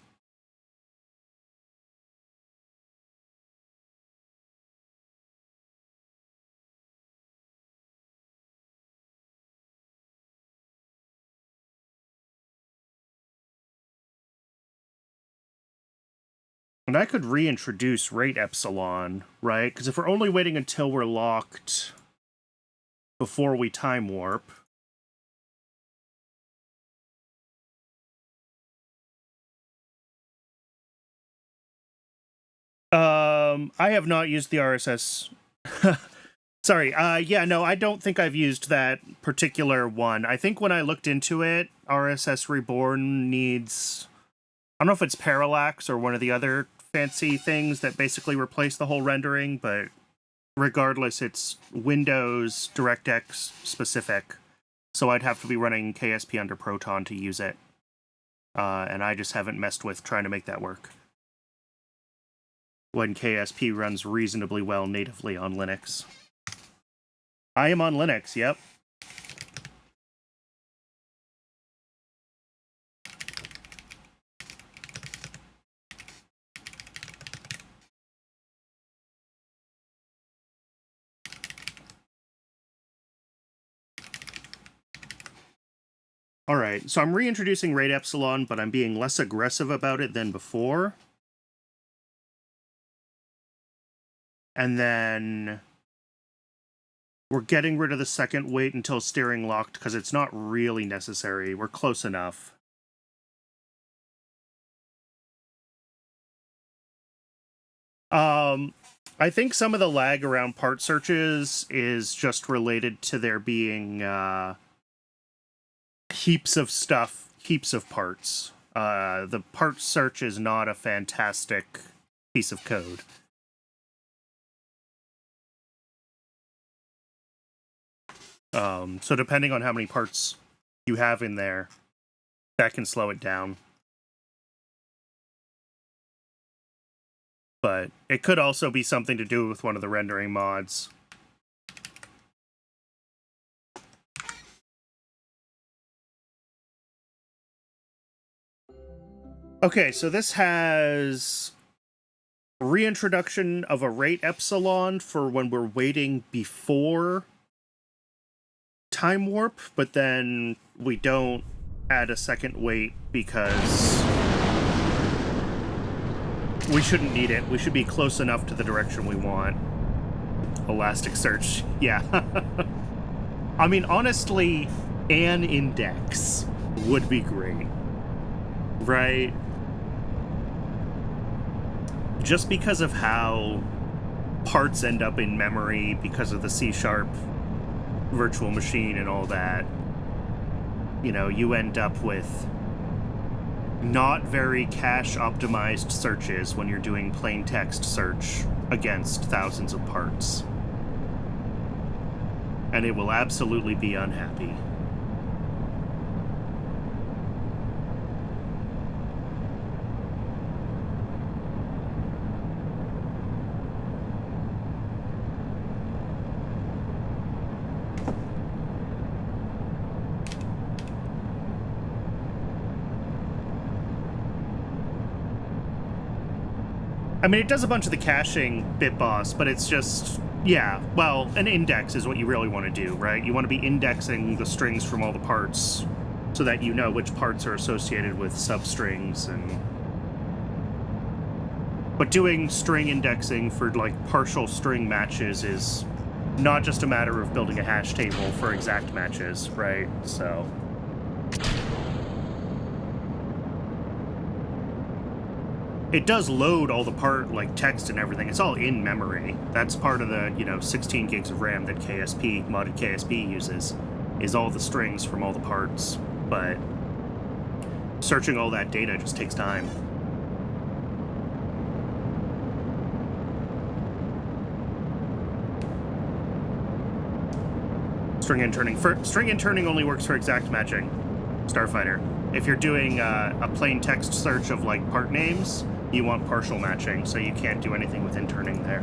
And I could reintroduce rate epsilon, right? Because if we're only waiting until we're locked before we time warp... I have not used the RSS. Sorry, yeah, no, I don't think I've used that particular one. I think when I looked into it, RSS Reborn needs... I don't know if it's parallax or one of the other fancy things that basically replace the whole rendering, but regardless, it's Windows DirectX specific. So I'd have to be running KSP under Proton to use it. And I just haven't messed with trying to make that work. When KSP runs reasonably well natively on Linux. I am on Linux, yep. Alright, so I'm reintroducing rate epsilon, but I'm being less aggressive about it than before. And then we're getting rid of the second wait until steering locked because it's not really necessary. We're close enough. I think some of the lag around part searches is just related to there being heaps of stuff, heaps of parts. The part search is not a fantastic piece of code. So depending on how many parts you have in there, that can slow it down. But it could also be something to do with one of the rendering mods. Okay, so this has reintroduction of a rate epsilon for when we're waiting before time warp, but then we don't add a second wait because we shouldn't need it. We should be close enough to the direction we want. Elasticsearch, yeah. I mean, honestly, an index would be great, right? Just because of how parts end up in memory because of the C# virtual machine and all that, you know, you end up with not very cache-optimized searches when you're doing plain text search against thousands of parts. And it will absolutely be unhappy. I mean, it does a bunch of the caching bit boss, but it's just, yeah, well, an index is what you really want to do, right? You want to be indexing the strings from all the parts so that you know which parts are associated with substrings and... But doing string indexing for, like, partial string matches is not just a matter of building a hash table for exact matches, right? So... It does load all the part, like, text and everything. It's all in memory. That's part of the, 16 gigs of RAM that KSP, modded KSP uses, is all the strings from all the parts. But searching all that data just takes time. String interning only works for exact matching, Starfighter. If you're doing a plain text search of, like, part names, you want partial matching, so you can't do anything with interning there.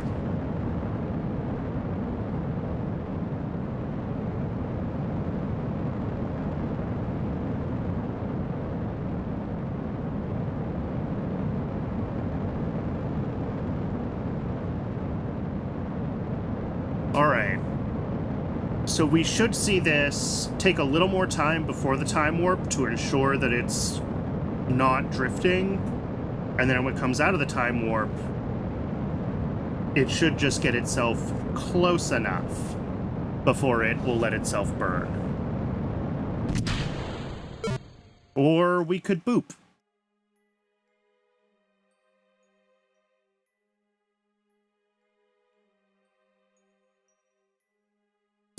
Alright. So we should see this take a little more time before the time warp to ensure that it's not drifting. And then when it comes out of the time warp, it should just get itself close enough before it will let itself burn. Or we could boop.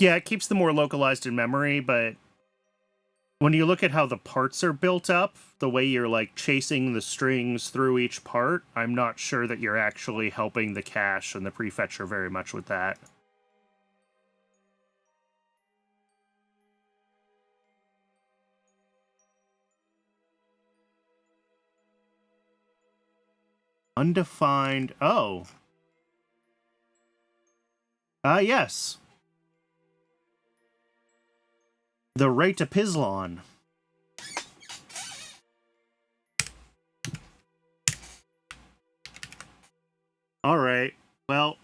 Yeah, it keeps them more localized in memory, but when you look at how the parts are built up, the way you're, like, chasing the strings through each part, I'm not sure that you're actually helping the cache and the prefetcher very much with that. Undefined... Oh. Yes. The rate of Pislon. Alright, well...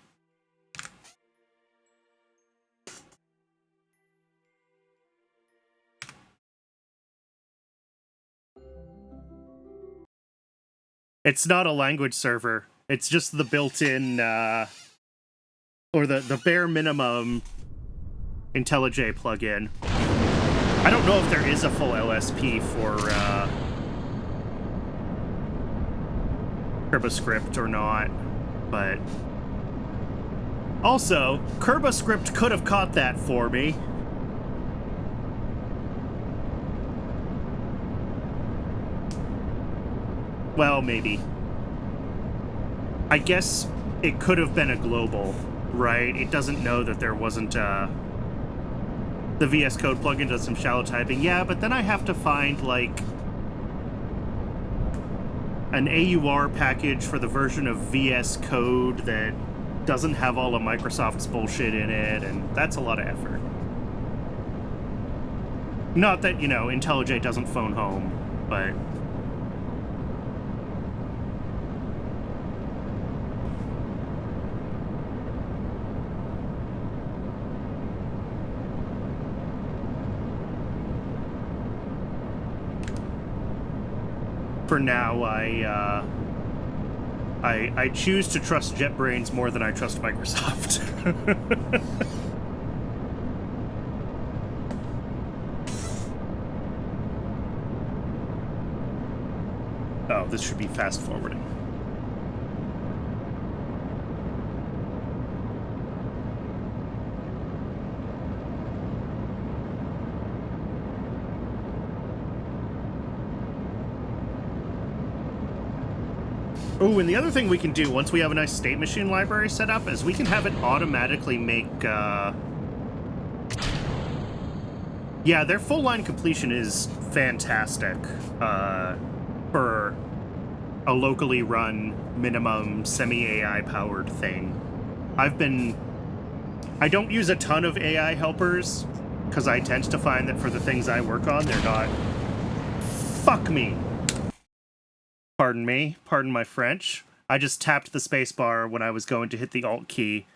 It's not a language server. It's just the built-in, or the bare minimum IntelliJ plugin. I don't know if there is a full LSP for, KerbaScript or not, but... Also, KerbaScript could have caught that for me. Well, maybe. I guess it could have been a global, right? It doesn't know that there wasn't, the VS Code plugin does some shallow typing. Yeah, but then I have to find, like, an AUR package for the version of VS Code that doesn't have all of Microsoft's bullshit in it, and that's a lot of effort. Not that, IntelliJ doesn't phone home, but... for now, I choose to trust JetBrains more than I trust Microsoft. Oh, this should be fast forwarding. Oh, and the other thing we can do once we have a nice state machine library set up is we can have it automatically make, yeah, their full line completion is fantastic, for a locally run, minimum, semi-AI powered thing. I don't use a ton of AI helpers, because I tend to find that for the things I work on, they're not... Fuck me! Pardon me, pardon my French. I just tapped the spacebar when I was going to hit the Alt key.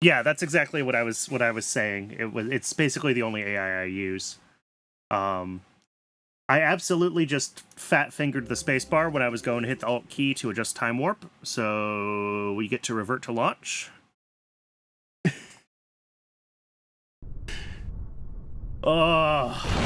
Yeah, that's exactly what I was saying. It's basically the only AI I use. I absolutely just fat-fingered the spacebar when I was going to hit the Alt key to adjust time warp, so we get to revert to launch. Oh.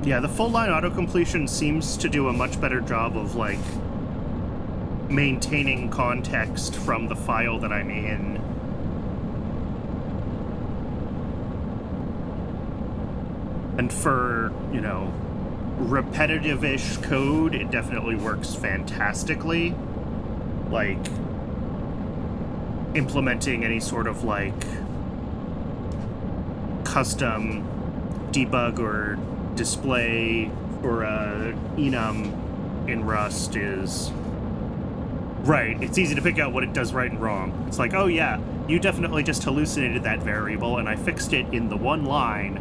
Yeah, the full-line auto-completion seems to do a much better job of, like, maintaining context from the file that I'm in. And for, you know, repetitive-ish code, it definitely works fantastically. Like, implementing any sort of, like, custom debug or display for enum in Rust is... Right, it's easy to pick out what it does right and wrong. It's like, oh yeah, you definitely just hallucinated that variable, and I fixed it in the one line.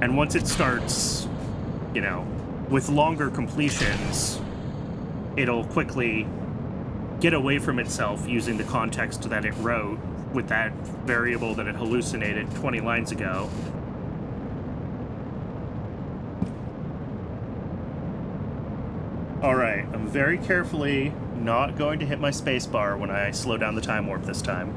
And once it starts, you know, with longer completions, it'll quickly get away from itself using the context that it wrote with that variable that it hallucinated 20 lines ago. Alright, I'm very carefully not going to hit my spacebar when I slow down the time warp this time.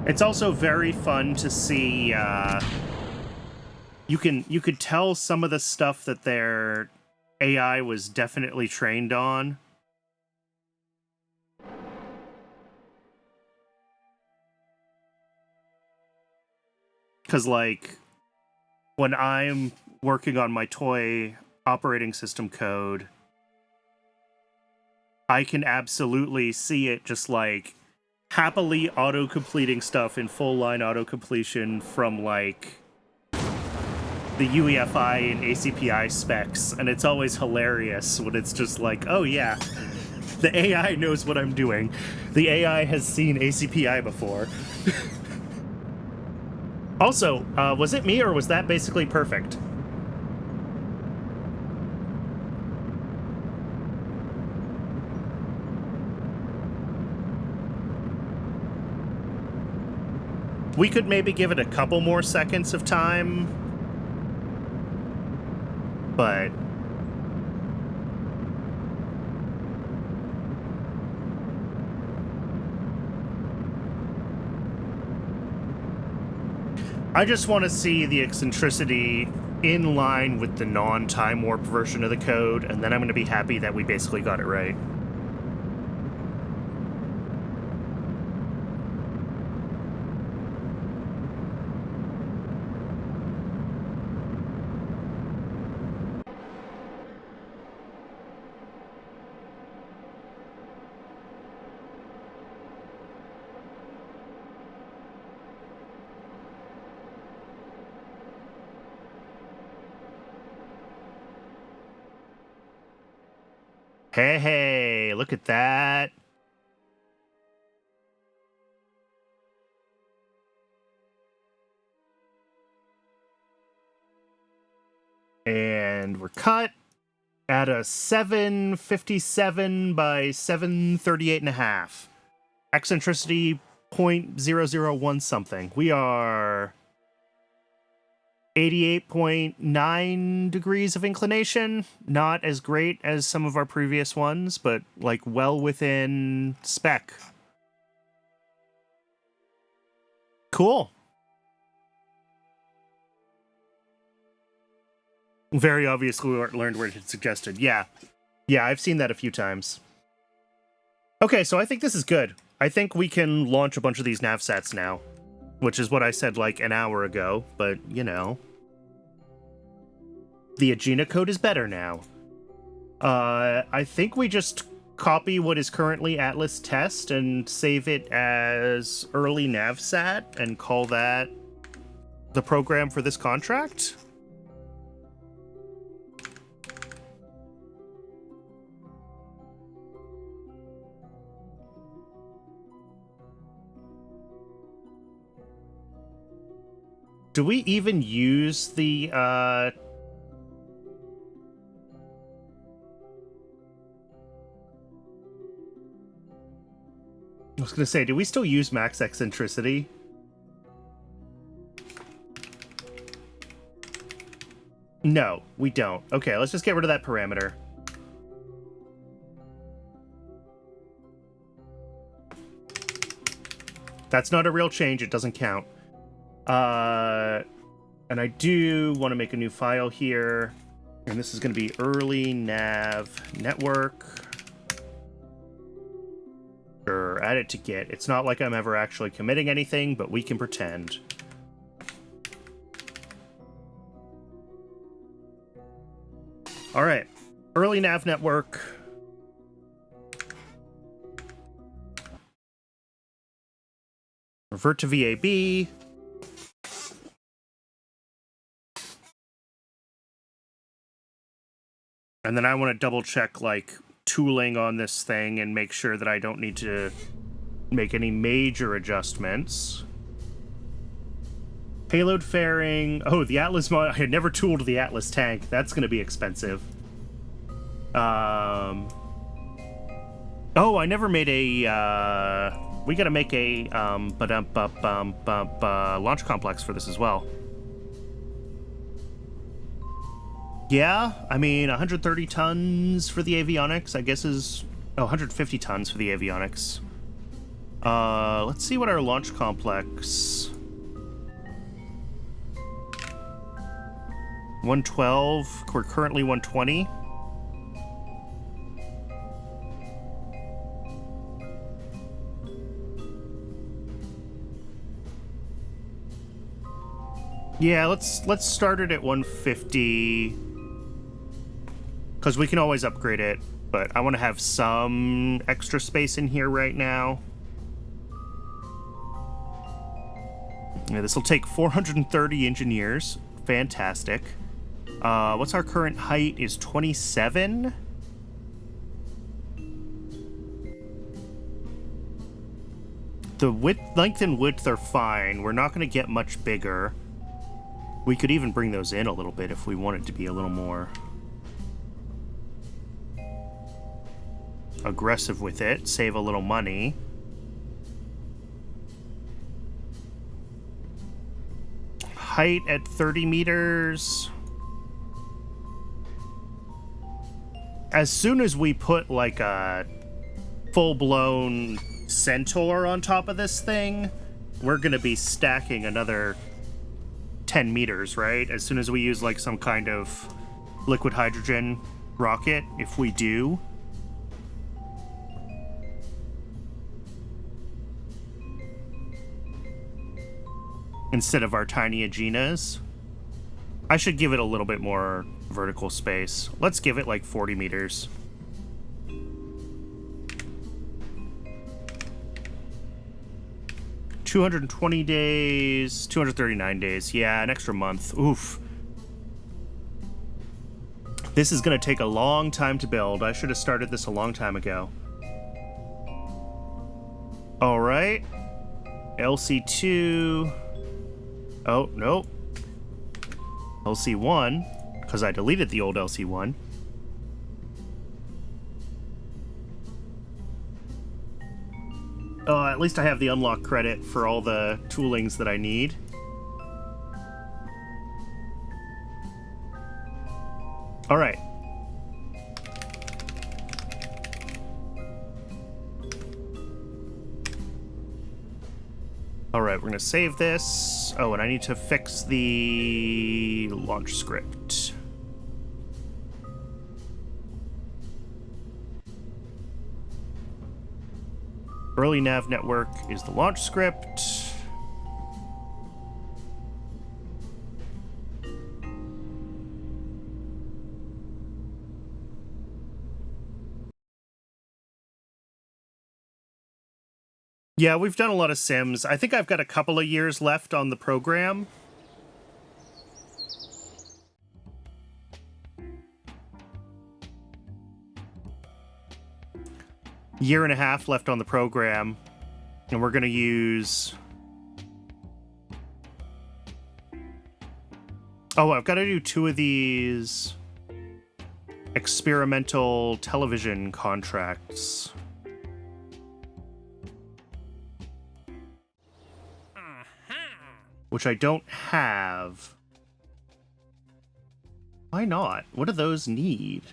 It's also very fun to see, you could tell some of the stuff that their AI was definitely trained on. Because, like, when I'm working on my toy operating system code, I can absolutely see it just, like, happily auto-completing stuff in full-line auto-completion from, like, the UEFI and ACPI specs, and it's always hilarious when it's just like, oh yeah, the AI knows what I'm doing. The AI has seen ACPI before. Also, was it me, or was that basically perfect? We could maybe give it a couple more seconds of time, but... I just want to see the eccentricity in line with the non-time warp version of the code, and then I'm going to be happy that we basically got it right. Hey, look at that. And we're cut at a 757 by 738.5. Eccentricity 0.001 something. We are 88.9 degrees of inclination. Not as great as some of our previous ones, but like well within spec. Cool. Very obviously learned where it suggested. Yeah, I've seen that a few times. Okay, so I think this is good. I think we can launch a bunch of these navsats now, which is what I said like an hour ago, but you know. The Agena code is better now. I think we just copy what is currently Atlas test and save it as early navsat and call that the program for this contract. Do we even use the, I was gonna say, do we still use max eccentricity? No, we don't. Okay, let's just get rid of that parameter. That's not a real change, it doesn't count. And I do want to make a new file here, and this is going to be early nav network. Sure, add it to Git. It's not like I'm ever actually committing anything, but we can pretend. All right, early nav network. Revert to VAB. And then I want to double check like tooling on this thing and make sure that I don't need to make any major adjustments. Payload fairing. Oh, the Atlas mod. I had never tooled the Atlas tank. That's going to be expensive. Oh, I never made a, we got to make a, launch complex for this as well. Yeah, I mean, 130 tons for the avionics, I guess is... Oh, 150 tons for the avionics. Let's see what our launch complex... 112, we're currently 120. Yeah, let's start it at 150. Because we can always upgrade it, but I want to have some extra space in here right now. Yeah, this will take 430 engineers. Fantastic. What's our current height? Is 27? The length and width are fine. We're not going to get much bigger. We could even bring those in a little bit if we wanted to be a little more aggressive with it, save a little money. Height at 30 meters. As soon as we put like a full-blown Centaur on top of this thing, we're gonna be stacking another 10 meters, right? As soon as we use like some kind of liquid hydrogen rocket, if we do. Instead of our tiny Agenas. I should give it a little bit more vertical space. Let's give it like 40 meters. $220 days, 239 days. Yeah, an extra month. Oof. This is going to take a long time to build. I should have started this a long time ago. All right. LC2. Oh, nope. LC1, because I deleted the old LC1. At least I have the unlock credit for all the toolings that I need. All right. All right, we're going to save this. Oh, and I need to fix the launch script. Early nav network is the launch script. Yeah, we've done a lot of sims. I think I've got a couple of years left on the program. Year and a half left on the program. And we're going to use... Oh, I've got to do 2 of these experimental television contracts. Which I don't have. Why not? What do those need?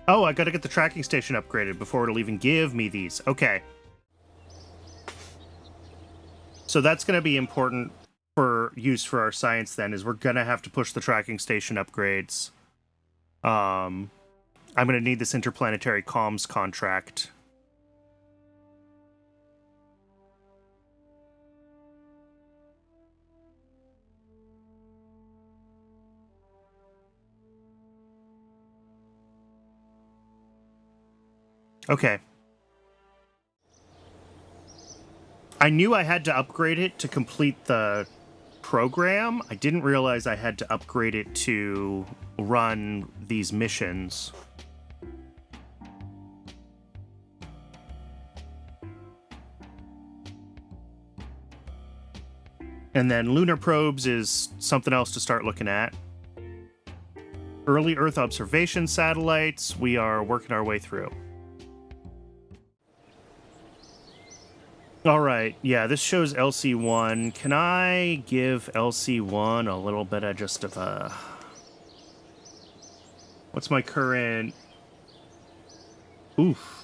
Oh, I gotta get the tracking station upgraded before it'll even give me these. Okay. So that's gonna be important for use for our science then, is we're gonna have to push the tracking station upgrades. I'm gonna need this interplanetary comms contract. Okay. I knew I had to upgrade it to complete the program. I didn't realize I had to upgrade it to run these missions. And then lunar probes is something else to start looking at. Early Earth observation satellites, we are working our way through. All right, yeah, this shows LC1. Can I give LC1 a little bit of just of a... What's my current... Oof.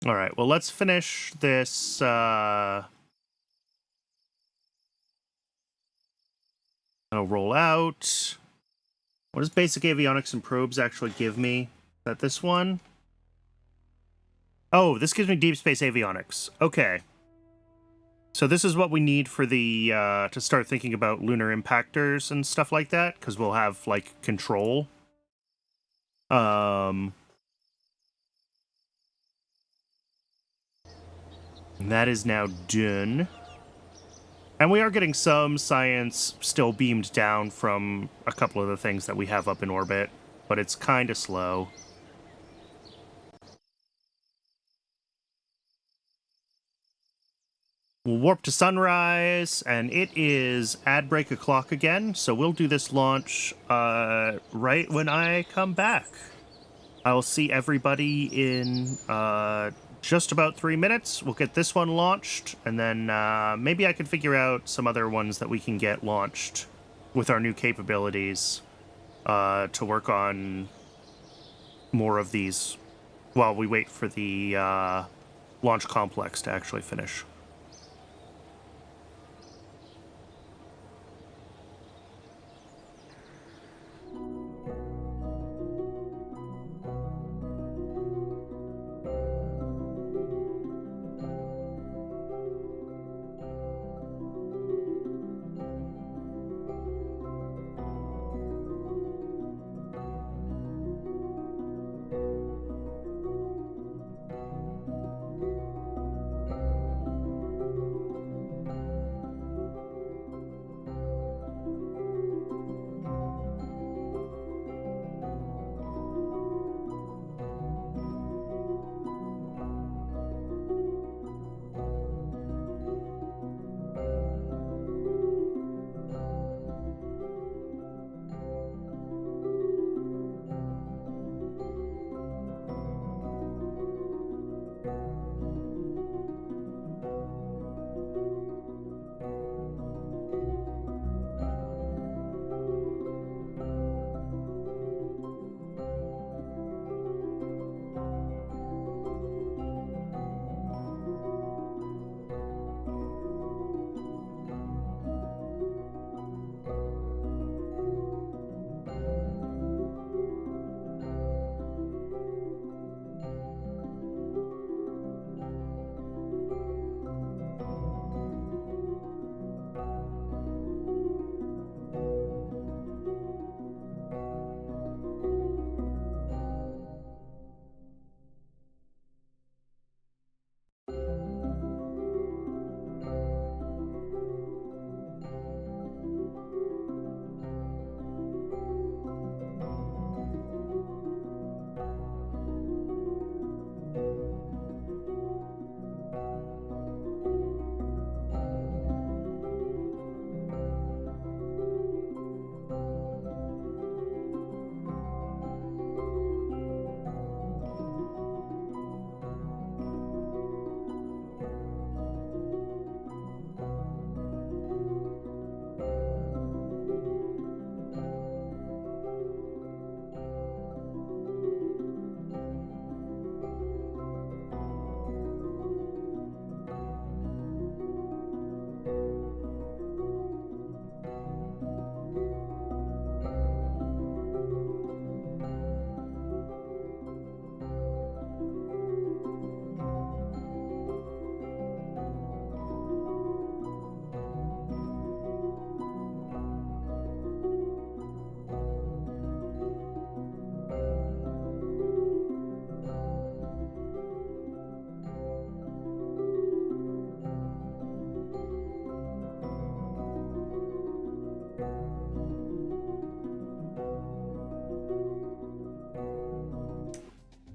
All right, well, let's finish this, I'll roll out. What does basic avionics and probes actually give me? Is that this one? Oh, this gives me deep space avionics. Okay. So this is what we need for the, to start thinking about lunar impactors and stuff like that, because we'll have, like, control. And that is now done. And we are getting some science still beamed down from a couple of the things that we have up in orbit, but it's kind of slow. We'll warp to sunrise, and it is ad break o'clock again, so we'll do this launch right when I come back. I'll see everybody in just about 3 minutes. We'll get this one launched, and then maybe I can figure out some other ones that we can get launched with our new capabilities to work on more of these while we wait for the launch complex to actually finish.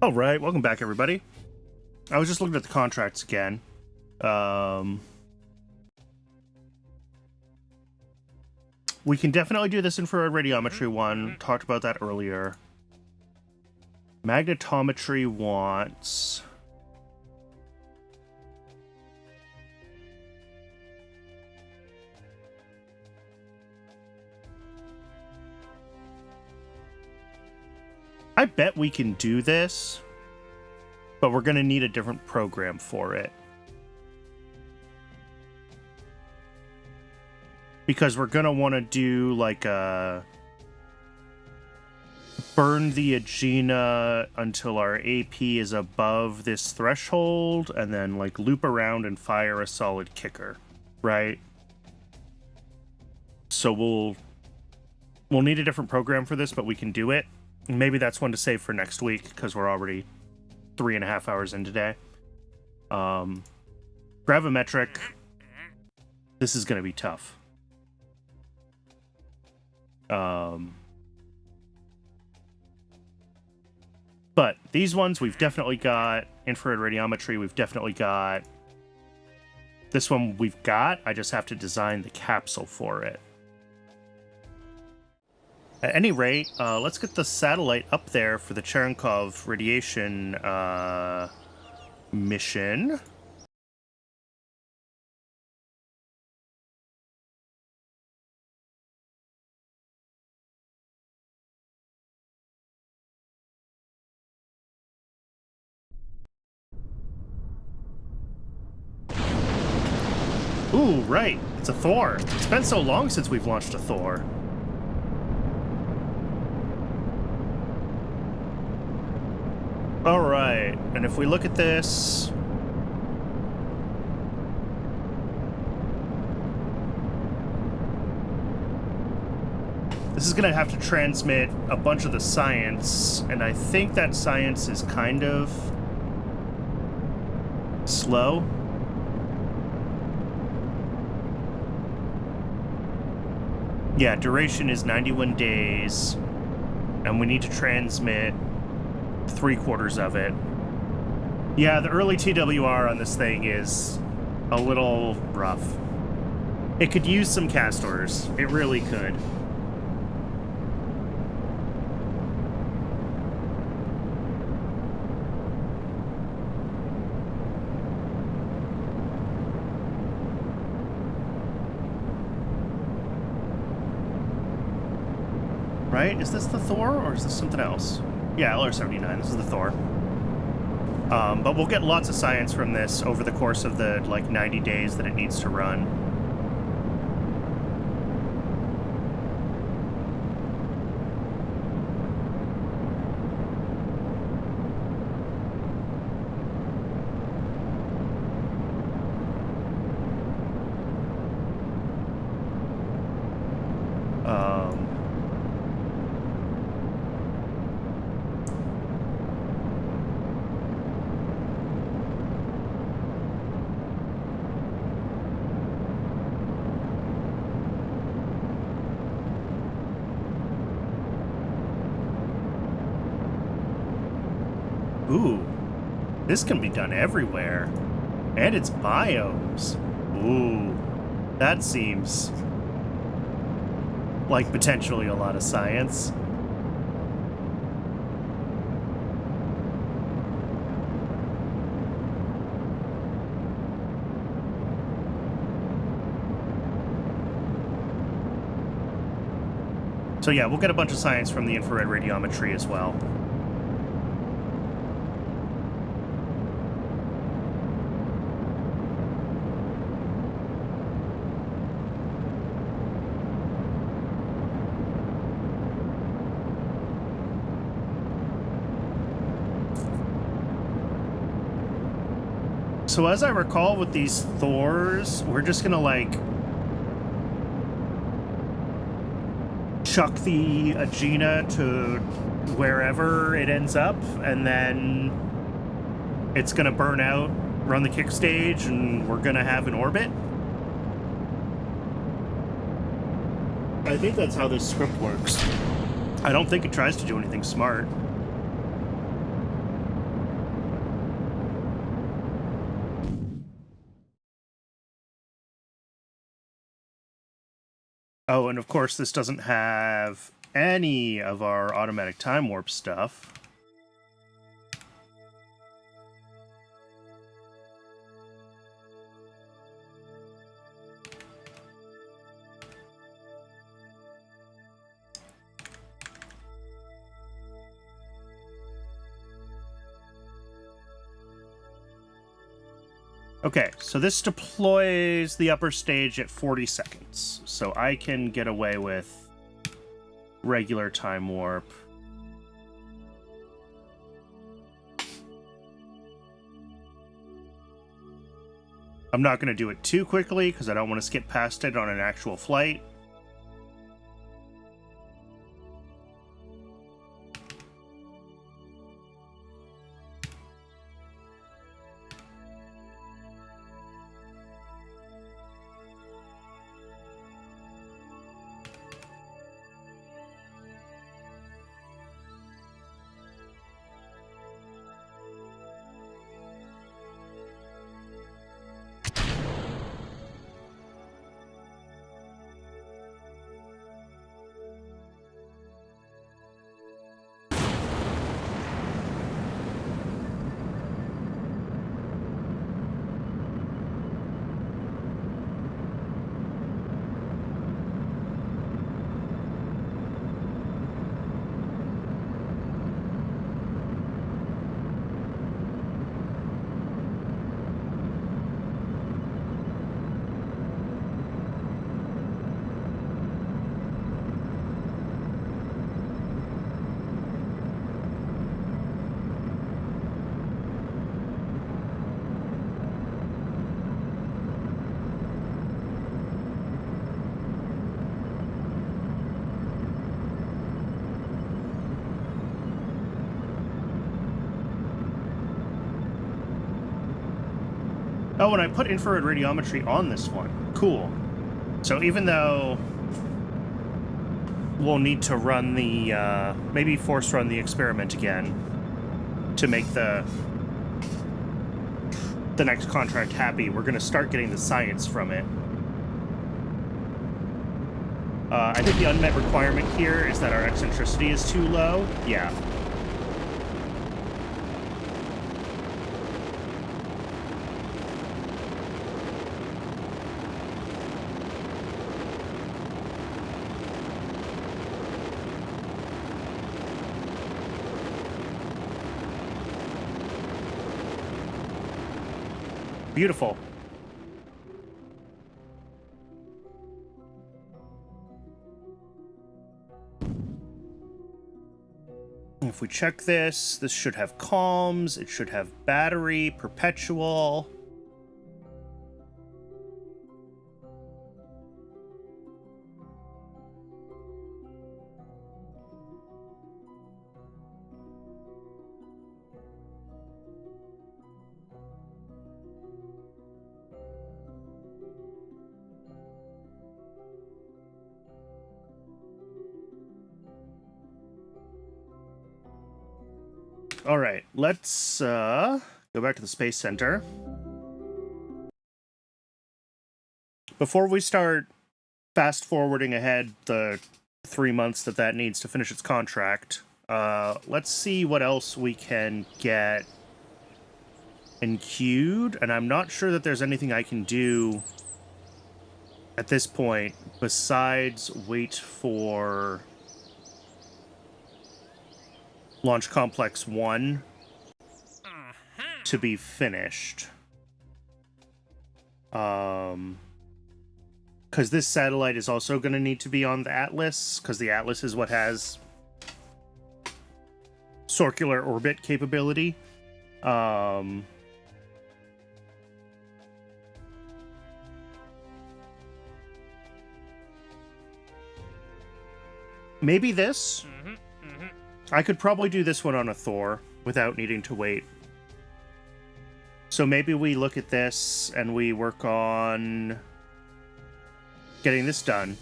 All right, welcome back, everybody. I was just looking at the contracts again. We can definitely do this infrared radiometry one. Talked about that earlier. Magnetometry wants... I bet we can do this, but we're going to need a different program for it. Because we're going to want to do like a burn the Agena until our AP is above this threshold, and then like loop around and fire a solid kicker, right? So we'll need a different program for this, but we can do it. Maybe that's one to save for next week, because we're already 3.5 hours in today. Gravimetric. This is going to be tough. But these ones we've definitely got. Infrared radiometry we've definitely got. This one we've got. I just have to design the capsule for it. At any rate, let's get the satellite up there for the Cherenkov radiation mission. Ooh, right. It's a Thor. It's been so long since we've launched a Thor. Alright, and if we look at this... This is going to have to transmit a bunch of the science, and I think that science is kind of... slow. Yeah, duration is 91 days, and we need to transmit 3/4 of it. Yeah, the early TWR on this thing is a little rough. It could use some castors. It really could. Right? Is this the Thor, or is this something else? Yeah, LR-79. This is the Thor. But we'll get lots of science from this over the course of the, like, 90 days that it needs to run. Ooh, this can be done everywhere. And it's biomes. Ooh, that seems like potentially a lot of science. So yeah, we'll get a bunch of science from the infrared radiometry as well. So as I recall with these Thors, we're just gonna like chuck the Agena to wherever it ends up, and then it's gonna burn out, run the kick stage, and we're gonna have an orbit. I think that's how this script works. I don't think it tries to do anything smart. Oh, and of course this doesn't have any of our automatic time warp stuff. Okay, so this deploys the upper stage at 40 seconds. So I can get away with regular time warp. I'm not going to do it too quickly because I don't want to skip past it on an actual flight. Oh, and I put infrared radiometry on this one. Cool. So even though we'll need to run the, maybe force run the experiment again to make the next contract happy, we're going to start getting the science from it. I think the unmet requirement here is that our eccentricity is too low. Yeah. Beautiful. If we check this, this should have comms, it should have battery, perpetual. All right, let's go back to the Space Center. Before we start fast forwarding ahead the 3 months that needs to finish its contract, let's see what else we can get in queued. And I'm not sure that there's anything I can do at this point besides wait for Launch Complex 1 to be finished. Because this satellite is also going to need to be on the Atlas, because the Atlas is what has circular orbit capability. Maybe this? I could probably do this one on a Thor without needing to wait. So maybe we look at this and we work on getting this done.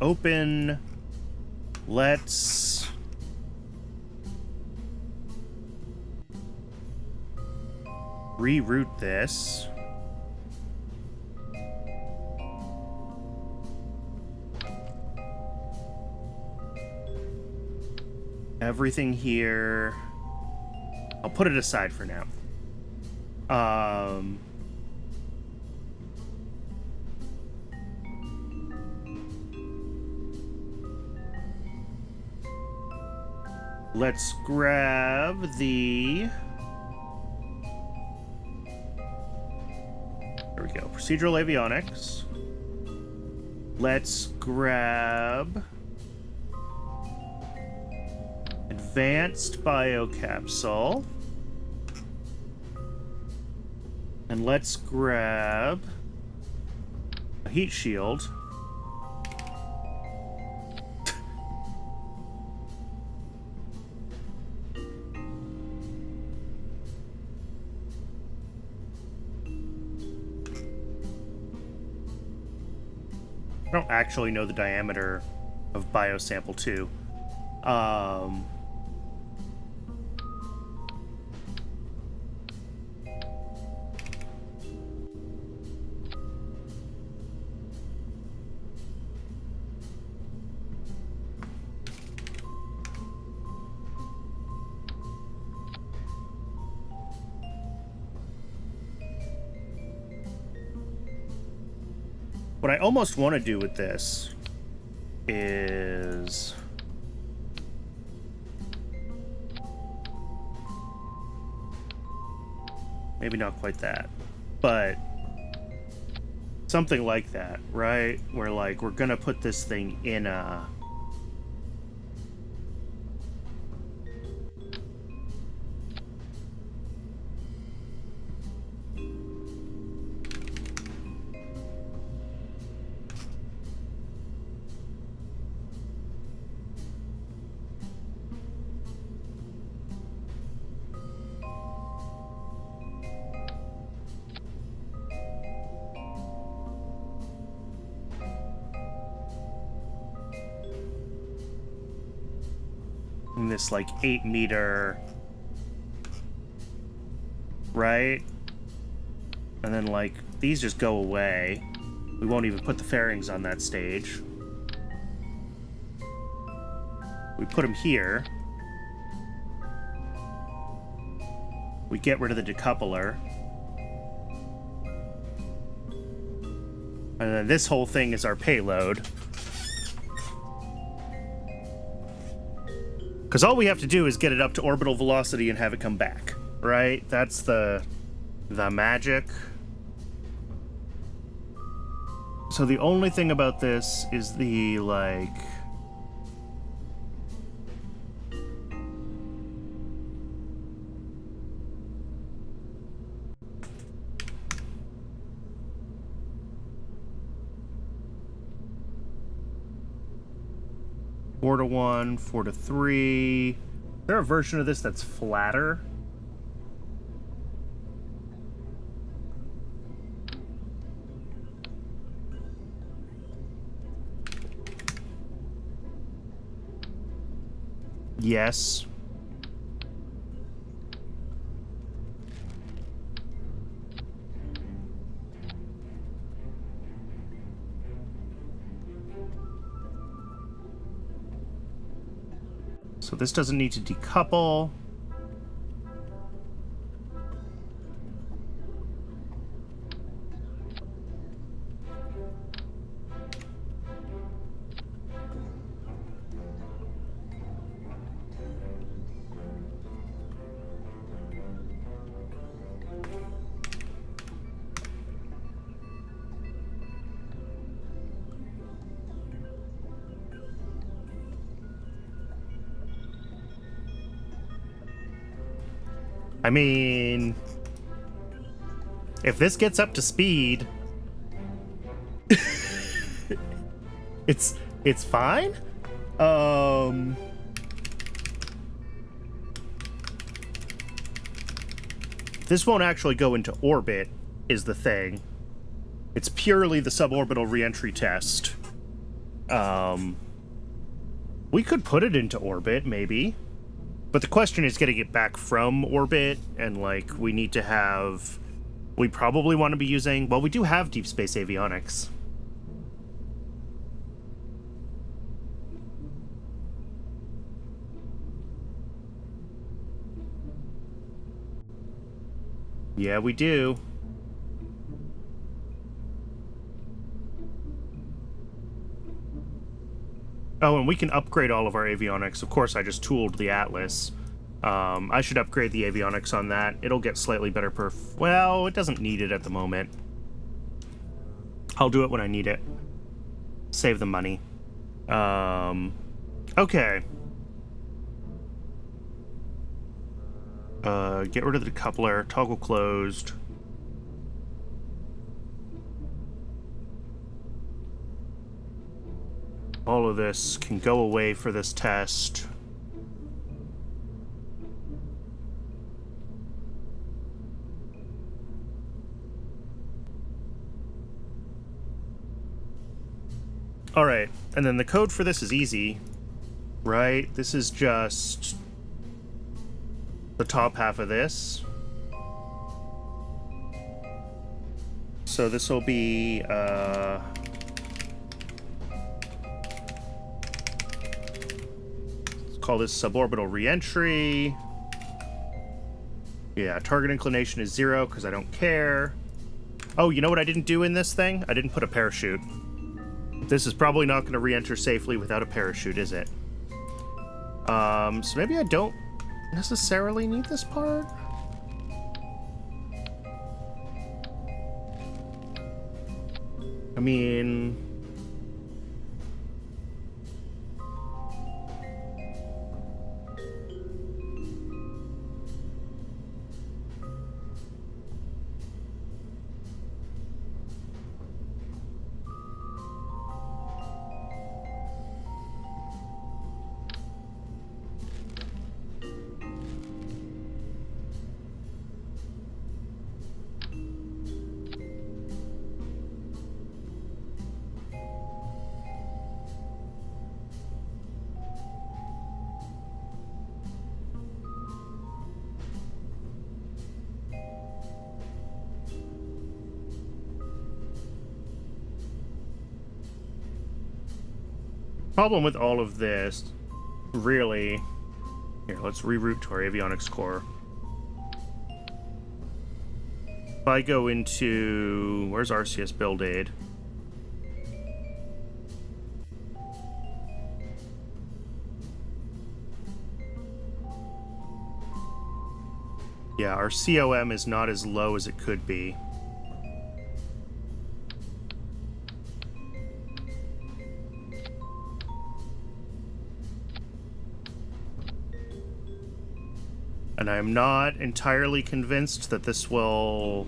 open. Let's reroute this. Everything here. I'll put it aside for now. Let's grab the... There we go. Procedural avionics. Let's grab... Advanced biocapsule. And let's grab... a heat shield. I don't actually know the diameter of biosample 2. What I almost want to do with this is... maybe not quite that, but something like that, right? Where, like, we're gonna put this thing in a... in this, like, 8-meter, right? And then, like, these just go away. We won't even put the fairings on that stage. We put them here. We get rid of the decoupler. And then this whole thing is our payload. Because all we have to do is get it up to orbital velocity and have it come back, right? That's the magic. So the only thing about this is the, like... Four to 1, 4 to 3. Is there a version of this that's flatter? Yes. So this doesn't need to decouple. I mean, if this gets up to speed, it's fine. This won't actually go into orbit, is the thing. It's purely the suborbital reentry test. We could put it into orbit, maybe. But the question is getting it back from orbit, and, like, we need to have... We probably want to be using... Well, we do have deep space avionics. Yeah, we do. Oh, and we can upgrade all of our avionics. Of course, I just tooled the Atlas. I should upgrade the avionics on that. It'll get slightly better perf... Well, it doesn't need it at the moment. I'll do it when I need it. Save the money. Okay. Get rid of the decoupler. Toggle closed. All of this can go away for this test. All right, and then the code for this is easy, right? This is just the top half of this. So this will be, let's call this suborbital reentry. Yeah, target inclination is 0 because I don't care. Oh, you know what I didn't do in this thing? I didn't put a parachute. This is probably not going to re-enter safely without a parachute, is it? So maybe I don't necessarily need this part? I mean... problem with all of this, really... Here, let's reroute to our avionics core. If I go into... Where's RCS build aid? Yeah, our COM is not as low as it could be. And I'm not entirely convinced that this will...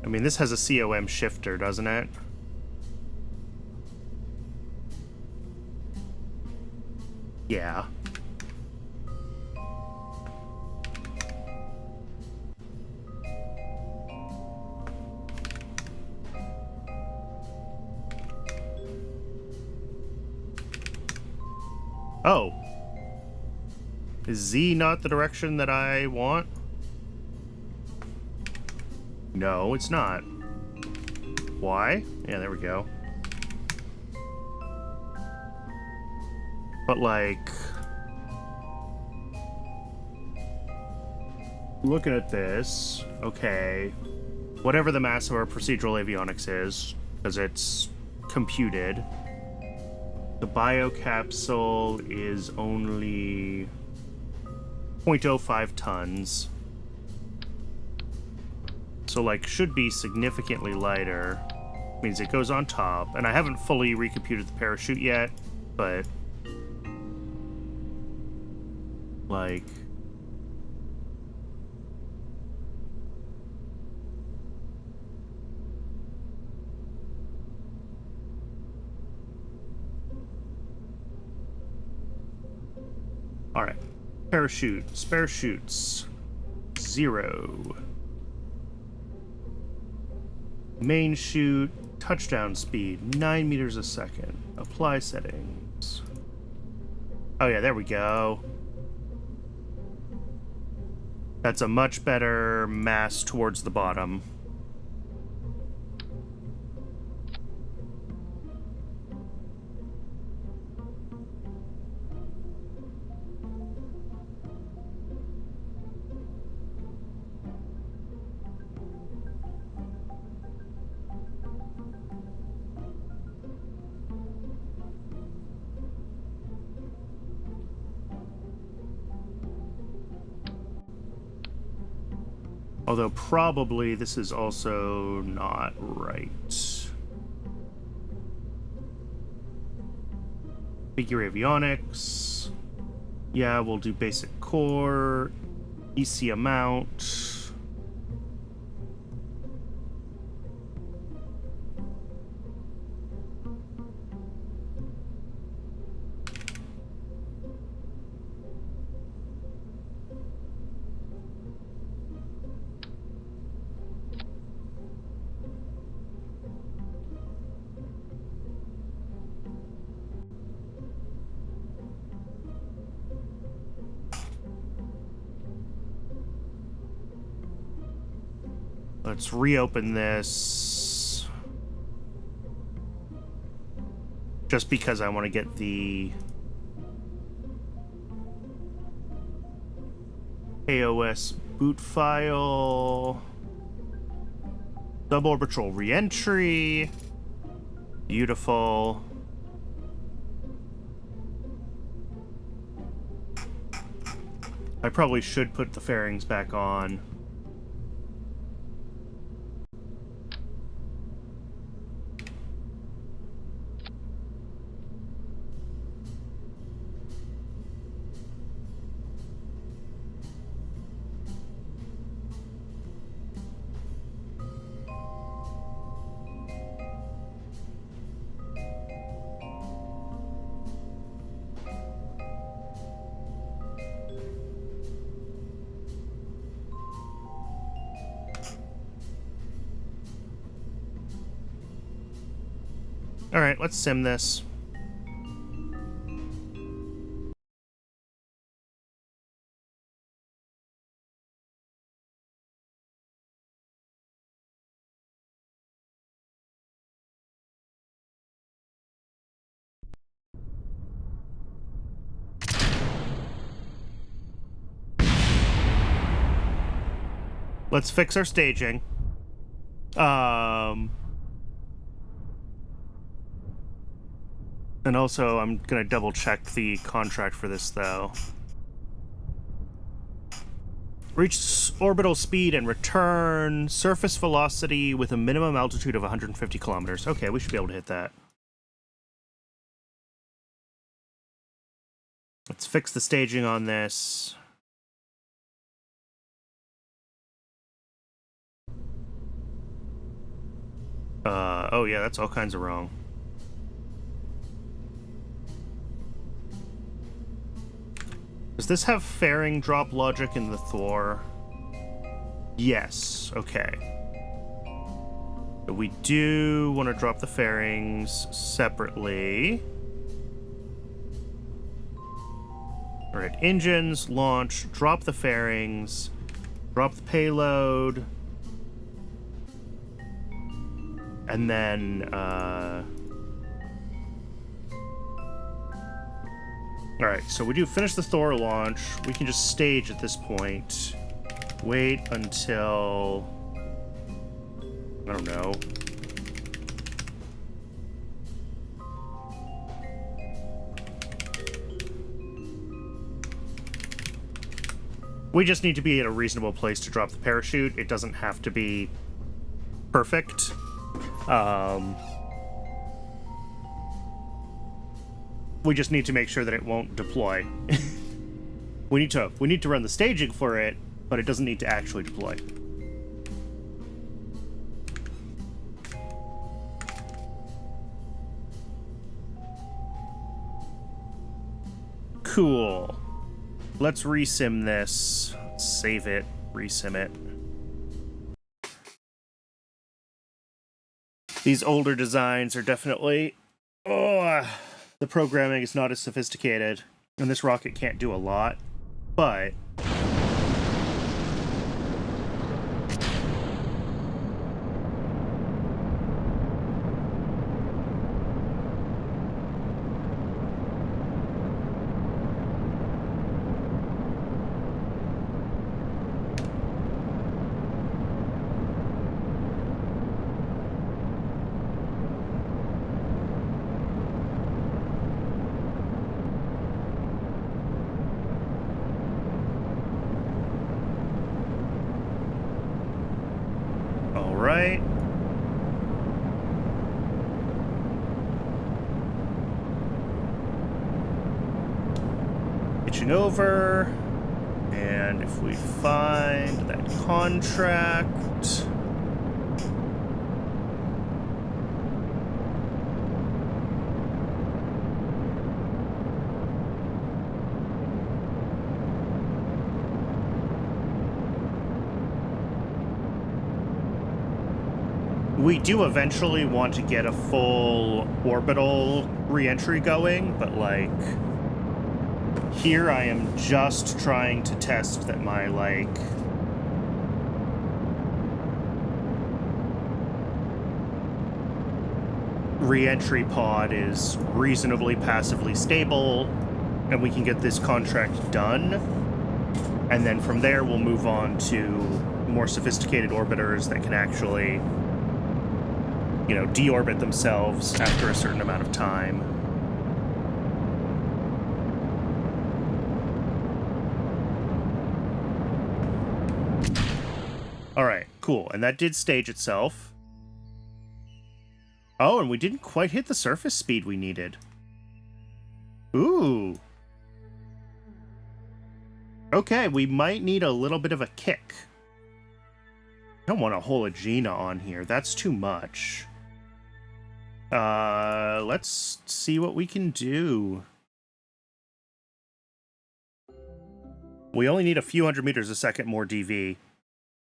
I mean, this has a COM shifter, doesn't it? Yeah. Oh. Is Z not the direction that I want? No, it's not. Y? Yeah, there we go. But, like... Looking at this, okay. Whatever the mass of our procedural avionics is, because it's computed. The biocapsule is only 0.05 tons. So, like, should be significantly lighter. Means it goes on top. And I haven't fully recomputed the parachute yet, but... like... Alright. Parachute. Spare chutes. 0. Main chute. touchdown speed, 9 meters a second. Apply settings. Oh yeah, there we go. That's a much better mass towards the bottom. Although probably this is also not right. Figure avionics. Yeah, we'll do basic core. EC amount. Let's reopen this. Just because I want to get the AOS boot file. Suborbital reentry. Beautiful. I probably should put the fairings back on. All right, let's sim this. Let's fix our staging. And also, I'm gonna double check the contract for this, though. Reach orbital speed and return surface velocity with a minimum altitude of 150 kilometers. Okay, we should be able to hit that. Let's fix the staging on this. Oh yeah, that's all kinds of wrong. Does this have fairing drop logic in the Thor? Yes, okay. But we do want to drop the fairings separately. Alright, engines, launch, drop the fairings, drop the payload, and then, Alright, so we do finish the Thor launch. We can just stage at this point. Wait until... I don't know. We just need to be at a reasonable place to drop the parachute. It doesn't have to be perfect. We just need to make sure that it won't deploy. we need to run the staging for it, but it doesn't need to actually deploy. Cool. Let's resim this. Save it. Resim it. These older designs are definitely... Oh, the programming is not as sophisticated, and this rocket can't do a lot, but... Right. Pitching over. And if we find that contract... We do eventually want to get a full orbital re-entry going, but, like, here I am just trying to test that my, like, re-entry pod is reasonably passively stable, and we can get this contract done. And then from there, we'll move on to more sophisticated orbiters that can actually... you know, deorbit themselves after a certain amount of time. Alright, cool. And that did stage itself. Oh, and we didn't quite hit the surface speed we needed. Ooh. Okay, we might need a little bit of a kick. I don't want a whole Aegina on here. That's too much. Let's see what we can do. We only need a few hundred meters a second more DV.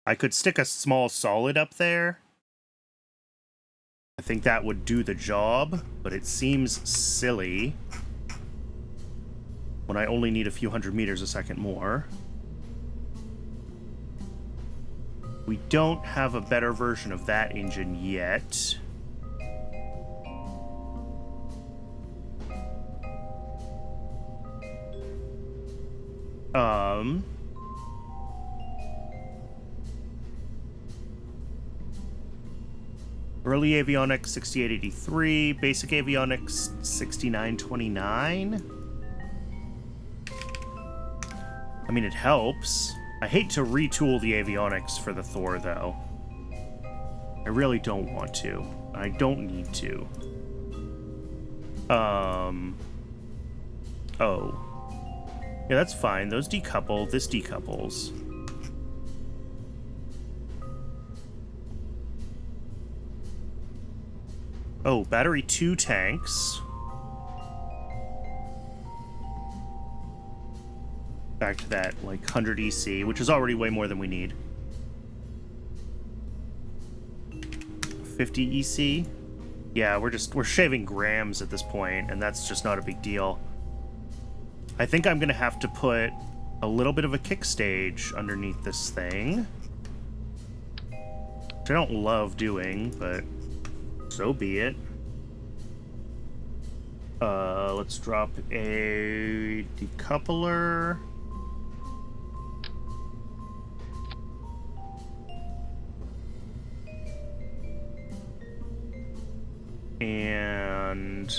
I could stick a small solid up there. I think that would do the job, but it seems silly when I only need a few hundred meters a second more. We don't have a better version of that engine yet. Early avionics 6883, basic avionics 6929. I mean, it helps. I hate to retool the avionics for the Thor, though. I really don't want to. I don't need to. Oh. Yeah, that's fine. Those decouple. This decouples. Oh, battery 2 tanks. Back to that, like, 100 EC, which is already way more than we need. 50 EC? Yeah, we're shaving grams at this point, and that's just not a big deal. I think I'm gonna have to put a little bit of a kick stage underneath this thing. Which I don't love doing, but so be it. Let's drop a decoupler. And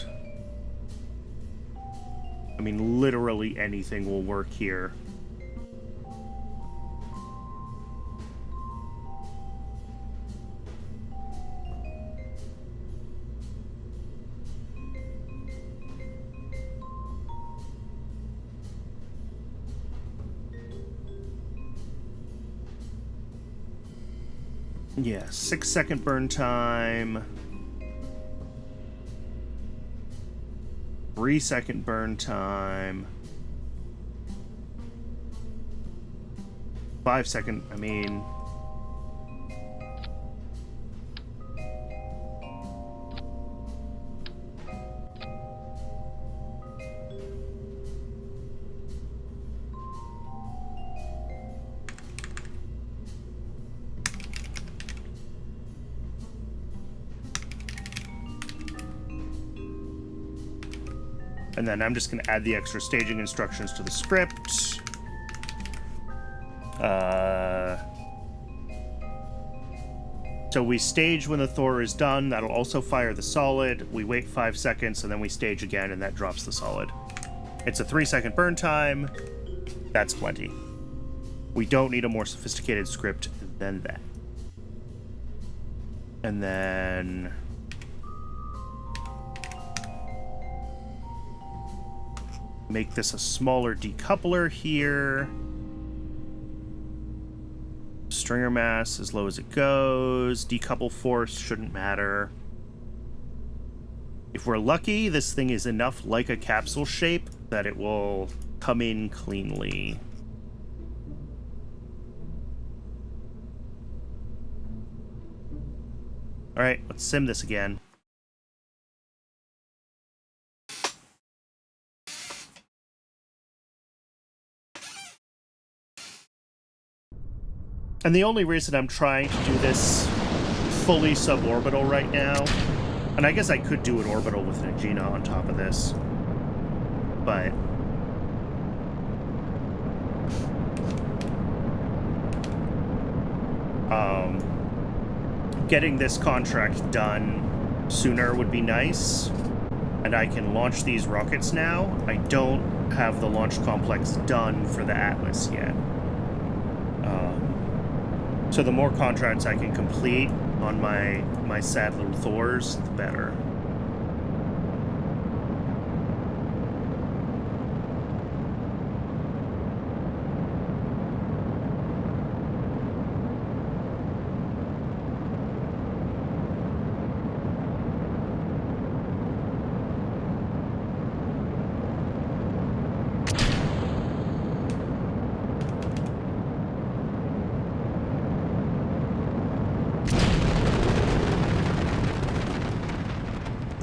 I mean, literally anything will work here. Yeah, 6-second burn time. 3-second burn time. 5-second, I mean... And then I'm just going to add the extra staging instructions to the script. So we stage when the Thor is done. That'll also fire the solid. We wait 5 seconds, and then we stage again, and that drops the solid. It's a 3-second burn time. That's plenty. We don't need a more sophisticated script than that. And then... make this a smaller decoupler here. Stringer mass as low as it goes. Decouple force shouldn't matter. If we're lucky, this thing is enough like a capsule shape that it will come in cleanly. All right, let's sim this again. And the only reason I'm trying to do this fully suborbital right now, and I guess I could do an orbital with an Aegina on top of this, but getting this contract done sooner would be nice, and I can launch these rockets now. I don't have the launch complex done for the Atlas yet. So the more contracts I can complete on my sad little Thors, the better.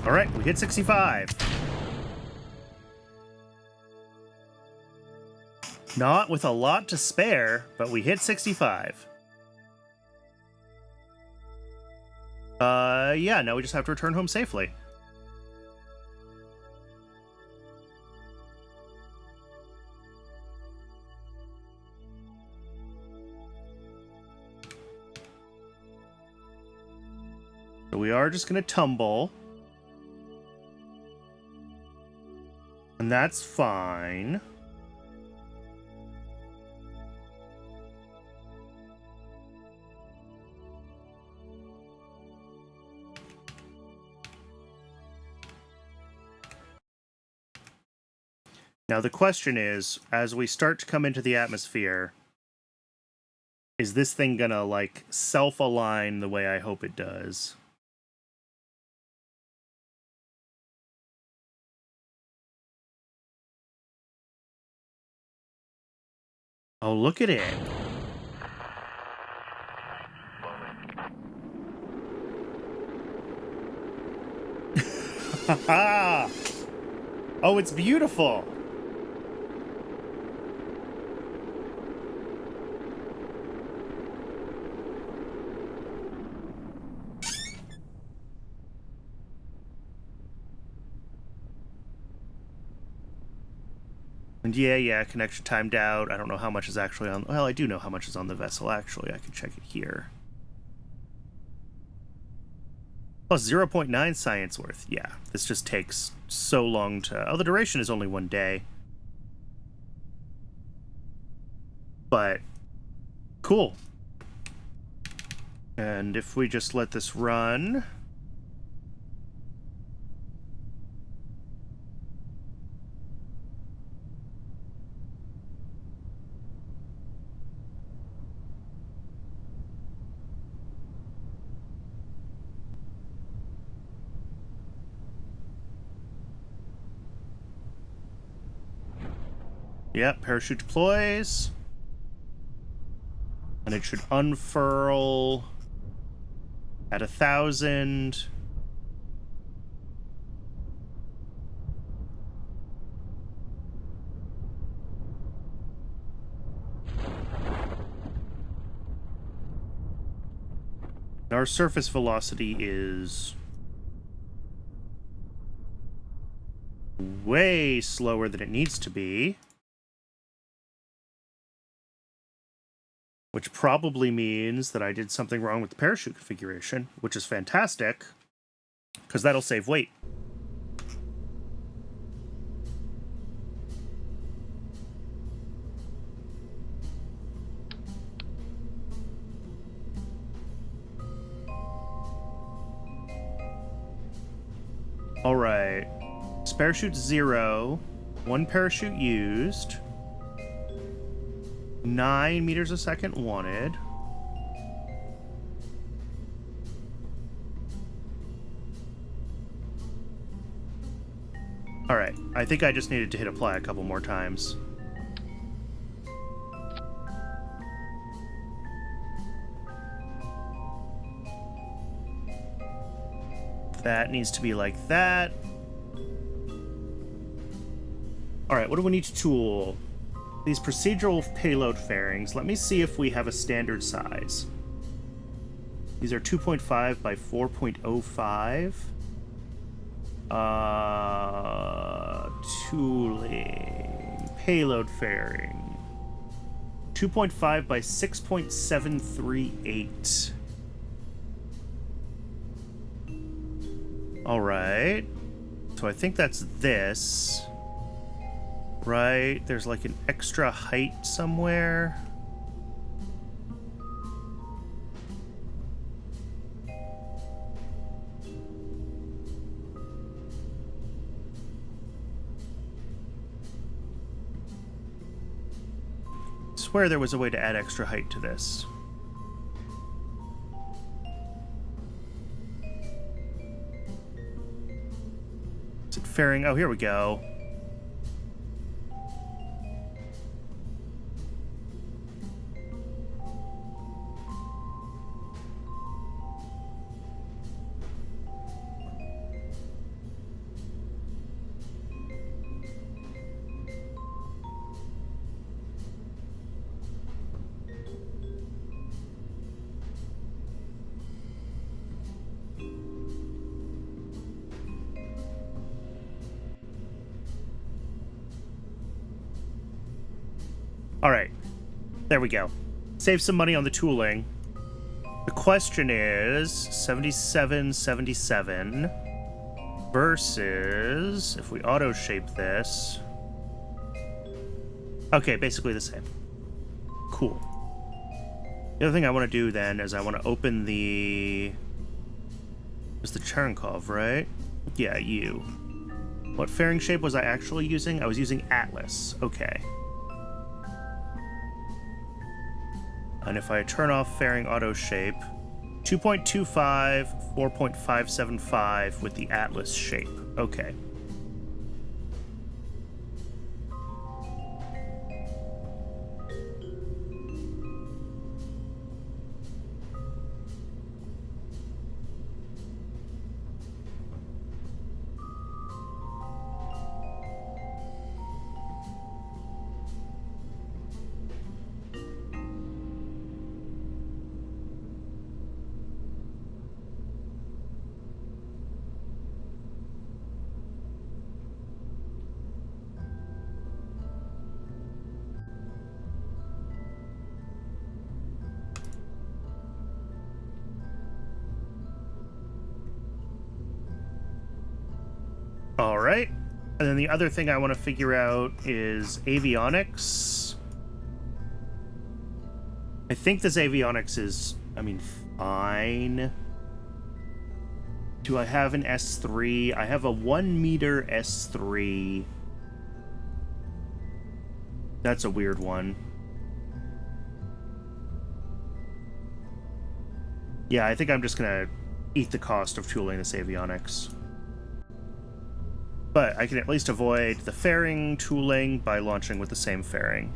Alright, we hit 65. Not with a lot to spare, but we hit 65. Yeah, now we just have to return home safely. So we are just going to tumble. And that's fine. Now the question is, as we start to come into the atmosphere, is this thing gonna, like, self-align the way I hope it does? Oh, look at it. Haha! Oh, it's beautiful. And yeah, connection timed out. I don't know how much is actually on... Well, I do know how much is on the vessel, actually. I can check it here. Plus 0.9 science worth. Yeah, this just takes so long to... Oh, the duration is only 1 day. But, cool. And if we just let this run... Yep, parachute deploys. And it should unfurl at 1,000. Our surface velocity is way slower than it needs to be. Which probably means that I did something wrong with the parachute configuration, which is fantastic, because that'll save weight. All right. Parachute 0. 1 parachute used. 9 meters a second wanted. All right. I think I just needed to hit apply a couple more times. That needs to be like that. All right, what do we need to tool? These procedural payload fairings. Let me see if we have a standard size. These are 2.5 by 4.05. Tooling. Payload fairing. 2.5 by 6.738. All right. So I think that's this. Right? There's like an extra height somewhere. I swear there was a way to add extra height to this. Is it fairing? Oh, here we go. All right, there we go. Save some money on the tooling. The question is 7777 versus, if we auto shape this. Okay, basically the same. Cool. The other thing I want to do then is I want to open the... It's the Cherenkov, right? Yeah, you. What fairing shape was I actually using? I was using Atlas. Okay. And if I turn off fairing auto shape, 2.25, 4.575 with the Atlas shape. Okay. All right. And then the other thing I want to figure out is avionics. I think this avionics is, fine. Do I have an S3? I have a 1 meter S3. That's a weird one. Yeah, I think I'm just gonna eat the cost of tooling this avionics. But I can at least avoid the fairing tooling by launching with the same fairing.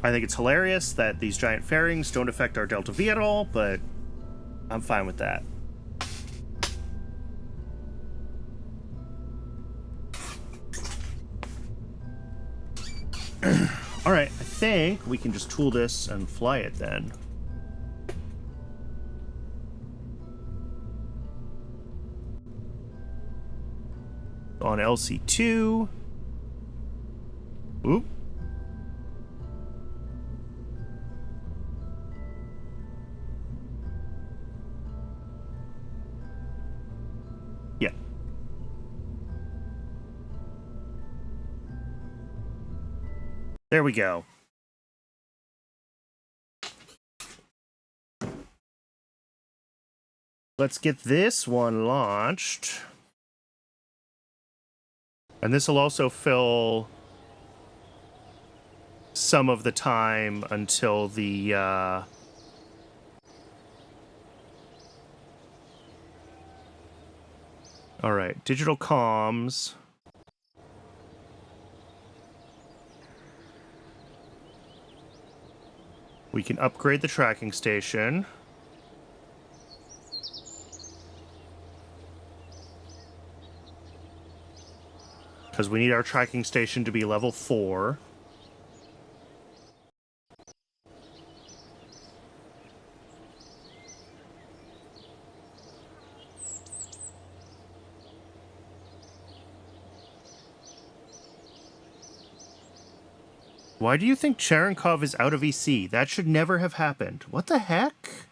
I think it's hilarious that these giant fairings don't affect our Delta V at all, but I'm fine with that. All right, I think we can just tool this and fly it then. On LC2. Oop. Yeah. There we go. Let's get this one launched. And this will also fill some of the time until the all right, digital comms. We can upgrade the tracking station. Because we need our tracking station to be level 4. Why do you think Cherenkov is out of EC? That should never have happened. What the heck?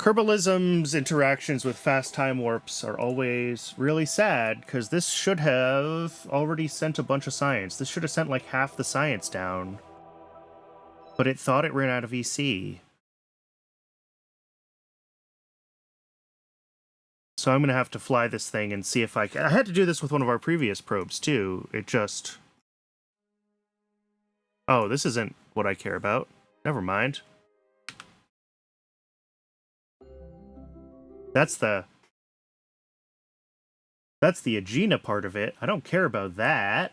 Kerbalism's interactions with fast time warps are always really sad, because this should have already sent a bunch of science. This should have sent like half the science down. But it thought it ran out of EC. So I'm going to have to fly this thing and see if I can... I had to do this with one of our previous probes, too. It just... Oh, this isn't what I care about. Never mind. That's the Agena part of it. I don't care about that.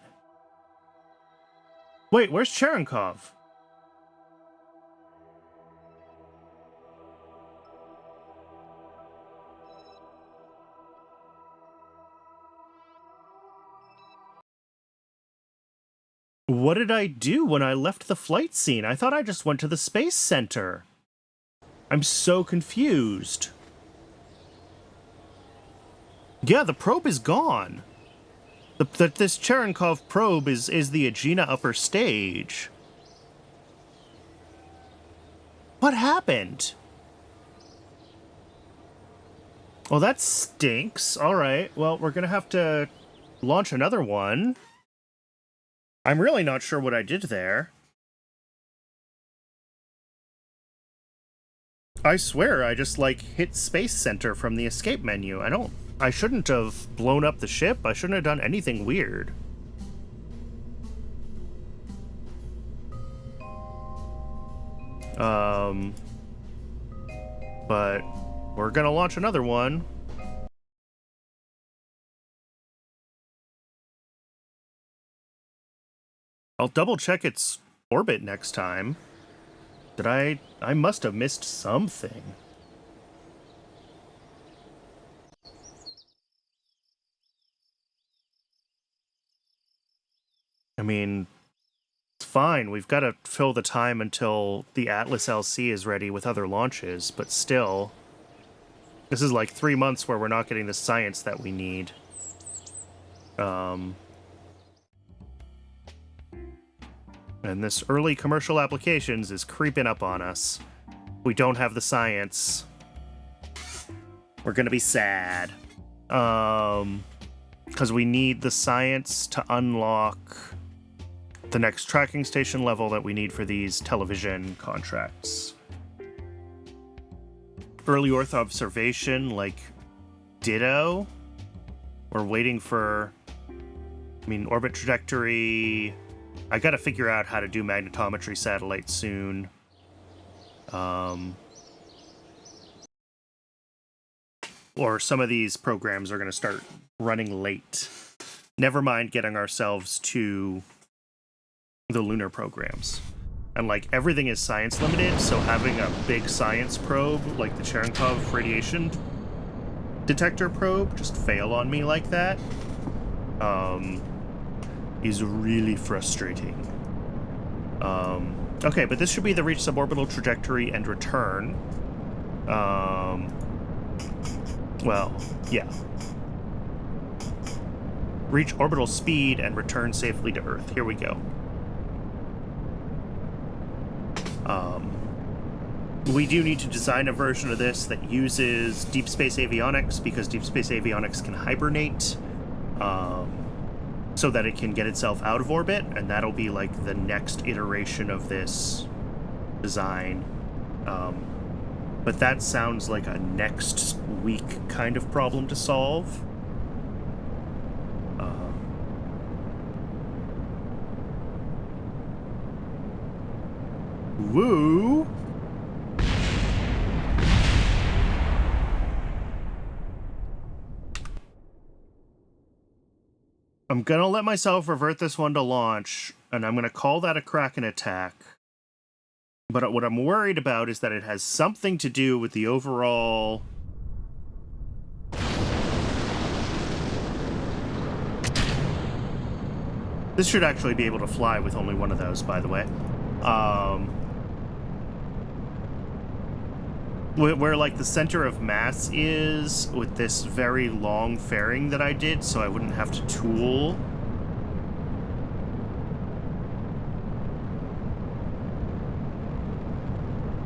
Wait, where's Cherenkov? What did I do when I left the flight scene? I thought I just went to the space center. I'm so confused. Yeah, the probe is gone. This Cherenkov probe is the Agena upper stage. What happened? Well, that stinks. All right, well, we're gonna have to launch another one. I'm really not sure what I did there. I swear I just, like, hit Space Center from the escape menu. I shouldn't have blown up the ship. I shouldn't have done anything weird. But we're gonna launch another one. I'll double check its orbit next time. I must have missed something. I mean, it's fine. We've got to fill the time until the Atlas LC is ready with other launches, but still, this is like 3 months where we're not getting the science that we need. And this early commercial applications is creeping up on us. We don't have the science. We're gonna be sad. Because we need the science to unlock the next tracking station level that we need for these television contracts. Early Earth observation, like, ditto. We're waiting for, orbit trajectory. I gotta figure out how to do magnetometry satellites soon. Or some of these programs are gonna start running late. Never mind getting ourselves to the lunar programs. And, like, everything is science limited, so having a big science probe, like the Cherenkov radiation detector probe, just fail on me like that. is really frustrating. Okay, but this should be the reach suborbital trajectory and return. Well, yeah. Reach orbital speed and return safely to Earth. Here we go. We do need to design a version of this that uses deep space avionics, because deep space avionics can hibernate, so that it can get itself out of orbit, and that'll be like the next iteration of this design. But that sounds like a next week kind of problem to solve. Woo! I'm gonna let myself revert this one to launch, and I'm gonna call that a kraken attack. But what I'm worried about is that it has something to do with the overall... This should actually be able to fly with only one of those, by the way. Where like the center of mass is with this very long fairing that I did, so I wouldn't have to tool.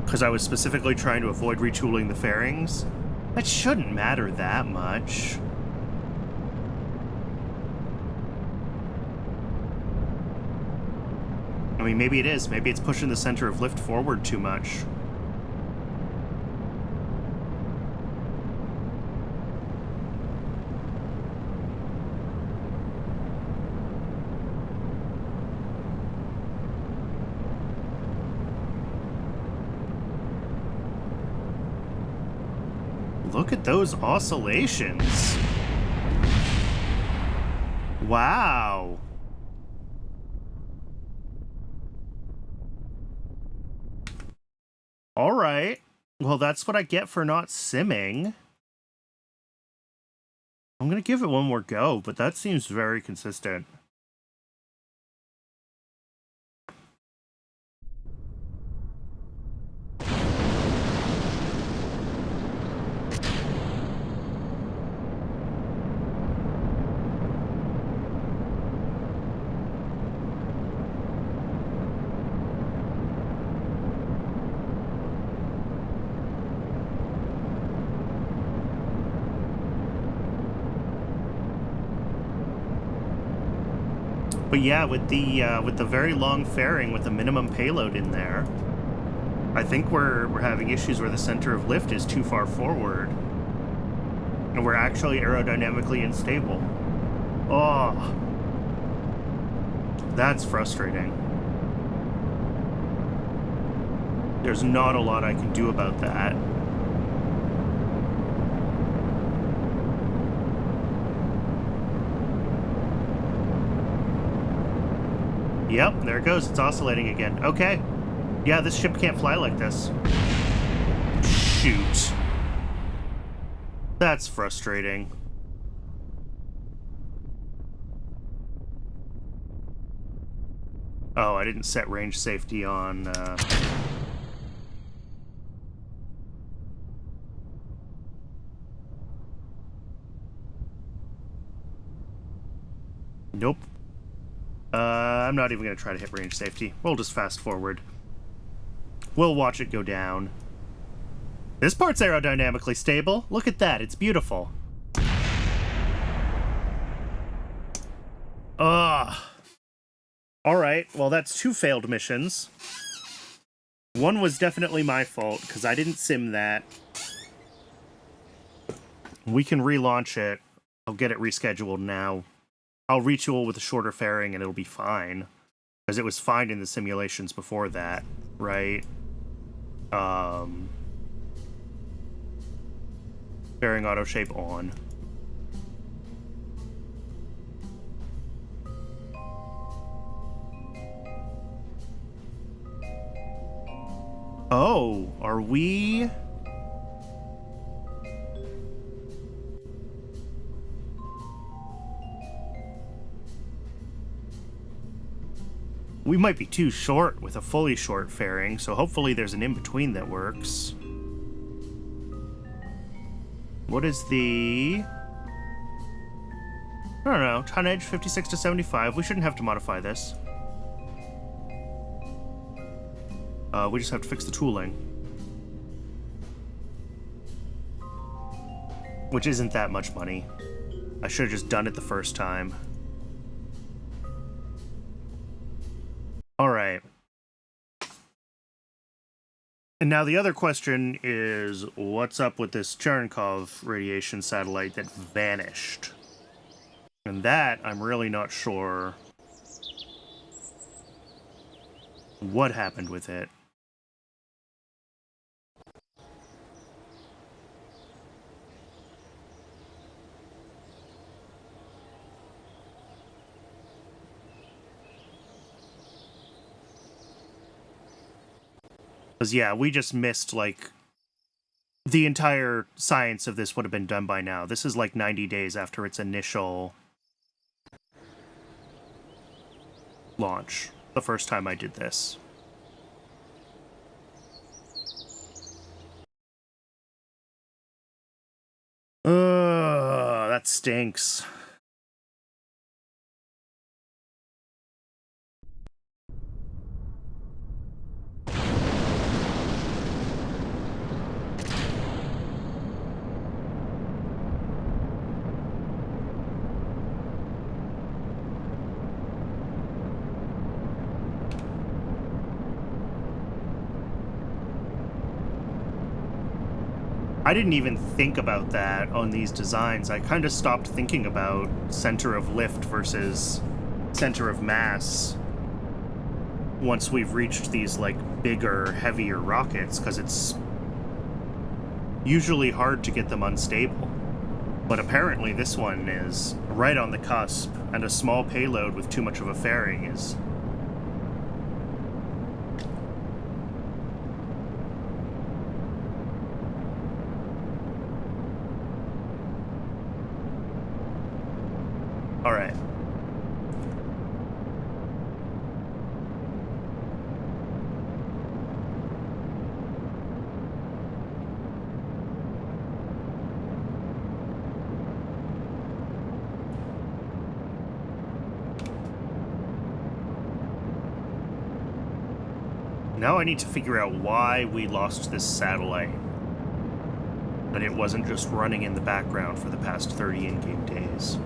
Because I was specifically trying to avoid retooling the fairings. That shouldn't matter that much. I mean, maybe it is. Maybe it's pushing the center of lift forward too much. Look at those oscillations. Wow. All right. Well, that's what I get for not simming. I'm going to give it one more go, but that seems very consistent. But yeah, with the very long fairing with the minimum payload in there, I think we're having issues where the center of lift is too far forward, and we're actually aerodynamically unstable. Oh, that's frustrating. There's not a lot I can do about that. Yep, there it goes. It's oscillating again. Okay. Yeah, this ship can't fly like this. Shoot. That's frustrating. Oh, I didn't set range safety on... Nope. I'm not even going to try to hit range safety. We'll just fast forward. We'll watch it go down. This part's aerodynamically stable. Look at that. It's beautiful. Ugh. Alright, well that's 2 failed missions. One was definitely my fault, because I didn't sim that. We can relaunch it. I'll get it rescheduled now. I'll retool with a shorter fairing and it'll be fine. Because it was fine in the simulations before that, right? Fairing auto shape on. Oh, are we... We might be too short with a fully short fairing, so hopefully there's an in-between that works. What is the... I don't know, tonnage 56 to 75. We shouldn't have to modify this. We just have to fix the tooling. Which isn't that much money. I should have just done it the first time. Alright. And now the other question is, what's up with this Cherenkov radiation satellite that vanished? And that, I'm really not sure what happened with it. Because, yeah, we just missed, like, the entire science of this would have been done by now. This is, like, 90 days after its initial launch, the first time I did this. That stinks. I didn't even think about that on these designs. I kind of stopped thinking about center of lift versus center of mass once we've reached these, like, bigger, heavier rockets, because it's usually hard to get them unstable. But apparently this one is right on the cusp, and a small payload with too much of a fairing is... Alright. Now I need to figure out why we lost this satellite. And it wasn't just running in the background for the past 30 in-game days.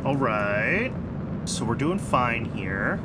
Alright, so we're doing fine here.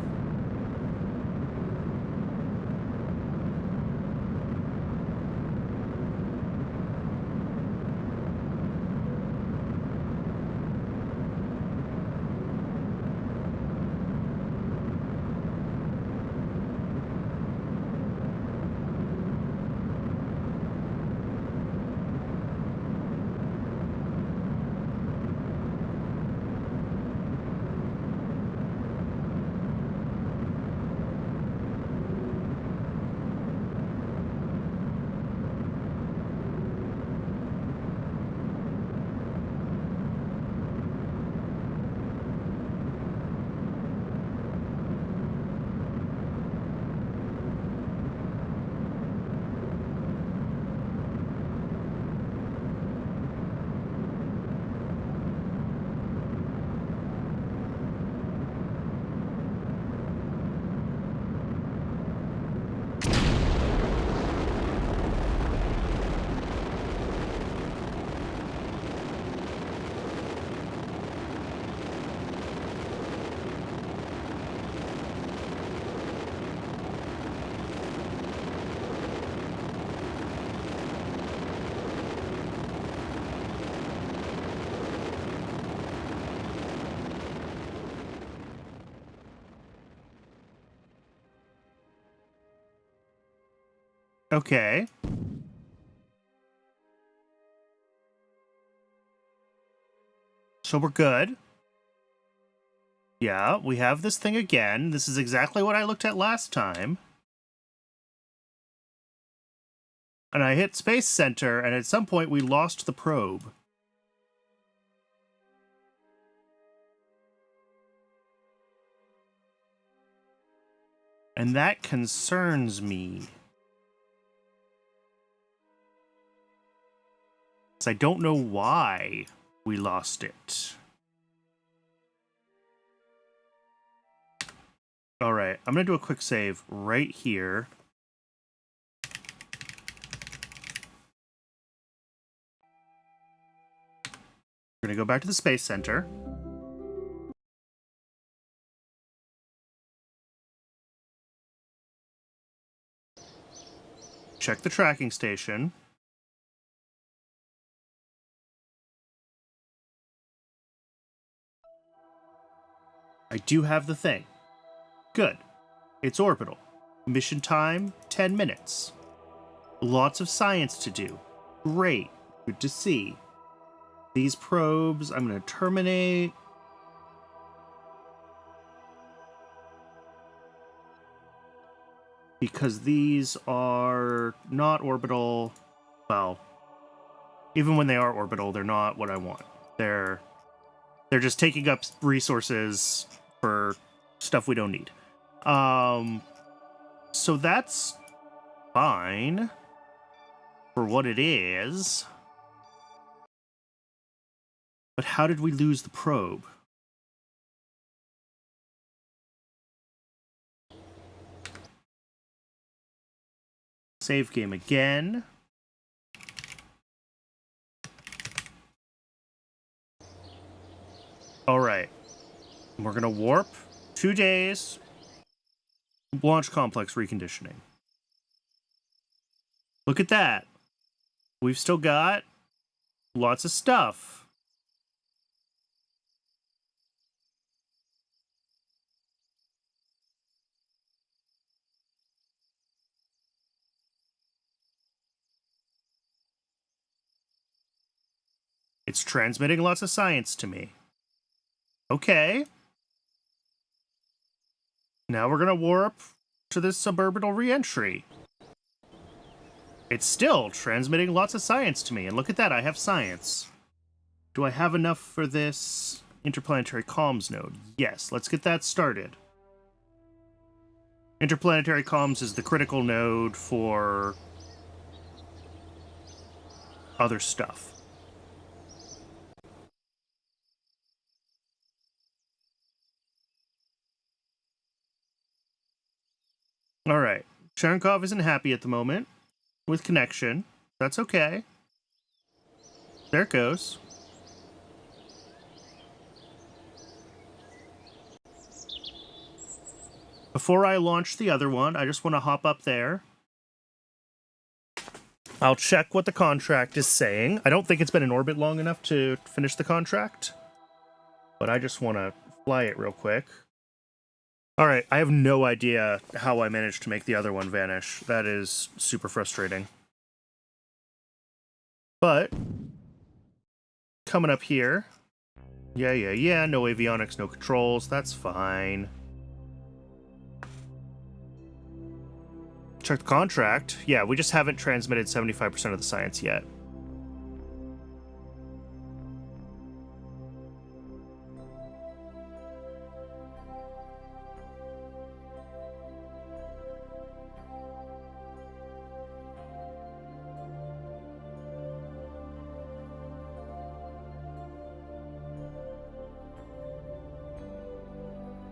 Okay. So we're good. Yeah, we have this thing again. This is exactly what I looked at last time. And I hit Space Center, and at some point we lost the probe. And that concerns me. I don't know why we lost it. All right, I'm going to do a quick save right here. We're going to go back to the Space Center. Check the tracking station. I do have the thing. Good. It's orbital. Mission time, 10 minutes. Lots of science to do. Great. Good to see. These probes, I'm going to terminate. Because these are not orbital. Well, even when they are orbital, they're not what I want. They're just taking up resources for stuff we don't need. So that's fine for what it is. But how did we lose the probe? Save game again. All right. We're going to warp 2 days. Launch complex reconditioning. Look at that. We've still got lots of stuff. It's transmitting lots of science to me. Okay. Now we're going to warp to this suborbital reentry. It's still transmitting lots of science to me. And look at that, I have science. Do I have enough for this interplanetary comms node? Yes, let's get that started. Interplanetary comms is the critical node for other stuff. All right. Cherenkov isn't happy at the moment with connection. That's okay. There it goes. Before I launch the other one, I just want to hop up there. I'll check what the contract is saying. I don't think it's been in orbit long enough to finish the contract, but I just want to fly it real quick. All right, I have no idea how I managed to make the other one vanish. That is super frustrating. But coming up here. Yeah. No avionics, no controls. That's fine. Check the contract. Yeah, we just haven't transmitted 75% of the science yet.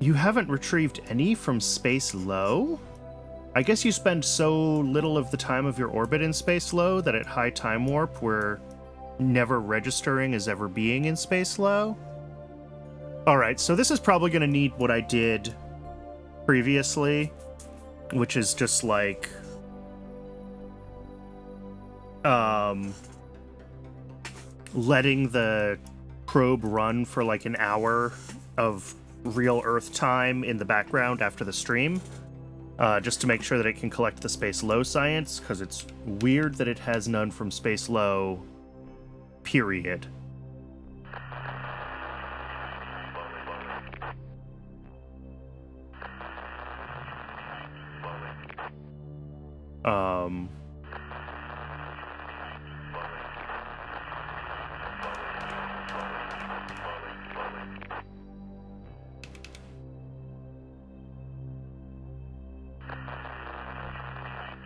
You haven't retrieved any from space low? I guess you spend so little of the time of your orbit in space low that at high time warp we're never registering as ever being in space low. Alright, so this is probably going to need what I did previously, which is just like letting the probe run for like an hour of real Earth time in the background after the stream. just to make sure that it can collect the space low science, because it's weird that it has none from space low, period.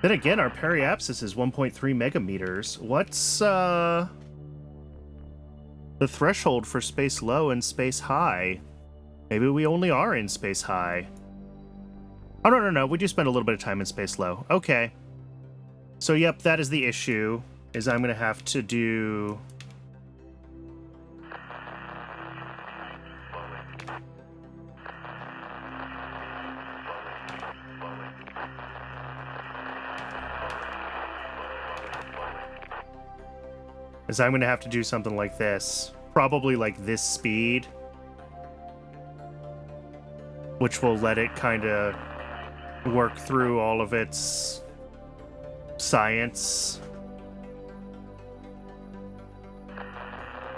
Then again, our periapsis is 1.3 megameters. What's the threshold for space low and space high? Maybe we only are in space high. Oh, no. We do spend a little bit of time in space low. Okay. So, yep, that is the issue, is I'm going to have to do... is I'm going to have to do something like this. Probably like this speed. Which will let it kind of work through all of its science.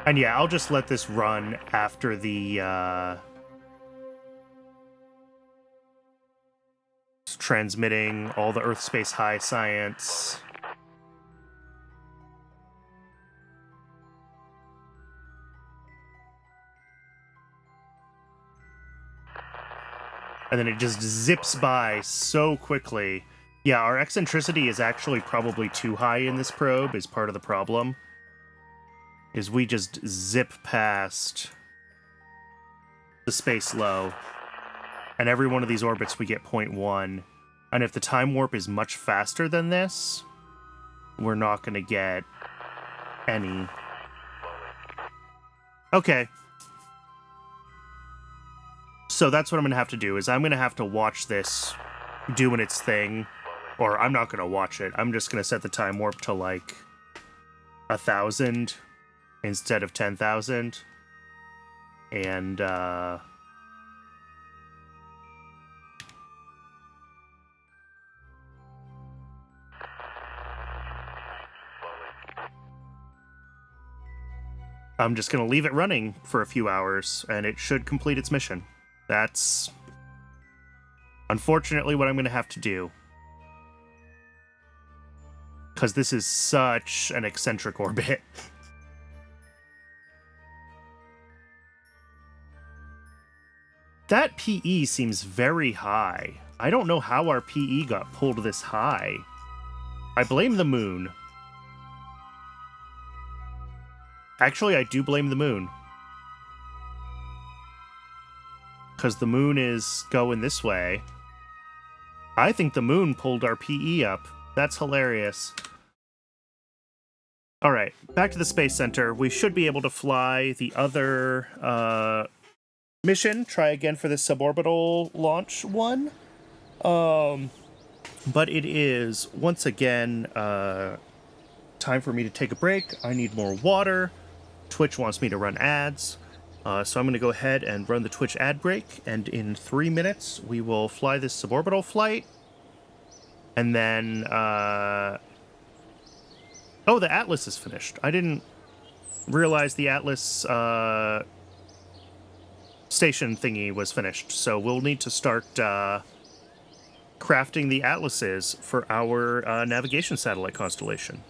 And yeah, I'll just let this run after the transmitting all the Earth Space High science. And then it just zips by so quickly. Yeah, our eccentricity is actually probably too high in this probe, is part of the problem. Is we just zip past the space low. And every one of these orbits we get 0.1. And if the time warp is much faster than this, we're not going to get any. Okay. So that's what I'm going to have to do, is I'm going to have to watch this doing its thing. Or I'm not going to watch it. I'm just going to set the time warp to like 1,000 instead of 10,000. And, I'm just going to leave it running for a few hours, and it should complete its mission. That's unfortunately what I'm going to have to do. Because this is such an eccentric orbit. That PE seems very high. I don't know how our PE got pulled this high. I blame the moon. Actually, I do blame the moon. Because the moon is going this way. I think the moon pulled our PE up. That's hilarious. Alright, back to the Space Center. We should be able to fly the other mission. Try again for this suborbital launch one. But it is, once again, time for me to take a break. I need more water. Twitch wants me to run ads. So I'm going to go ahead and run the Twitch ad break, and in 3 minutes we will fly this suborbital flight. And then, oh, the Atlas is finished. I didn't realize the Atlas station thingy was finished, so we'll need to start crafting the Atlases for our navigation satellite constellation.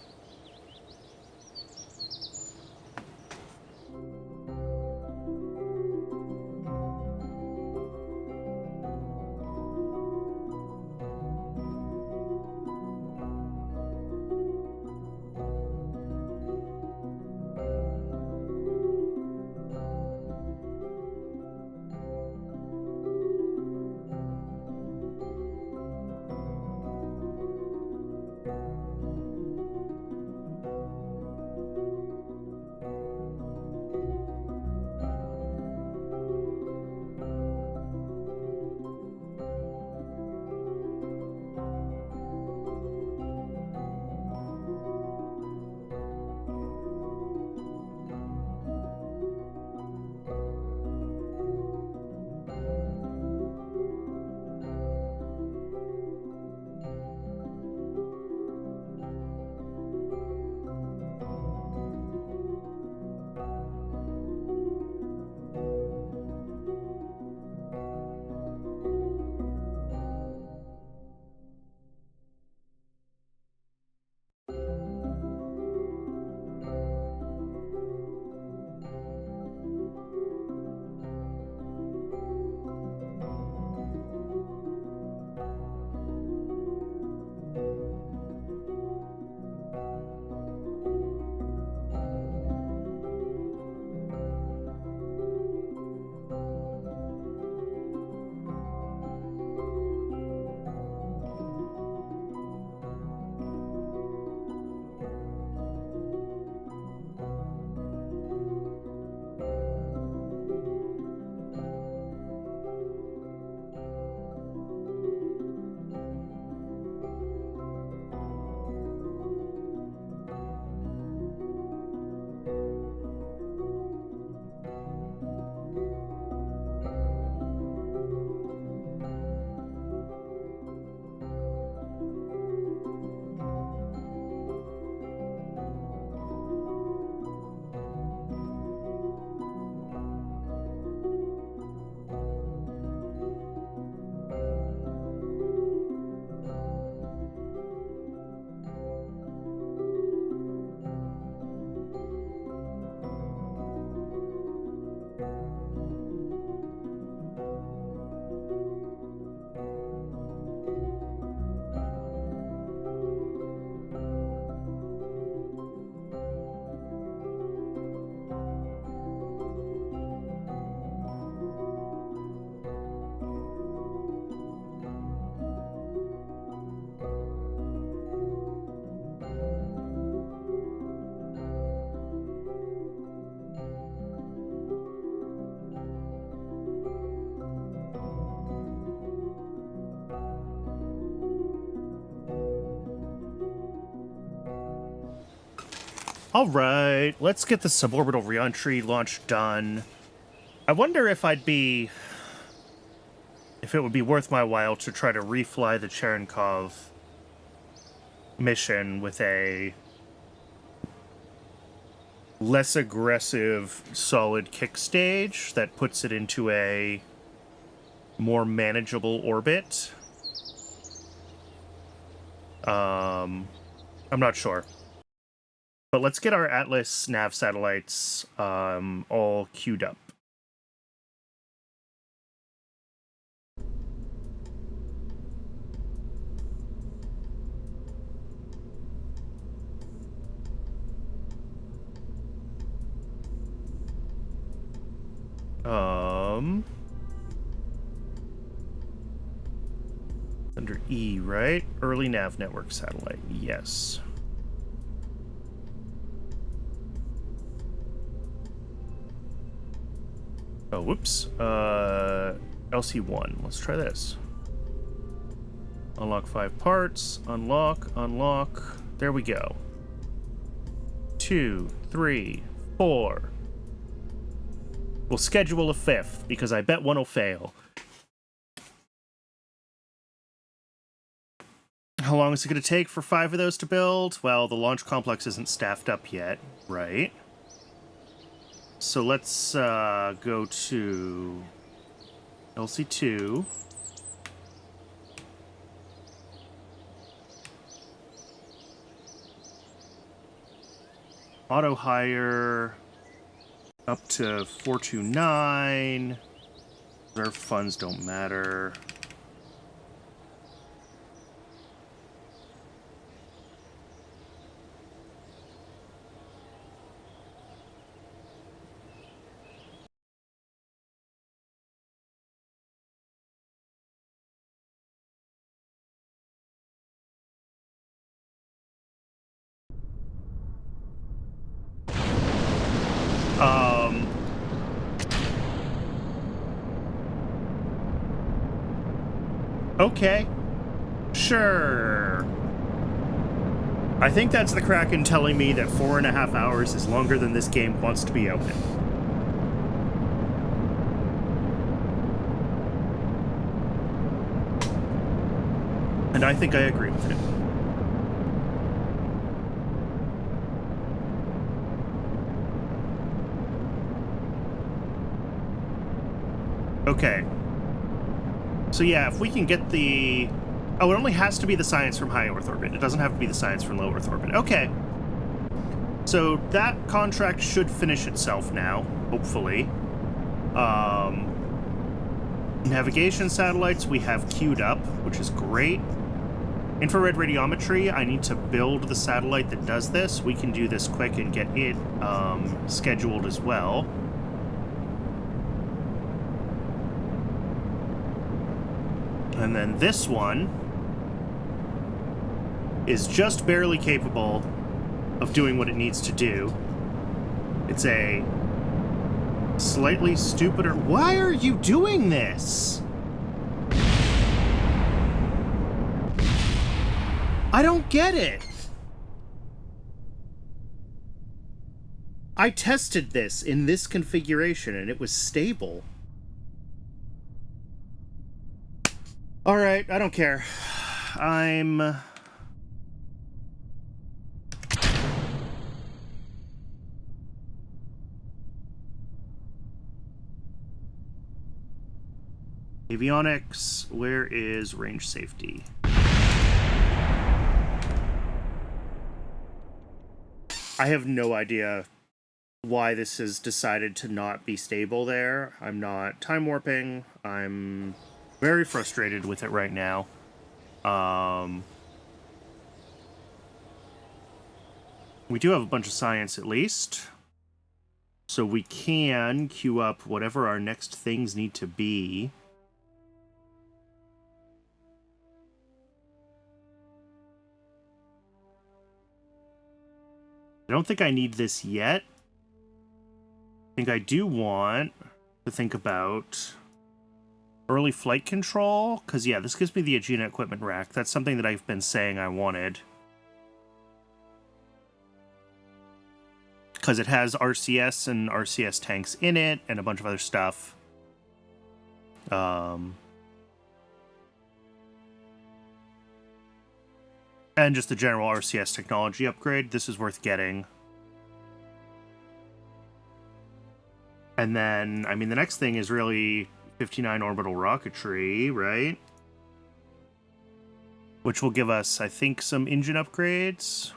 All right, let's get the suborbital reentry launch done. I wonder if it would be worth my while to try to refly the Cherenkov mission with a less aggressive, solid kick stage that puts it into a more manageable orbit. I'm not sure. But let's get our Atlas nav satellites all queued up. Under E, right? Early nav network satellite, yes. Oh, whoops. LC1. Let's try this. Unlock 5 parts. Unlock, unlock. There we go. 2, 3, 4. We'll schedule a 5th, because I bet one will fail. How long is it going to take for 5 of those to build? Well, the launch complex isn't staffed up yet, right? So let's go to LC2. Auto hire up to 429. Reserve funds don't matter. Okay. Sure. I think that's the Kraken telling me that 4.5 hours is longer than this game wants to be open. And I think I agree with it. Okay. So yeah, if we can get the... Oh, it only has to be the science from high Earth orbit. It doesn't have to be the science from low Earth orbit. Okay. So that contract should finish itself now, hopefully. Navigation satellites we have queued up, which is great. Infrared radiometry, I need to build the satellite that does this. We can do this quick and get it scheduled as well. And then this one is just barely capable of doing what it needs to do. It's a slightly stupider... Why are you doing this? I don't get it. I tested this in this configuration and it was stable. Alright, I don't care. I'm... Avionics, where is range safety? I have no idea why this has decided to not be stable there. I'm not time warping. I'm very frustrated with it right now. We do have a bunch of science at least. So we can queue up whatever our next things need to be. I don't think I need this yet. I think I do want to think about early flight control, because yeah, this gives me the Aegina equipment rack. That's something that I've been saying I wanted. because it has RCS and RCS tanks in it and a bunch of other stuff. And just the general RCS technology upgrade. This is worth getting. And then, I mean, the next thing is really 59 orbital rocketry, right? Which will give us, I think, some engine upgrades.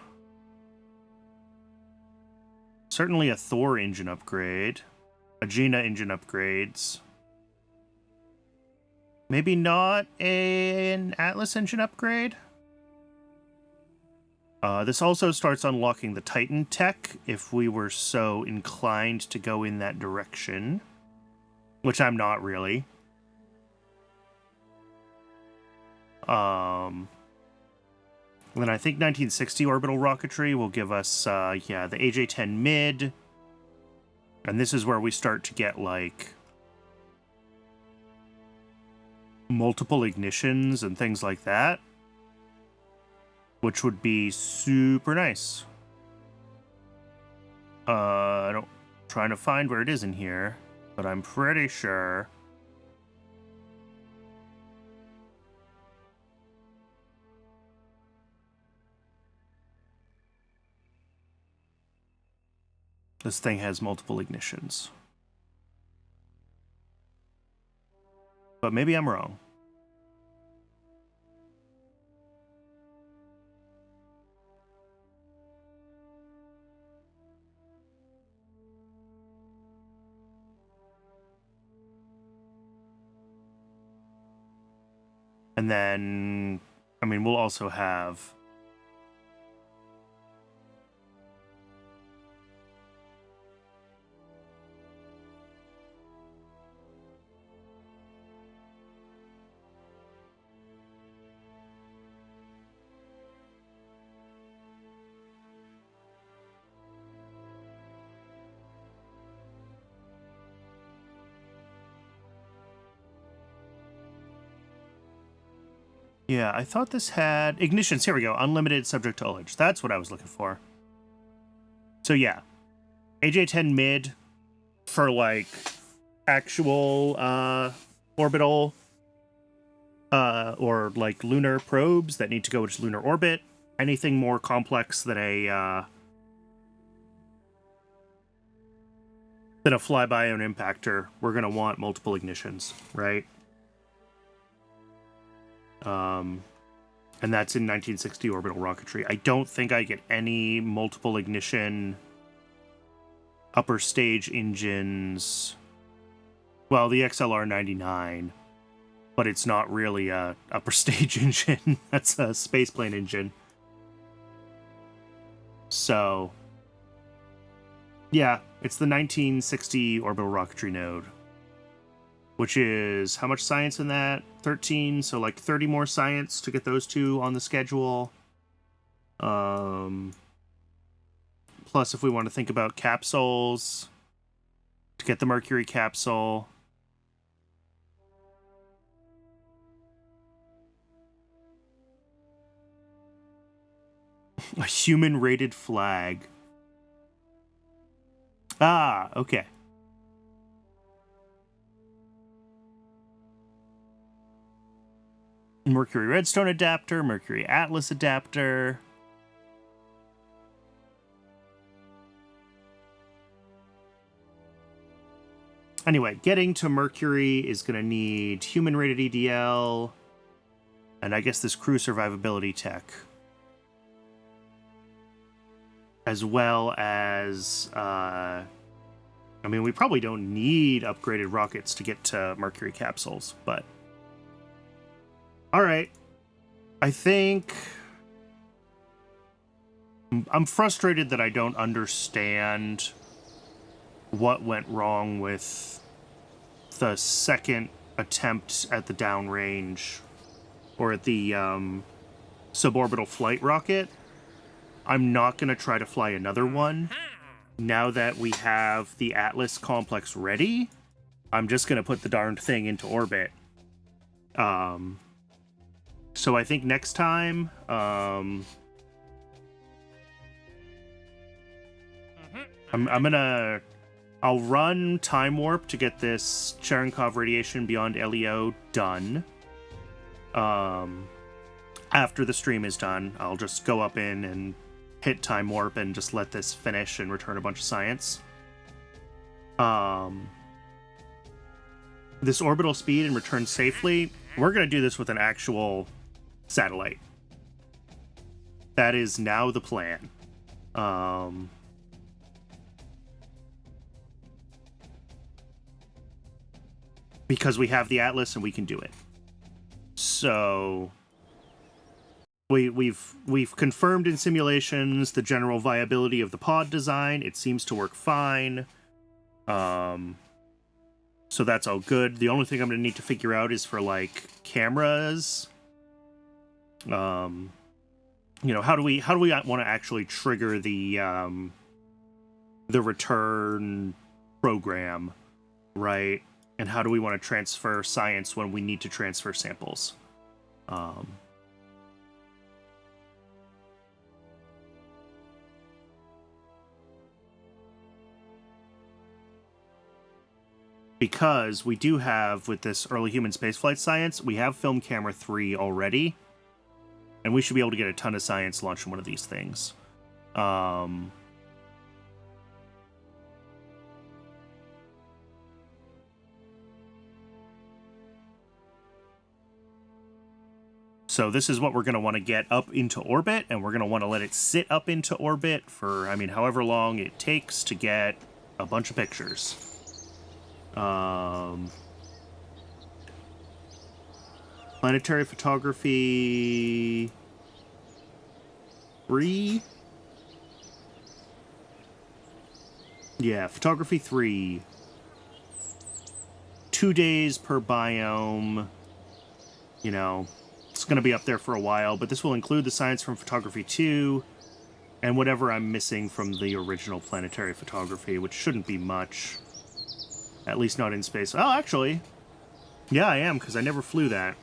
Certainly a Thor engine upgrade. A Gina engine upgrades. Maybe not an Atlas engine upgrade? This also starts unlocking the Titan tech if we were so inclined to go in that direction. Which I'm not really. Then I think 1960 orbital rocketry will give us, yeah, the AJ-10 mid. And this is where we start to get, like, multiple ignitions and things like that. Which would be super nice. I'm trying to find where it is in here, but I'm pretty sure. This thing has multiple ignitions. But maybe I'm wrong. And then, I mean, we'll also have... Yeah, I thought this had ignitions. Here we go. Unlimited subject to ullage. That's what I was looking for. So yeah, AJ-10 mid for like actual orbital or like lunar probes that need to go to lunar orbit. Anything more complex than a flyby and impactor, we're gonna want multiple ignitions, right? And that's in 1960 orbital rocketry. I don't think I get any multiple ignition upper stage engines. Well, the XLR-99, but it's not really a upper stage engine. That's a spaceplane engine. So, yeah, it's the 1960 orbital rocketry node. Which is, how much science in that? 13, so like 30 more science to get those two on the schedule. Plus, if we want to think about capsules, to get the Mercury capsule. A human-rated flag. Ah, okay. Mercury Redstone adapter, Mercury Atlas adapter. Anyway, getting to Mercury is going to need human-rated EDL, and I guess this crew survivability tech. As well as, I mean, we probably don't need upgraded rockets to get to Mercury capsules, but... Alright, I think... I'm frustrated that I don't understand what went wrong with the second attempt at the downrange, or at the suborbital flight rocket. I'm not going to try to fly another one. Now that we have the Atlas complex ready, I'm just going to put the darned thing into orbit. So I think next time, I'll run Time Warp to get this Cherenkov radiation beyond LEO done. After the stream is done, I'll just go up in and hit Time Warp and just let this finish and return a bunch of science. This orbital speed and return safely, we're going to do this with an actual satellite. That is now the plan. Because we have the Atlas and we can do it. So we've confirmed in simulations the general viability of the pod design. It seems to work fine. So that's all good. The only thing I'm going to need to figure out is for, like, cameras. You know, how do we want to actually trigger the return program, right? And how do we want to transfer science when we need to transfer samples? Because we do have, with this early human spaceflight science, we have film camera 3 already. And we should be able to get a ton of science launched from one of these things. So this is what we're going to want to get up into orbit, and we're going to want to let it sit up into orbit for, I mean, however long it takes to get a bunch of pictures. Planetary photography 3? Yeah, photography 3. 2 days per biome. You know, it's going to be up there for a while, but this will include the science from photography 2 and whatever I'm missing from the original planetary photography, which shouldn't be much. At least not in space. Oh, actually, yeah, I am, because I never flew that.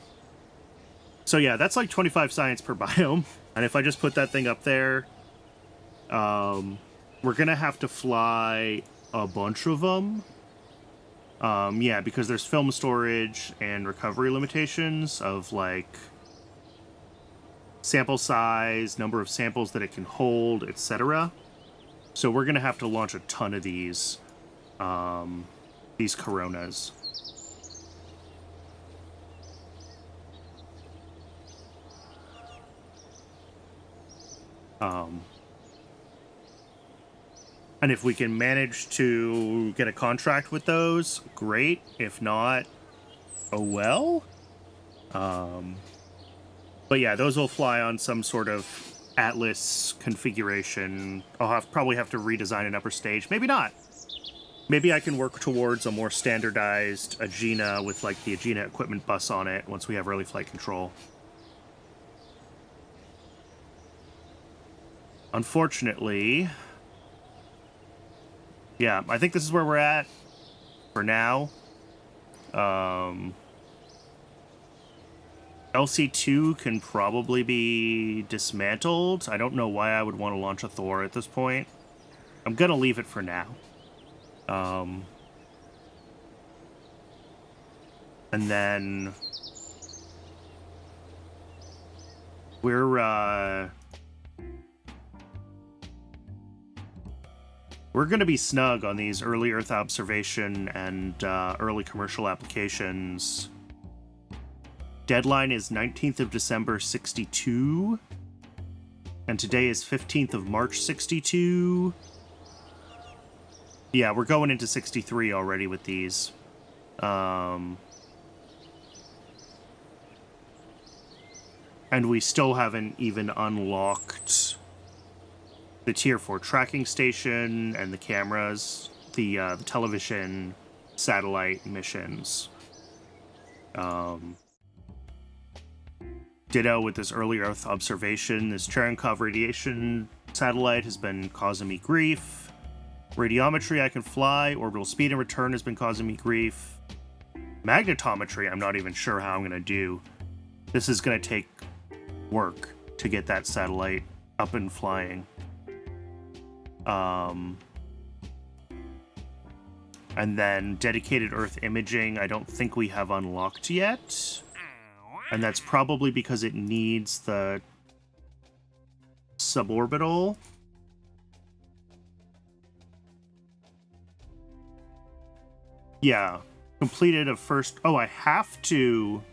So yeah, that's like 25 science per biome. And if I just put that thing up there, we're going to have to fly a bunch of them. Yeah, because there's film storage and recovery limitations of, like, sample size, number of samples that it can hold, etc. So we're going to have to launch a ton of these coronas. And if we can manage to get a contract with those, great. If not, oh well. But yeah, those will fly on some sort of Atlas configuration. I'll probably have to redesign an upper stage. Maybe not. Maybe I can work towards a more standardized Agena with, like, the Agena equipment bus on it once we have early flight control. Unfortunately, yeah, I think this is where we're at for now. LC2 can probably be dismantled. I don't know why I would want to launch a Thor at this point. I'm going to leave it for now. And then we're going to be snug on these early Earth observation and early commercial applications. Deadline is 19th of December 62. And today is 15th of March 62. Yeah, we're going into 63 already with these. And we still haven't even unlocked the Tier 4 tracking station and the cameras, the television, satellite missions. Ditto with this early Earth observation. This Cherenkov radiation satellite has been causing me grief. Radiometry, I can fly. Orbital speed and return has been causing me grief. Magnetometry, I'm not even sure how I'm going to do. This is going to take work to get that satellite up and flying. And then dedicated Earth imaging, I don't think we have unlocked yet. And that's probably because it needs the suborbital. Yeah, completed a first... Oh, I have to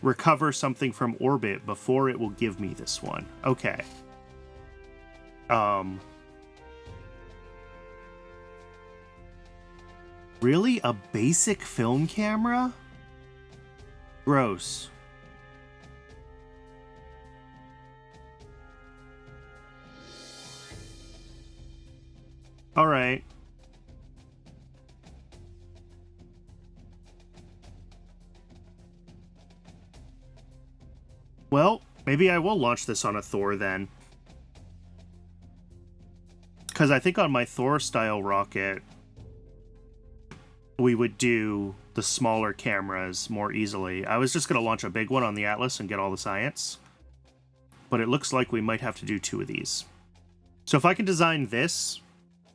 recover something from orbit before it will give me this one. Okay. Really? A basic film camera? Gross. All right. Well, maybe I will launch this on a Thor then. Because I think on my Thor-style rocket, we would do the smaller cameras more easily. I was just going to launch a big one on the Atlas and get all the science. But it looks like we might have to do 2 of these. So if I can design this,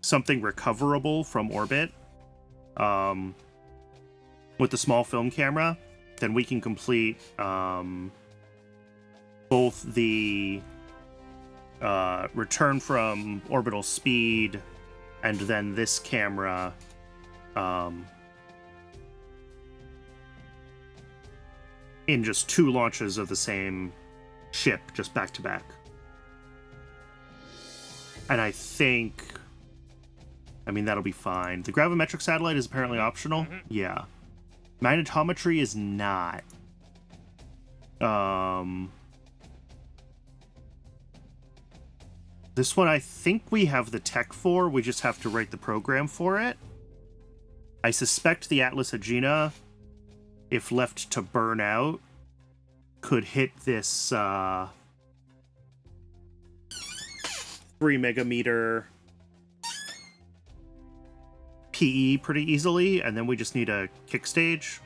something recoverable from orbit, with the small film camera, then we can complete both the return from orbital speed and then this camera in just 2 launches of the same ship, just back to back. And I think, I mean, that'll be fine. The gravimetric satellite is apparently optional. Yeah. Magnetometry is not. This one I think we have the tech for. We just have to write the program for it. I suspect the Atlas Agena, if left to burn out, could hit this 3 megameter PE pretty easily, and then we just need a kick stage.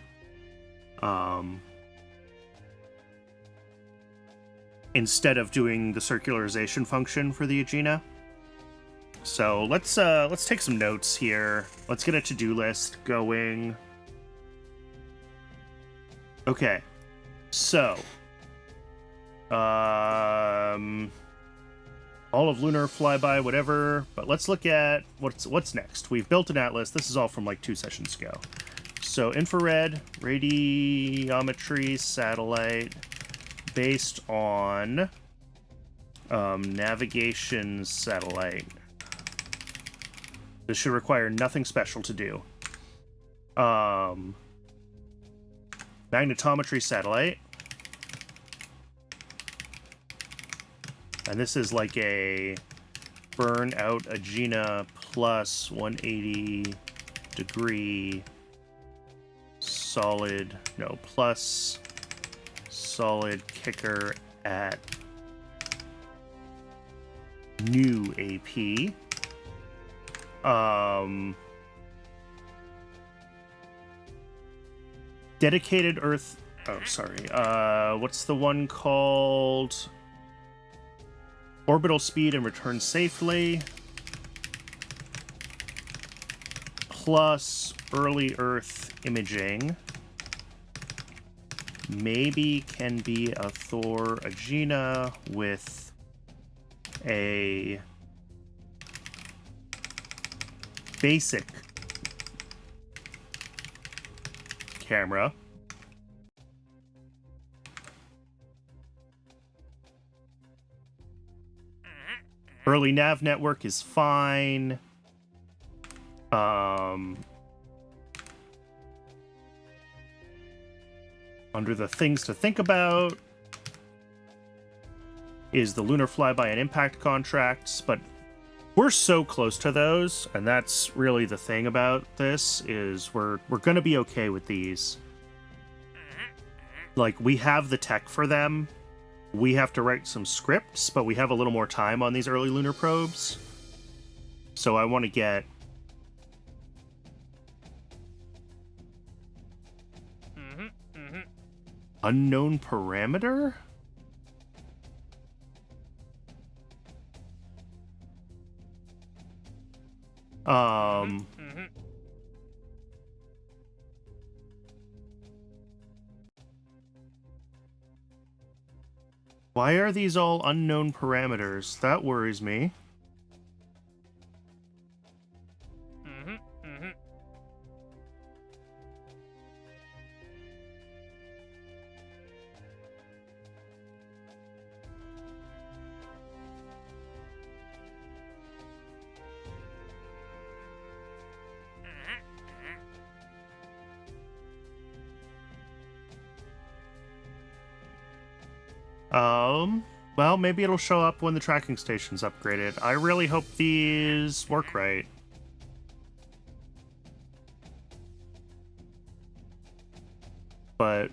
Instead of doing the circularization function for the Agena. So let's take some notes here. Let's get a to-do list going. Okay. So all of lunar flyby, whatever, but let's look at what's next. We've built an Atlas. This is all from like 2 sessions ago. So infrared radiometry satellite based on navigation satellite. This should require nothing special to do. Magnetometry satellite. And this is like a burnout Agena plus 180 degree solid, no, plus solid kicker at new AP. Dedicated Earth. Oh, sorry. What's the one called? Orbital speed and return safely. Plus early Earth imaging. Maybe can be a Thor Agena with a basic camera. Early nav network is fine. Under the things to think about is the lunar flyby and impact contracts, but we're so close to those, and that's really the thing about this, is we're gonna be okay with these. Like, we have the tech for them. We have to write some scripts, but we have a little more time on these early lunar probes. So I want to get... Unknown parameter? Why are these all unknown parameters? That worries me. Well, maybe it'll show up when the tracking station's upgraded. I really hope these work right. But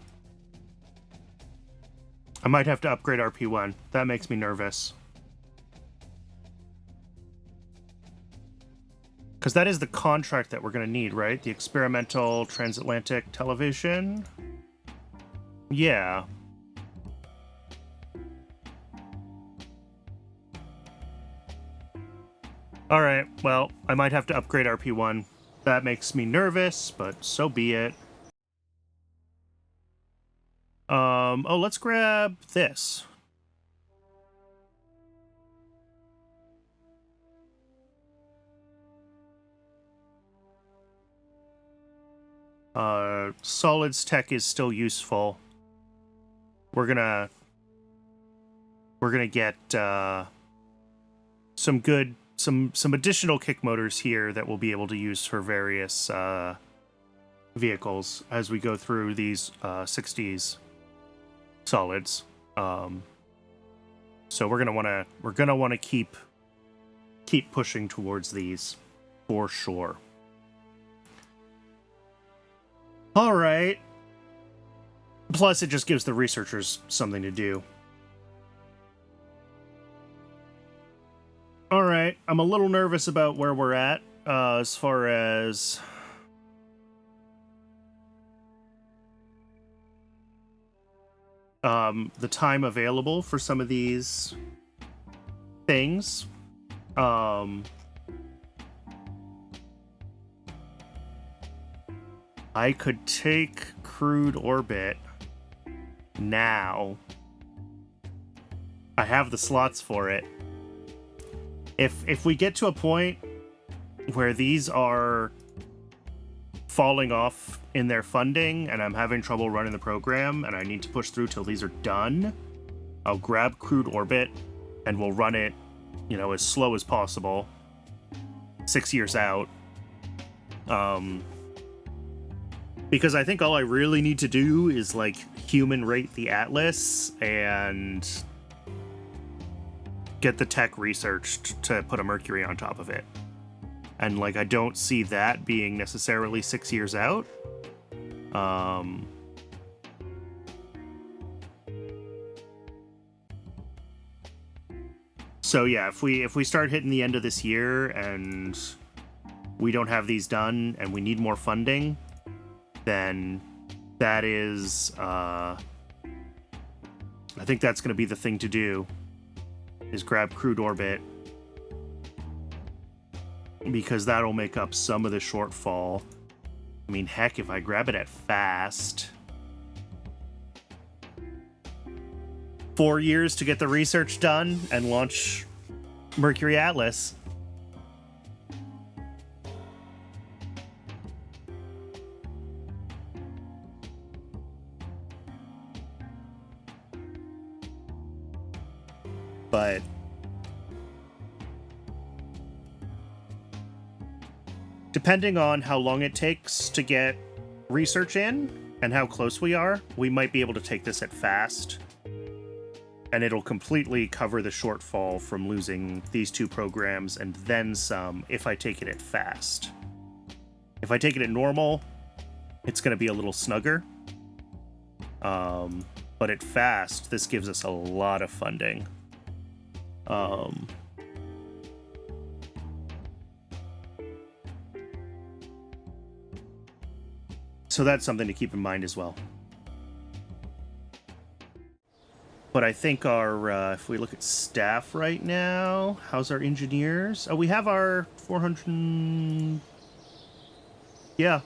I might have to upgrade RP-1. That makes me nervous. Because that is the contract that we're going to need, right? The experimental transatlantic television? Yeah. Alright, well, I might have to upgrade RP-1. That makes me nervous, but so be it. Oh, let's grab this. Solids tech is still useful. We're gonna get, some additional kick motors here that we'll be able to use for various vehicles as we go through these 60s solids. So we're gonna wanna keep pushing towards these for sure. All right. Plus, it just gives the researchers something to do. All right, I'm a little nervous about where we're at as far as the time available for some of these things. I could take crude orbit now. I have the slots for it. If we get to a point where these are falling off in their funding and I'm having trouble running the program and I need to push through till these are done, I'll grab crude orbit and we'll run it, you know, as slow as possible, 6 years out. Because I think all I really need to do is, like, human rate the Atlas and get the tech researched to put a Mercury on top of it. And, like, I don't see that being necessarily 6 years out. So yeah, if we start hitting the end of this year and we don't have these done and we need more funding, then that is, I think that's going to be the thing to do, is grab crude orbit, because that'll make up some of the shortfall. I mean, heck, if I grab it at fast, 4 years to get the research done and launch Mercury Atlas. But depending on how long it takes to get research in and how close we are, we might be able to take this at fast. And it'll completely cover the shortfall from losing these two programs and then some if I take it at fast. If I take it at normal, it's going to be a little snugger. But at fast, this gives us a lot of funding. So that's something to keep in mind as well. But I think our, if we look at staff right now, how's our engineers? Oh, we have our 400... Yeah.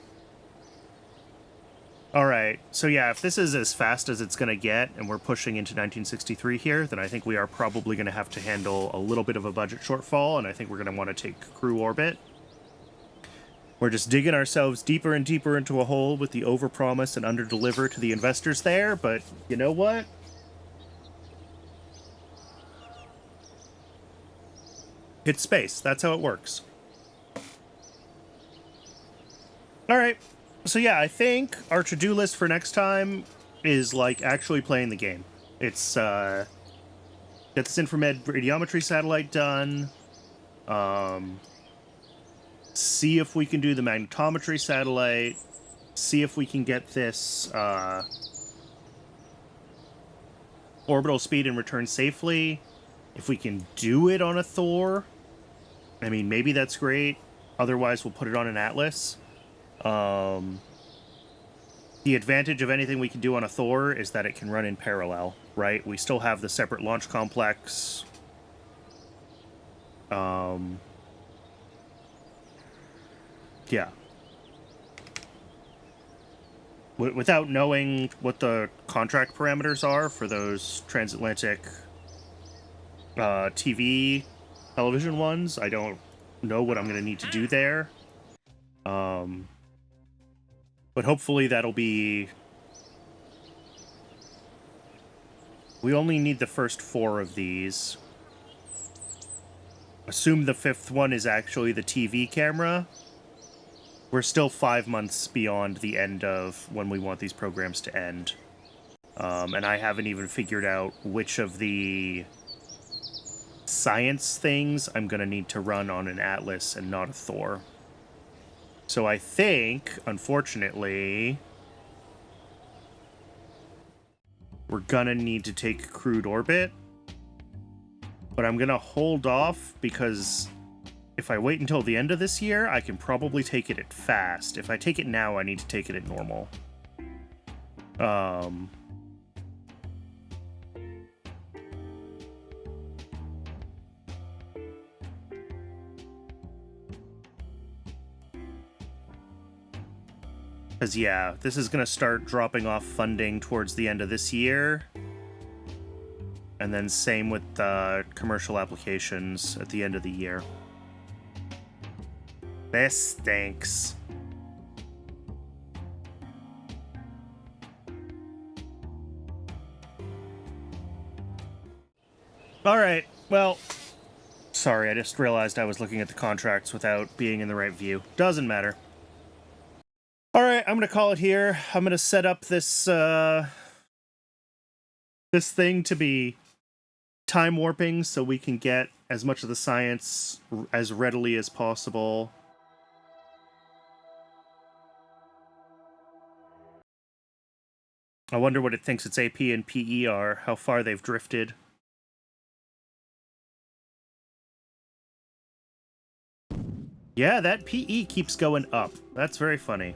Alright, so yeah, if this is as fast as it's going to get, and we're pushing into 1963 here, then I think we are probably going to have to handle a little bit of a budget shortfall, and I think we're going to want to take crew orbit. We're just digging ourselves deeper and deeper into a hole with the overpromise and underdeliver to the investors there, but you know what? It's space. That's how it works. Alright. So yeah, I think our to-do list for next time is, like, actually playing the game. It's, get this infrared radiometry satellite done, see if we can do the magnetometry satellite, see if we can get this, orbital speed and return safely. If we can do it on a Thor, I mean, maybe that's great. Otherwise, we'll put it on an Atlas. The advantage of anything we can do on a Thor is that it can run in parallel, right? We still have the separate launch complex. Yeah. Without knowing what the contract parameters are for those transatlantic television ones, I don't know what I'm going to need to do there. But hopefully that'll be... We only need the first 4 of these. Assume the 5th one is actually the TV camera. We're still 5 months beyond the end of when we want these programs to end. And I haven't even figured out which of the science things I'm going to need to run on an Atlas and not a Thor. So I think, unfortunately, we're gonna need to take crewed orbit. But I'm gonna hold off because if I wait until the end of this year, I can probably take it at fast. If I take it now, I need to take it at normal. Because, yeah, this is going to start dropping off funding towards the end of this year. And then same with commercial applications at the end of the year. This stinks. Alright, well... Sorry, I just realized I was looking at the contracts without being in the right view. Doesn't matter. Alright, I'm gonna call it here. I'm gonna set up this, this thing to be time warping so we can get as much of the science as readily as possible. I wonder what it thinks its AP and PE are, how far they've drifted. Yeah, that PE keeps going up. That's very funny.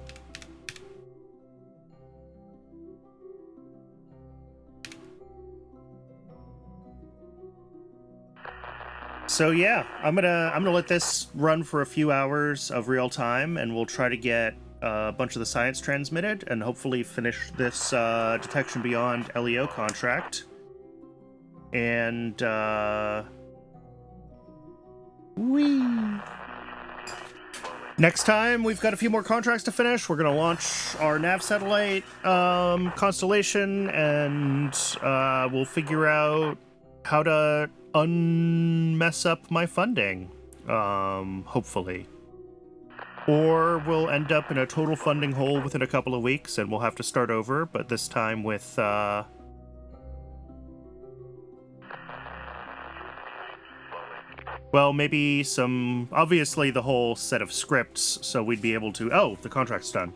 So yeah, I'm gonna let this run for a few hours of real time, and we'll try to get a bunch of the science transmitted, and hopefully finish this Detection Beyond LEO contract. And next time we've got a few more contracts to finish. We're gonna launch our nav satellite constellation, and we'll figure out how to unmess up my funding, hopefully. Or we'll end up in a total funding hole within a couple of weeks, and we'll have to start over, but this time with, well, maybe some... Obviously, the whole set of scripts, so we'd be able to... Oh, the contract's done.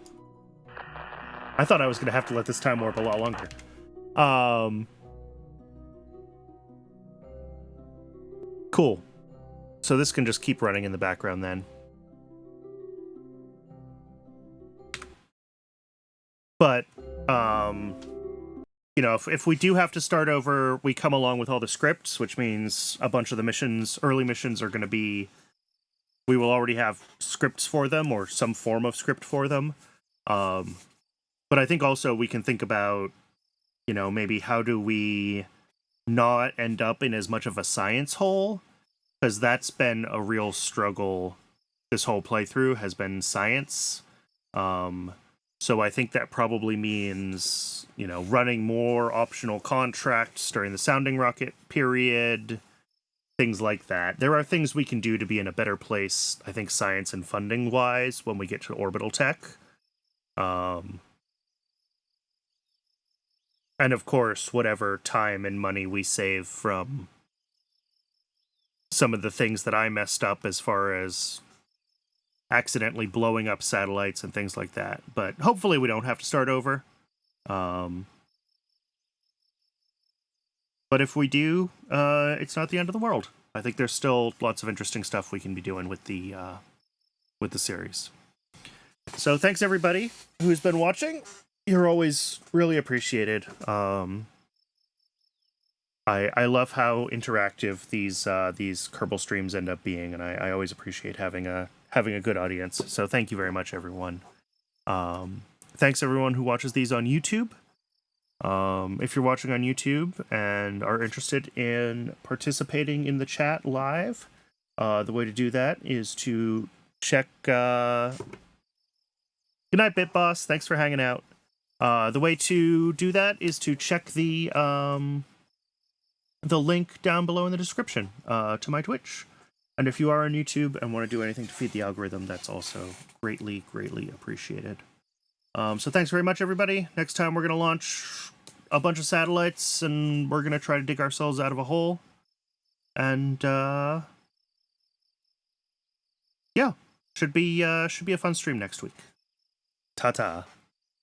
I thought I was going to have to let this time warp a lot longer. Cool. So this can just keep running in the background then. But, you know, if we do have to start over, we come along with all the scripts, which means a bunch of the missions, early missions, are going to be... We will already have scripts for them, or some form of script for them. But But I think also we can think about, you know, maybe how do we not end up in as much of a science hole? Because that's been a real struggle. This whole playthrough has been science. So I think that probably means, you know, running more optional contracts during the sounding rocket period, things like that. There are things we can do to be in a better place, I think, science and funding wise, when we get to orbital tech. And of course, whatever time and money we save from some of the things that I messed up as far as accidentally blowing up satellites and things like that. But hopefully we don't have to start over. But if we do, it's not the end of the world. I think there's still lots of interesting stuff we can be doing with the series. So thanks everybody who's been watching. You're always really appreciated. I love how interactive these Kerbal streams end up being, and I always appreciate having a good audience. So thank you very much, everyone. Thanks everyone who watches these on YouTube. If you're watching on YouTube and are interested in participating in the chat live, the way to do that is to check. Good night, BitBoss. Thanks for hanging out. The way to do that is to check the link down below in the description to my Twitch. And if you are on YouTube and want to do anything to feed the algorithm, that's also greatly, greatly appreciated. So thanks very much, everybody. Next time we're going to launch a bunch of satellites, and we're going to try to dig ourselves out of a hole. And, yeah, should be a fun stream next week. Ta-ta.